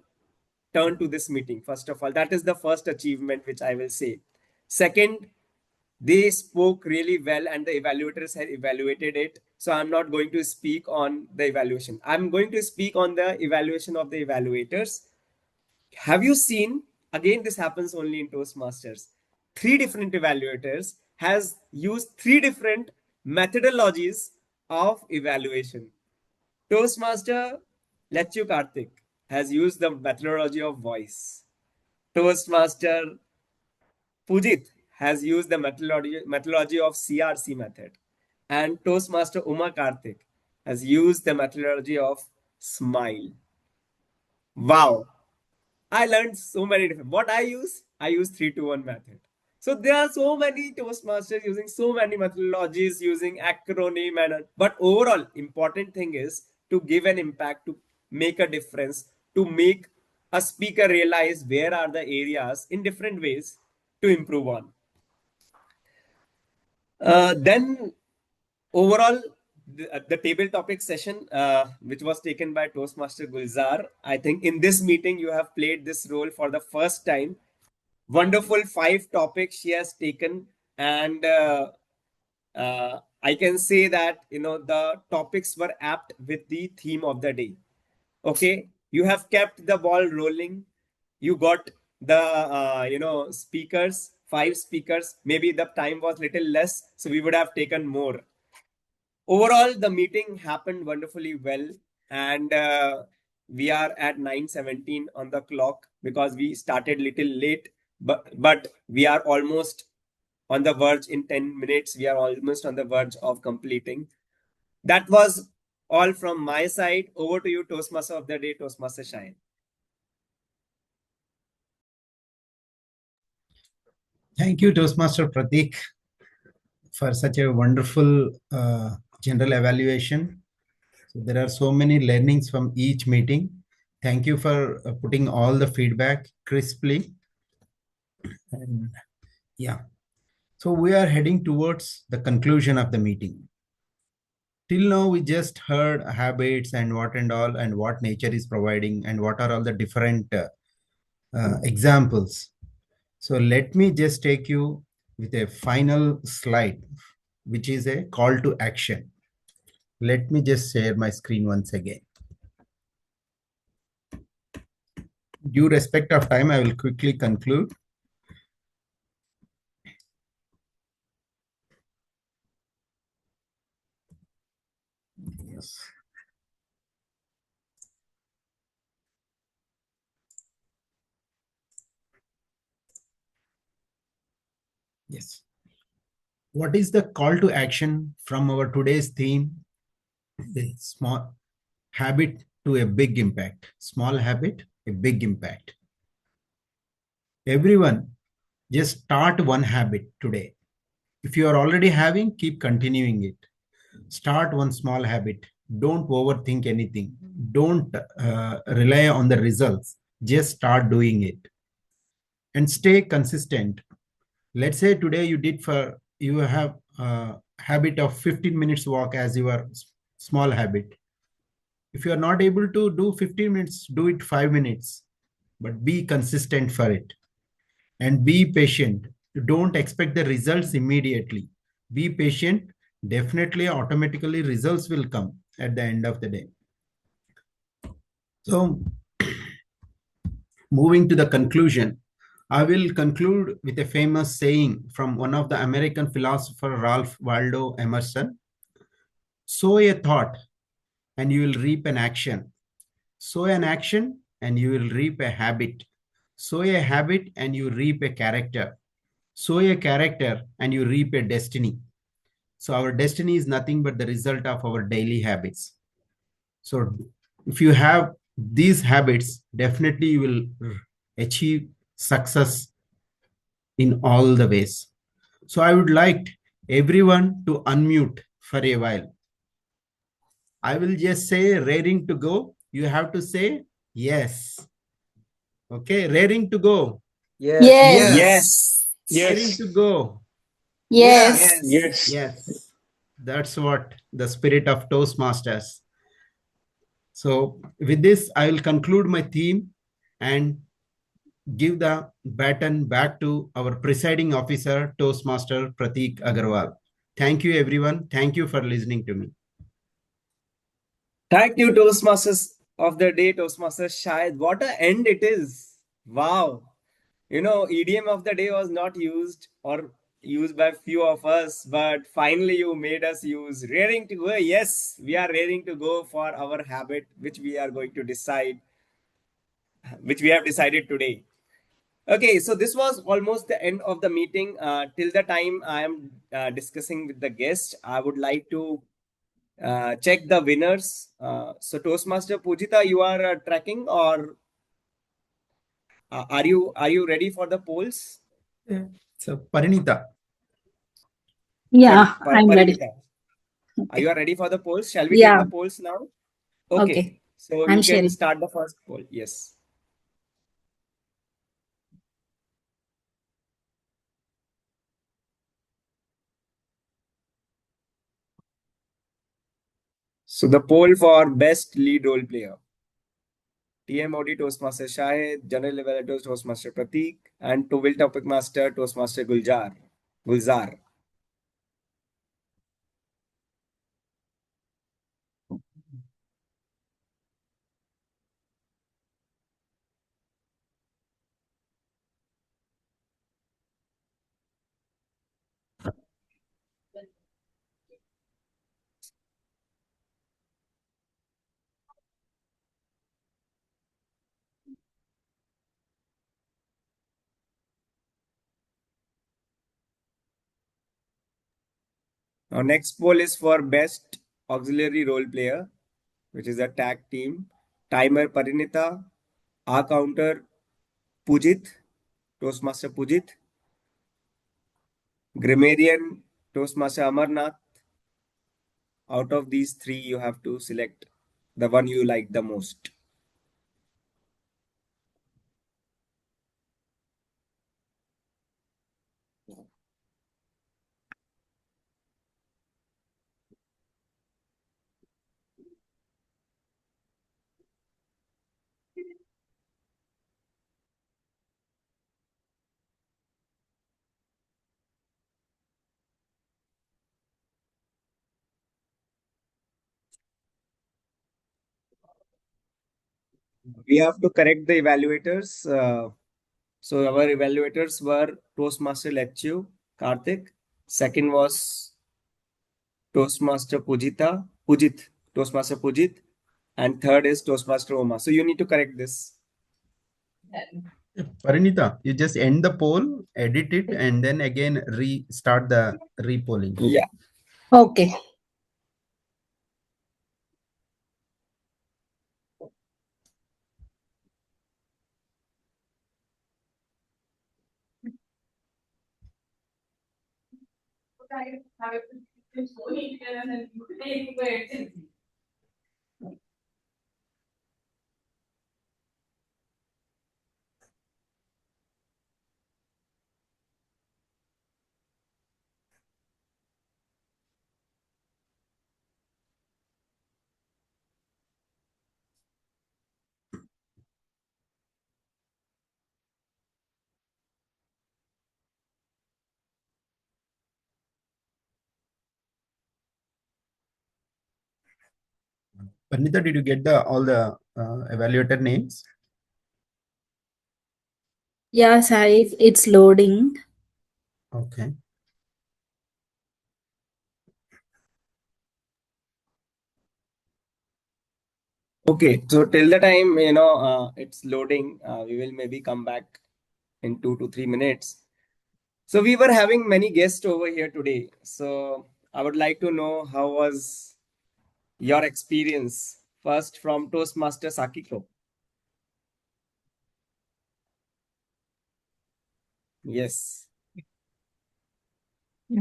to this meeting. First of all, that is the first achievement which I will say. Second, They spoke really well and the evaluators had evaluated it. So I'm not going to speak on the evaluation. I'm going to speak on the evaluation of the evaluators. Have you seen, again, this happens only in Toastmasters, three different evaluators has used three different methodologies of evaluation. Toastmaster Lechu Karthik has used the methodology of voice. Toastmaster Pujit has used the methodology of CRC method. And Toastmaster Uma Karthik has used the methodology of smile. Wow. I learned so many different. What I use 3-2-1 method. So there are so many Toastmasters using so many methodologies, using acronym and but overall important thing is to give an impact, to make a difference, to make a speaker realize where are the areas in different ways to improve on. Then overall, the table topic session, which was taken by Toastmaster Gulzar, I think in this meeting you have played this role for the first time. Wonderful 5 topics she has taken, and I can say that the topics were apt with the theme of the day. Okay, you have kept the ball rolling. You got the speakers, 5 speakers. Maybe the time was little less, so we would have taken more. Overall, the meeting happened wonderfully well, and we are at 9:17 on the clock because we started little late, but we are almost on the verge. In 10 minutes we are almost on the verge of completing. That was all from my side. Over to you, Toastmaster of the day, Toastmaster Shine. Thank you, Toastmaster Pratik, for such a wonderful general evaluation. So there are so many learnings from each meeting. Thank you for putting all the feedback crisply. And yeah, so we are heading towards the conclusion of the meeting. Till now, we just heard habits and what and all, and what nature is providing, and what are all the different examples. So let me just take you with a final slide, which is a call to action. Let me just share my screen once again. Due respect of time, I will quickly conclude. Yes. Yes. What is the call to action from our today's theme? The small habit to a big impact. Small habit, a big impact. Everyone, just start one habit today. If you are already having, keep continuing it. Start one small habit. Don't overthink anything. Don't rely on the results. Just start doing it. And stay consistent. Let's say today you have a habit of 15 minutes walk as your small habit. If you are not able to do 15 minutes, do it 5 minutes, but be consistent for it. And be patient. Don't expect the results immediately. Be patient. Definitely, automatically, results will come at the end of the day. So, moving to the conclusion, I will conclude with a famous saying from one of the American philosopher Ralph Waldo Emerson. Sow a thought and you will reap an action. Sow an action and you will reap a habit. Sow a habit and you reap a character. Sow a character and you reap a destiny. So our destiny is nothing but the result of our daily habits. So if you have these habits, definitely you will achieve success in all the ways. So I would like everyone to unmute for a while. I will just say raring to go. You have to say yes. Okay, raring to go. Yes. Yes. Raring to go. Yes. Yes. Yes. That's what the spirit of Toastmasters. So with this, I will conclude my theme and give the baton back to our presiding officer, Toastmaster Pratik Agarwal. Thank you, everyone. Thank you for listening to me. Thank you, Toastmasters of the day, Toastmasters Shahid. What a end it is. Wow. EDM of the day was not used or used by few of us, but finally you made us use raring to go. Yes, we are raring to go for our habit, which we are going to decide, which we have decided today. Okay, so this was almost the end of the meeting. Till the time I am discussing with the guest, I would like to check the winners. So Toastmaster Pujita, you are tracking, or are you ready for the polls? Yeah. So, Parinita. Sorry, Yeah, I'm ready. Parinita. Are Okay. you ready for the polls? Shall we take Yeah. the polls now? Okay, Okay. so I'm you can sharing. start the first poll. Yes. So the poll for best lead role player. TMOD Toastmaster Shahid, General Level Toastmaster Pratik, and Towil Topic Master Toastmaster Gulzar. Our next poll is for best auxiliary role player, which is a tag team. Timer Parinita, R counter Pujit, Toastmaster Pujit, Grammarian Toastmaster Amarnath. Out of these three, you have to select the one you like the most. We have to correct the evaluators. So our evaluators were Toastmaster Lechu, Karthik. Second was Toastmaster Pujit, and third is Toastmaster Oma. So you need to correct this. Parinita, you just end the poll, edit it, and then again restart the repolling. Yeah. Okay. Parinita, did you get all the evaluator names? Yeah, Sai, it's loading. Okay. Okay. So till the time it's loading, we will maybe come back in 2 to 3 minutes. So we were having many guests over here today. So I would like to know how was your experience. First from Toastmaster Sakiko. Yes.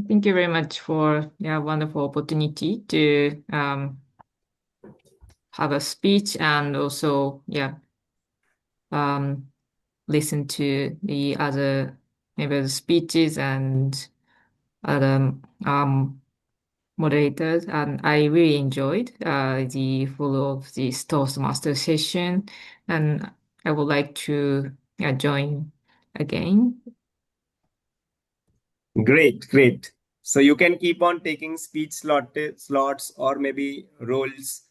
Thank you very much for the wonderful opportunity to have a speech and also listen to the other members' speeches and other moderators. And I really enjoyed the flow of this Toastmaster session. And I would like to join again. Great, great. So you can keep on taking slots or maybe roles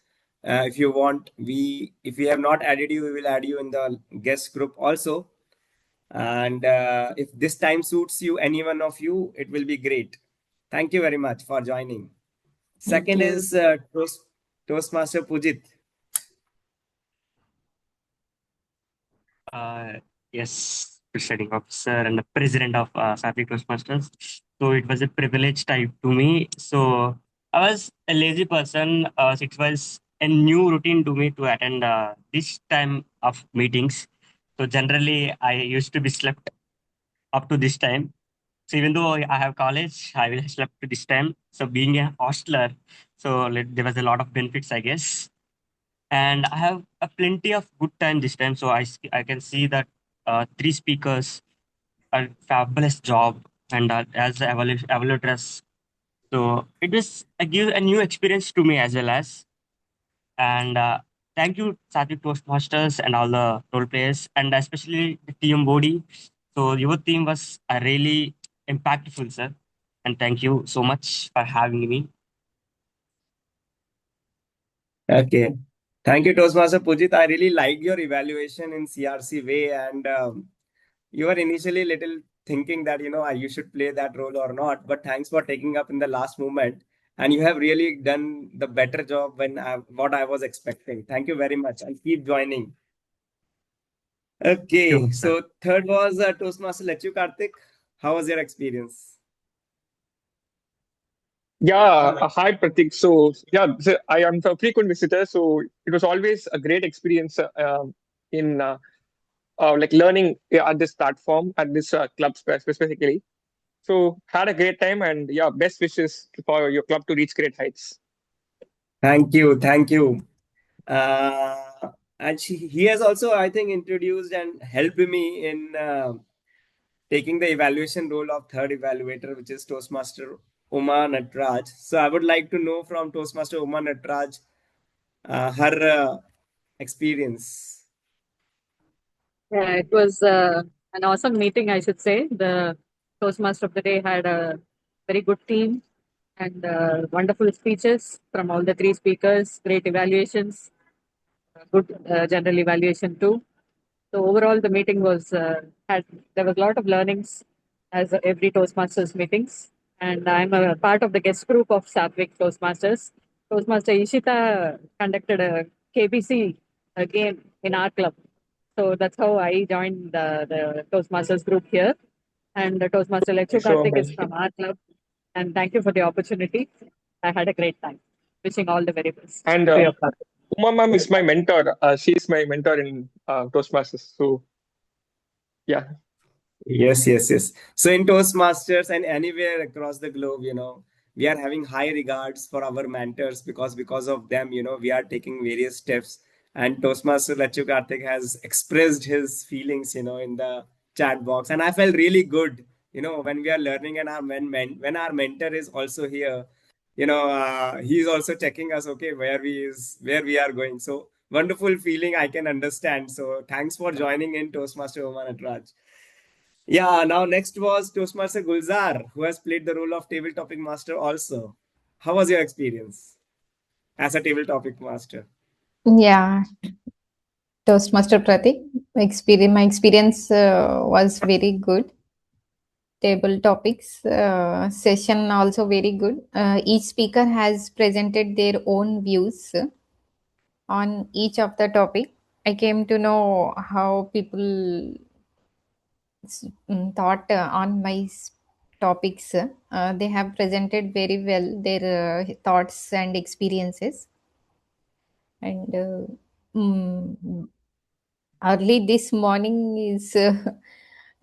if you want. If we have not added you, we will add you in the guest group also. And if this time suits you, any one of you, it will be great. Thank you very much for joining. Thank Second you. is Toastmaster Pujit. Uh, yes, presiding officer and the president of Sattvic Toastmasters. So it was a privilege type to me. So I was a lazy person. So it was a new routine to me to attend this time of meetings. So generally, I used to be slept up to this time. So even though I have college, I will slept to this time. So being a hostler, so there was a lot of benefits, I guess. And I have a plenty of good time this time. So I can see that three speakers are fabulous job and as the evaluators. So it was a give a new experience to me as well as. And thank you, Sattvic Toastmasters and all the role players, and especially the team body. So your team was really impactful, sir. And thank you so much for having me. Okay. Thank you, Toastmaster Pujit. I really liked your evaluation in CRC way, and you were initially little thinking that you should play that role or not, but thanks for taking up in the last moment, and you have really done the better job what I was expecting. Thank you very much, and keep joining. Okay, Sure, sir. so third was Toastmaster Lechu Karthik. How was your experience? Yeah, hi Pratik. So I am a frequent visitor, so it was always a great experience in like learning at this platform, at this club specifically. So had a great time, and yeah, best wishes for your club to reach great heights. Thank you, thank you. And he has also, I think, introduced and helped me in taking the evaluation role of third evaluator, which is Toastmaster Uma Natraj. So I would like to know from Toastmaster Uma Natraj her experience. Yeah, it was an awesome meeting, I should say. The Toastmaster of the day had a very good team and wonderful speeches from all the three speakers, great evaluations, good general evaluation too. So overall, the meeting was had there was a lot of learnings as every Toastmasters meetings, and I'm a part of the guest group of Sattvic Toastmasters. Toastmaster Ishita conducted a KBC game in our club, so that's how I joined the Toastmasters group here. And Toastmaster Lechu So Karthik is from our club, and thank you for the opportunity. I had a great time. Wishing all the very best and to your club. Uma ma'am is my mentor. She is my mentor in Toastmasters. So yeah. Yes, yes, yes. So in Toastmasters and anywhere across the globe, we are having high regards for our mentors because of them, we are taking various steps. And Toastmaster Lachu Karthik has expressed his feelings, in the chat box, and I felt really good, when we are learning and when our mentor is also here, he's also checking us, okay, where we are going. So wonderful feeling, I can understand. So thanks for joining in, Toastmaster Oman Raj. Yeah, now next was Toastmaster Gulzar, who has played the role of table topic master also. How was your experience as a table topic master? Yeah, Toastmaster Pratik. My experience was very good. Table topics session also very good. Each speaker has presented their own views on each of the topic. I came to know how people thought on my topics. They have presented very well their thoughts and experiences. And early this morning is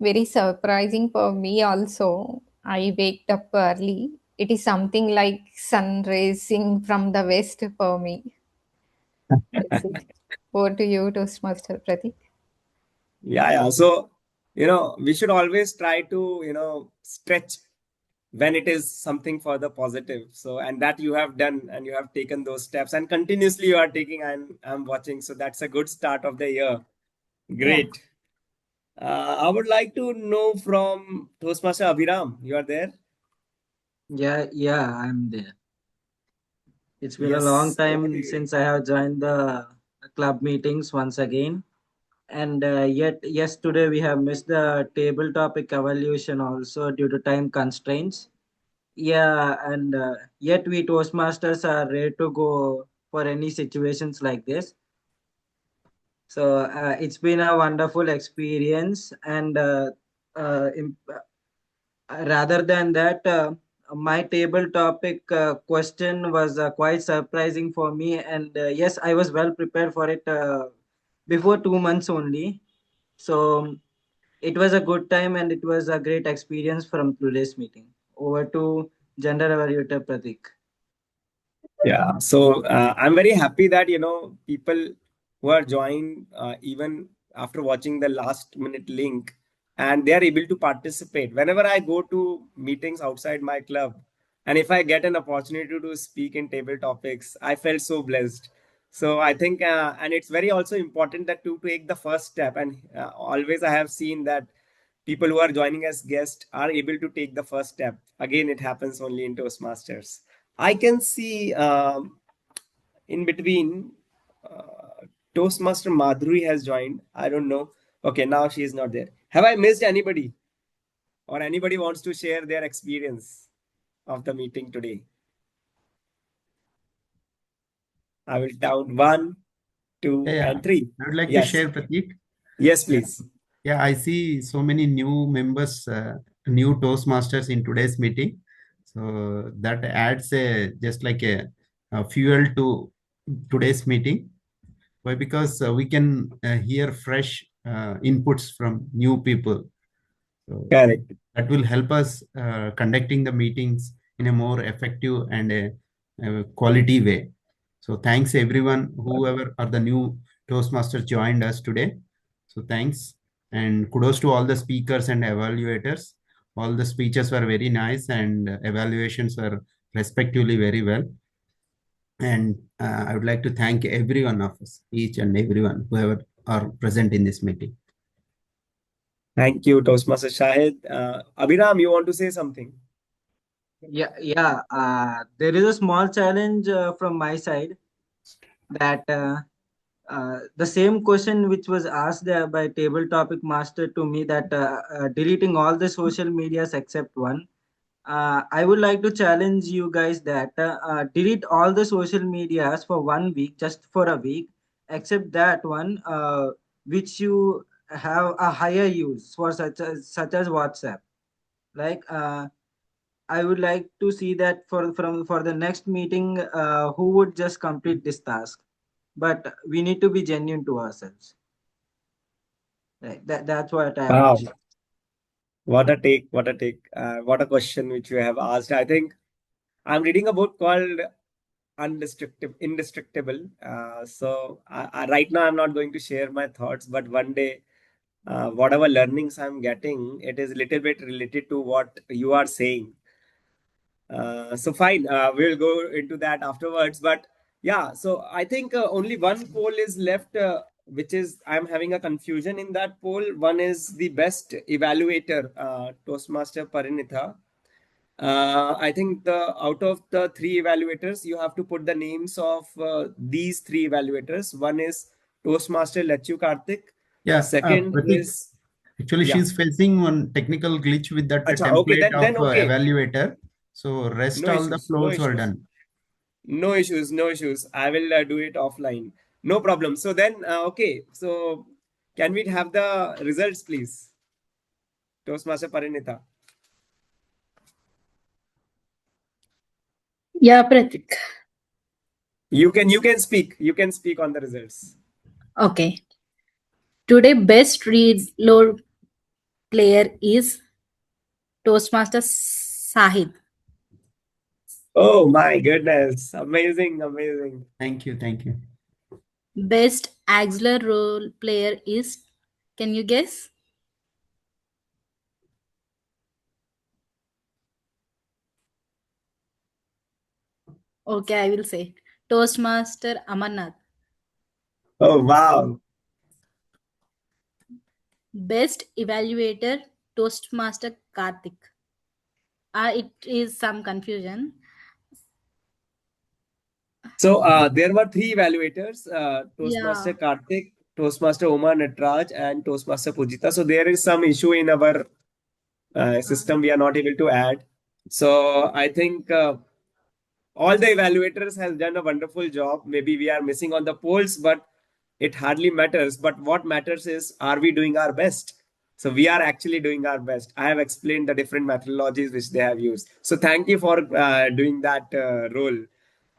very surprising for me also. I waked up early. It is something like sun rising from the west for me. That's it. Over to you, Toastmaster Pratik. Yeah, yeah. So, we should always try to, stretch when it is something for the positive. So, and that you have done and you have taken those steps and continuously you are taking, I'm watching. So that's a good start of the year. Yeah. Great. I would like to know from Toastmaster Abhiram. You are there? Yeah, I'm there. It's been a long Yes, over to time you. since I have joined the club meetings once again. And yet, yes, today we have missed the table topic evaluation also due to time constraints. Yeah, and yet we Toastmasters are ready to go for any situations like this. So it's been a wonderful experience, and rather than that, my table topic question was quite surprising for me, and yes, I was well prepared for it before 2 months only. So it was a good time, and it was a great experience from today's meeting. Over to gender evaluator Pratik. Yeah, so I'm very happy that people who are joined even after watching the last minute link and they are able to participate. Whenever I go to meetings outside my club and if I get an opportunity to speak in table topics, I felt so blessed. So I think, and it's very also important that to take the first step. And always I have seen that people who are joining as guests are able to take the first step. Again, it happens only in Toastmasters. I can see in between Toastmaster Madhuri has joined. I don't know. Okay, now she is not there. Have I missed anybody? Or anybody wants to share their experience of the meeting today? I will count one, Yeah, two, yeah. and three. I would like to Yes. share, Pratik. Yes, Yeah, please. yeah. I see so many new members, new Toastmasters in today's meeting. So that adds just like a fuel to today's meeting. Why? Because we can hear fresh inputs from new people. So Correct. that will help us conducting the meetings in a more effective and a quality way. So thanks everyone, whoever are the new Toastmasters joined us today. So thanks and kudos to all the speakers and evaluators. All the speeches were very nice and evaluations were respectively very well. And I would like to thank every one of us, each and everyone, whoever are present in this meeting. Thank you, Toastmaster Shahid. Abhiram, you want to say something? Yeah. There is a small challenge from my side that the same question which was asked there by table topic master to me, that deleting all the social medias except one. I would like to challenge you guys that delete all the social medias for 1 week, just for a week, except that one which you have a higher use for, such as WhatsApp. Like I would like to see that for the next meeting, who would just complete this task. But we need to be genuine to ourselves. Right. That's what I Wow. appreciate. What a take, what a take. What a question which you have asked. I think I'm reading a book called Indestructible. So right now I'm not going to share my thoughts, but one day, whatever learnings I'm getting, it is a little bit related to what you are saying. So fine, we'll go into that afterwards. But yeah, so I think only one poll is left, which is I'm having a confusion in that poll. One is the best evaluator, Toastmaster Parinitha. I think the out of the three evaluators, you have to put the names of these three evaluators. One is Toastmaster Lechu Karthik. Yeah, Second Pratik, is actually, yeah. she's facing one technical glitch with that Acha, okay, template of then okay. evaluator. So rest No all the issues, no floors were issues. done. No issues, no issues. I will do it offline. No problem. So then, okay. So can we have the results, please? Toastmaster Parinitha. Yeah, Pratik. You can speak. You can speak on the results. Okay. Today, best reload player is Toastmaster Sahid. Oh my goodness. Amazing, amazing. Thank you, thank you. Best auxiliary role player is, can you guess? Okay, I will say Toastmaster Amarnath. Oh wow. Best evaluator Toastmaster Karthik. It is some confusion. So there were three evaluators: Toastmaster Yeah. Karthik, Toastmaster Uma Natraj, and Toastmaster Pujita. So there is some issue in our system. We are not able to add. So I think all the evaluators has done a wonderful job. Maybe we are missing on the polls, but it hardly matters. But what matters is, are we doing our best? So we are actually doing our best. I have explained the different methodologies which they have used. So thank you for doing that role.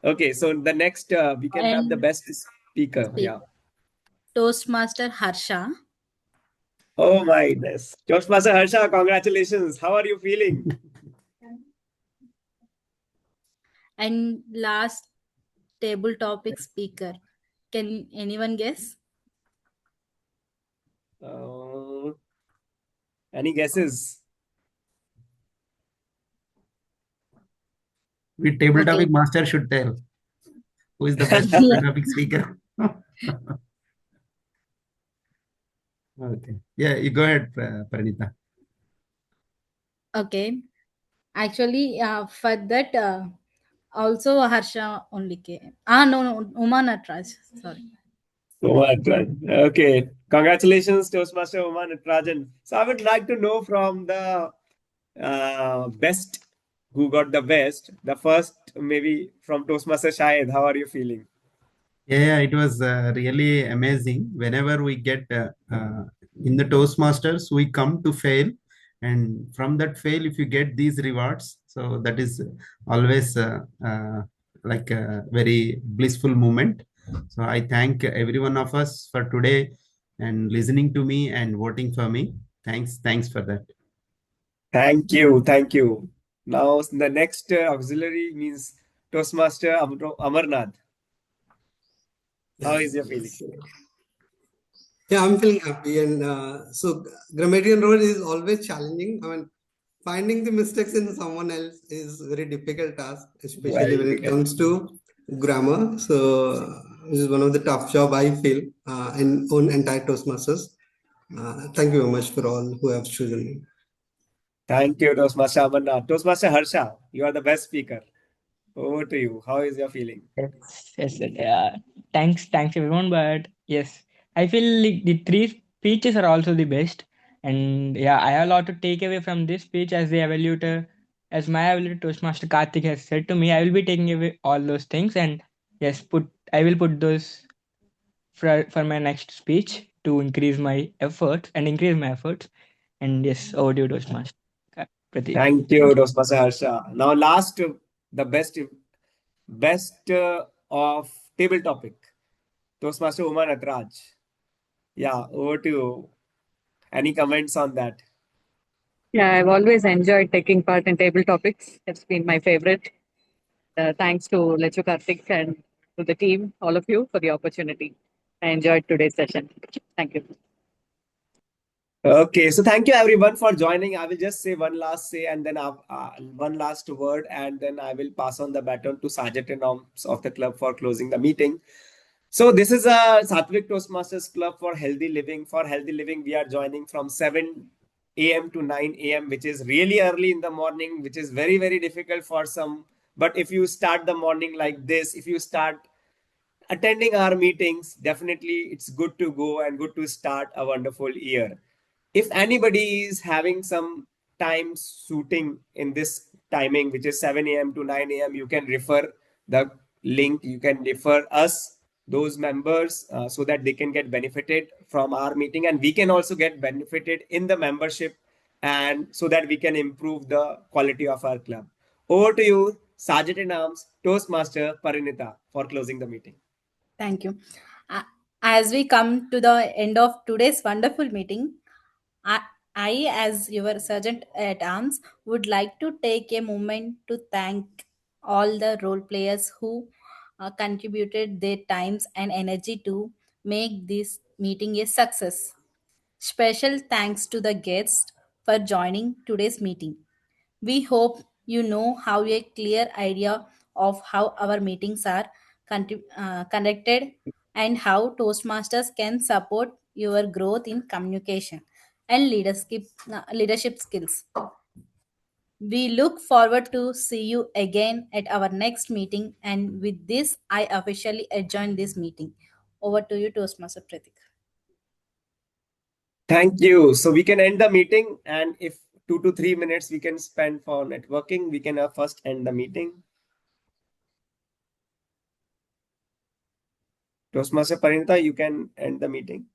Okay, so the next we can have the And best speaker. speak. Yeah. Toastmaster Harsha. Oh my goodness. Toastmaster Harsha, congratulations. How are you feeling? And last table topic speaker. Can anyone guess? Uh, any guesses? The table Okay. topic master should tell who is the best Yeah. table topic speaker. Okay. Yeah, you go ahead, Pranita. Okay. Actually, for that, also Harsha only came. No, Uma Natraj. Sorry. Uma Natrajan. Okay. Congratulations, Toastmaster Uma Natrajan. So I would like to know from the best, who got the best, the first maybe from Toastmaster Shahid. How are you feeling? Yeah, it was really amazing. Whenever we get in the Toastmasters, we come to fail, and from that fail, if you get these rewards, so that is always like a very blissful moment. So I thank every one of us for today and listening to me and voting for me. Thanks for that. Thank you. Thank you. Now, the next auxiliary means Toastmaster Amarnath. How Yeah. is your feeling? Yeah, I'm feeling happy. And so grammarian role is always challenging. I mean, finding the mistakes in someone else is very difficult task, especially Very when it difficult. comes to grammar. So this is one of the tough job I feel in on entire Toastmasters. Thank you very much for all who have chosen me. Thank you, Toastmaster Amarnath. Toastmaster Harsha, you are the best speaker. Over to you. How is your feeling? Thanks everyone. But yes, I feel like the three speeches are also the best. And yeah, I have a lot to take away from this speech as the evaluator, as my evaluator Toastmaster Karthik has said to me. I will be taking away all those things, and yes, I will put those for my next speech to increase my efforts. And yes, over to you, Toastmaster Pratik. Thank you, Toastmaster Harsha. Now, last, the best of table topic, Toastmaster Uma Natraj. Yeah, over to you. Any comments on that? Yeah, I've always enjoyed taking part in table topics. It's been my favorite. Thanks to Lechu Karthik and to the team, all of you, for the opportunity. I enjoyed today's session. Thank you. Okay, so thank you everyone for joining. I will just say one last say and then one last word, and then I will pass on the baton to Sergeant and Norms of the club for closing the meeting. So this is a Sattvic Toastmasters Club for healthy living. For healthy living, we are joining from 7 a.m. to 9 a.m., which is really early in the morning, which is very, very difficult for some. But if you start the morning like this, if you start attending our meetings, definitely it's good to go and good to start a wonderful year. If anybody is having some time suiting in this timing, which is 7 a.m. to 9 a.m., you can refer the link, you can refer us, those members, so that they can get benefited from our meeting and we can also get benefited in the membership, and so that we can improve the quality of our club. Over to you, Sergeant in Arms, Toastmaster Parinita, for closing the meeting. Thank you. Uh, as we come to the end of today's wonderful meeting, I, as your sergeant at arms, would like to take a moment to thank all the role players who contributed their times and energy to make this meeting a success. Special thanks to the guests for joining today's meeting. We hope you know how a clear idea of how our meetings are conducted and how Toastmasters can support your growth in communication. and leadership skills. We look forward to see you again at our next meeting. And with this, I officially adjourn this meeting. Over to you, Toastmaster Pratik. Thank you. So we can end the meeting, and if 2 to 3 minutes we can spend for networking, we can first end the meeting. Toastmaster Parinita, you can end the meeting.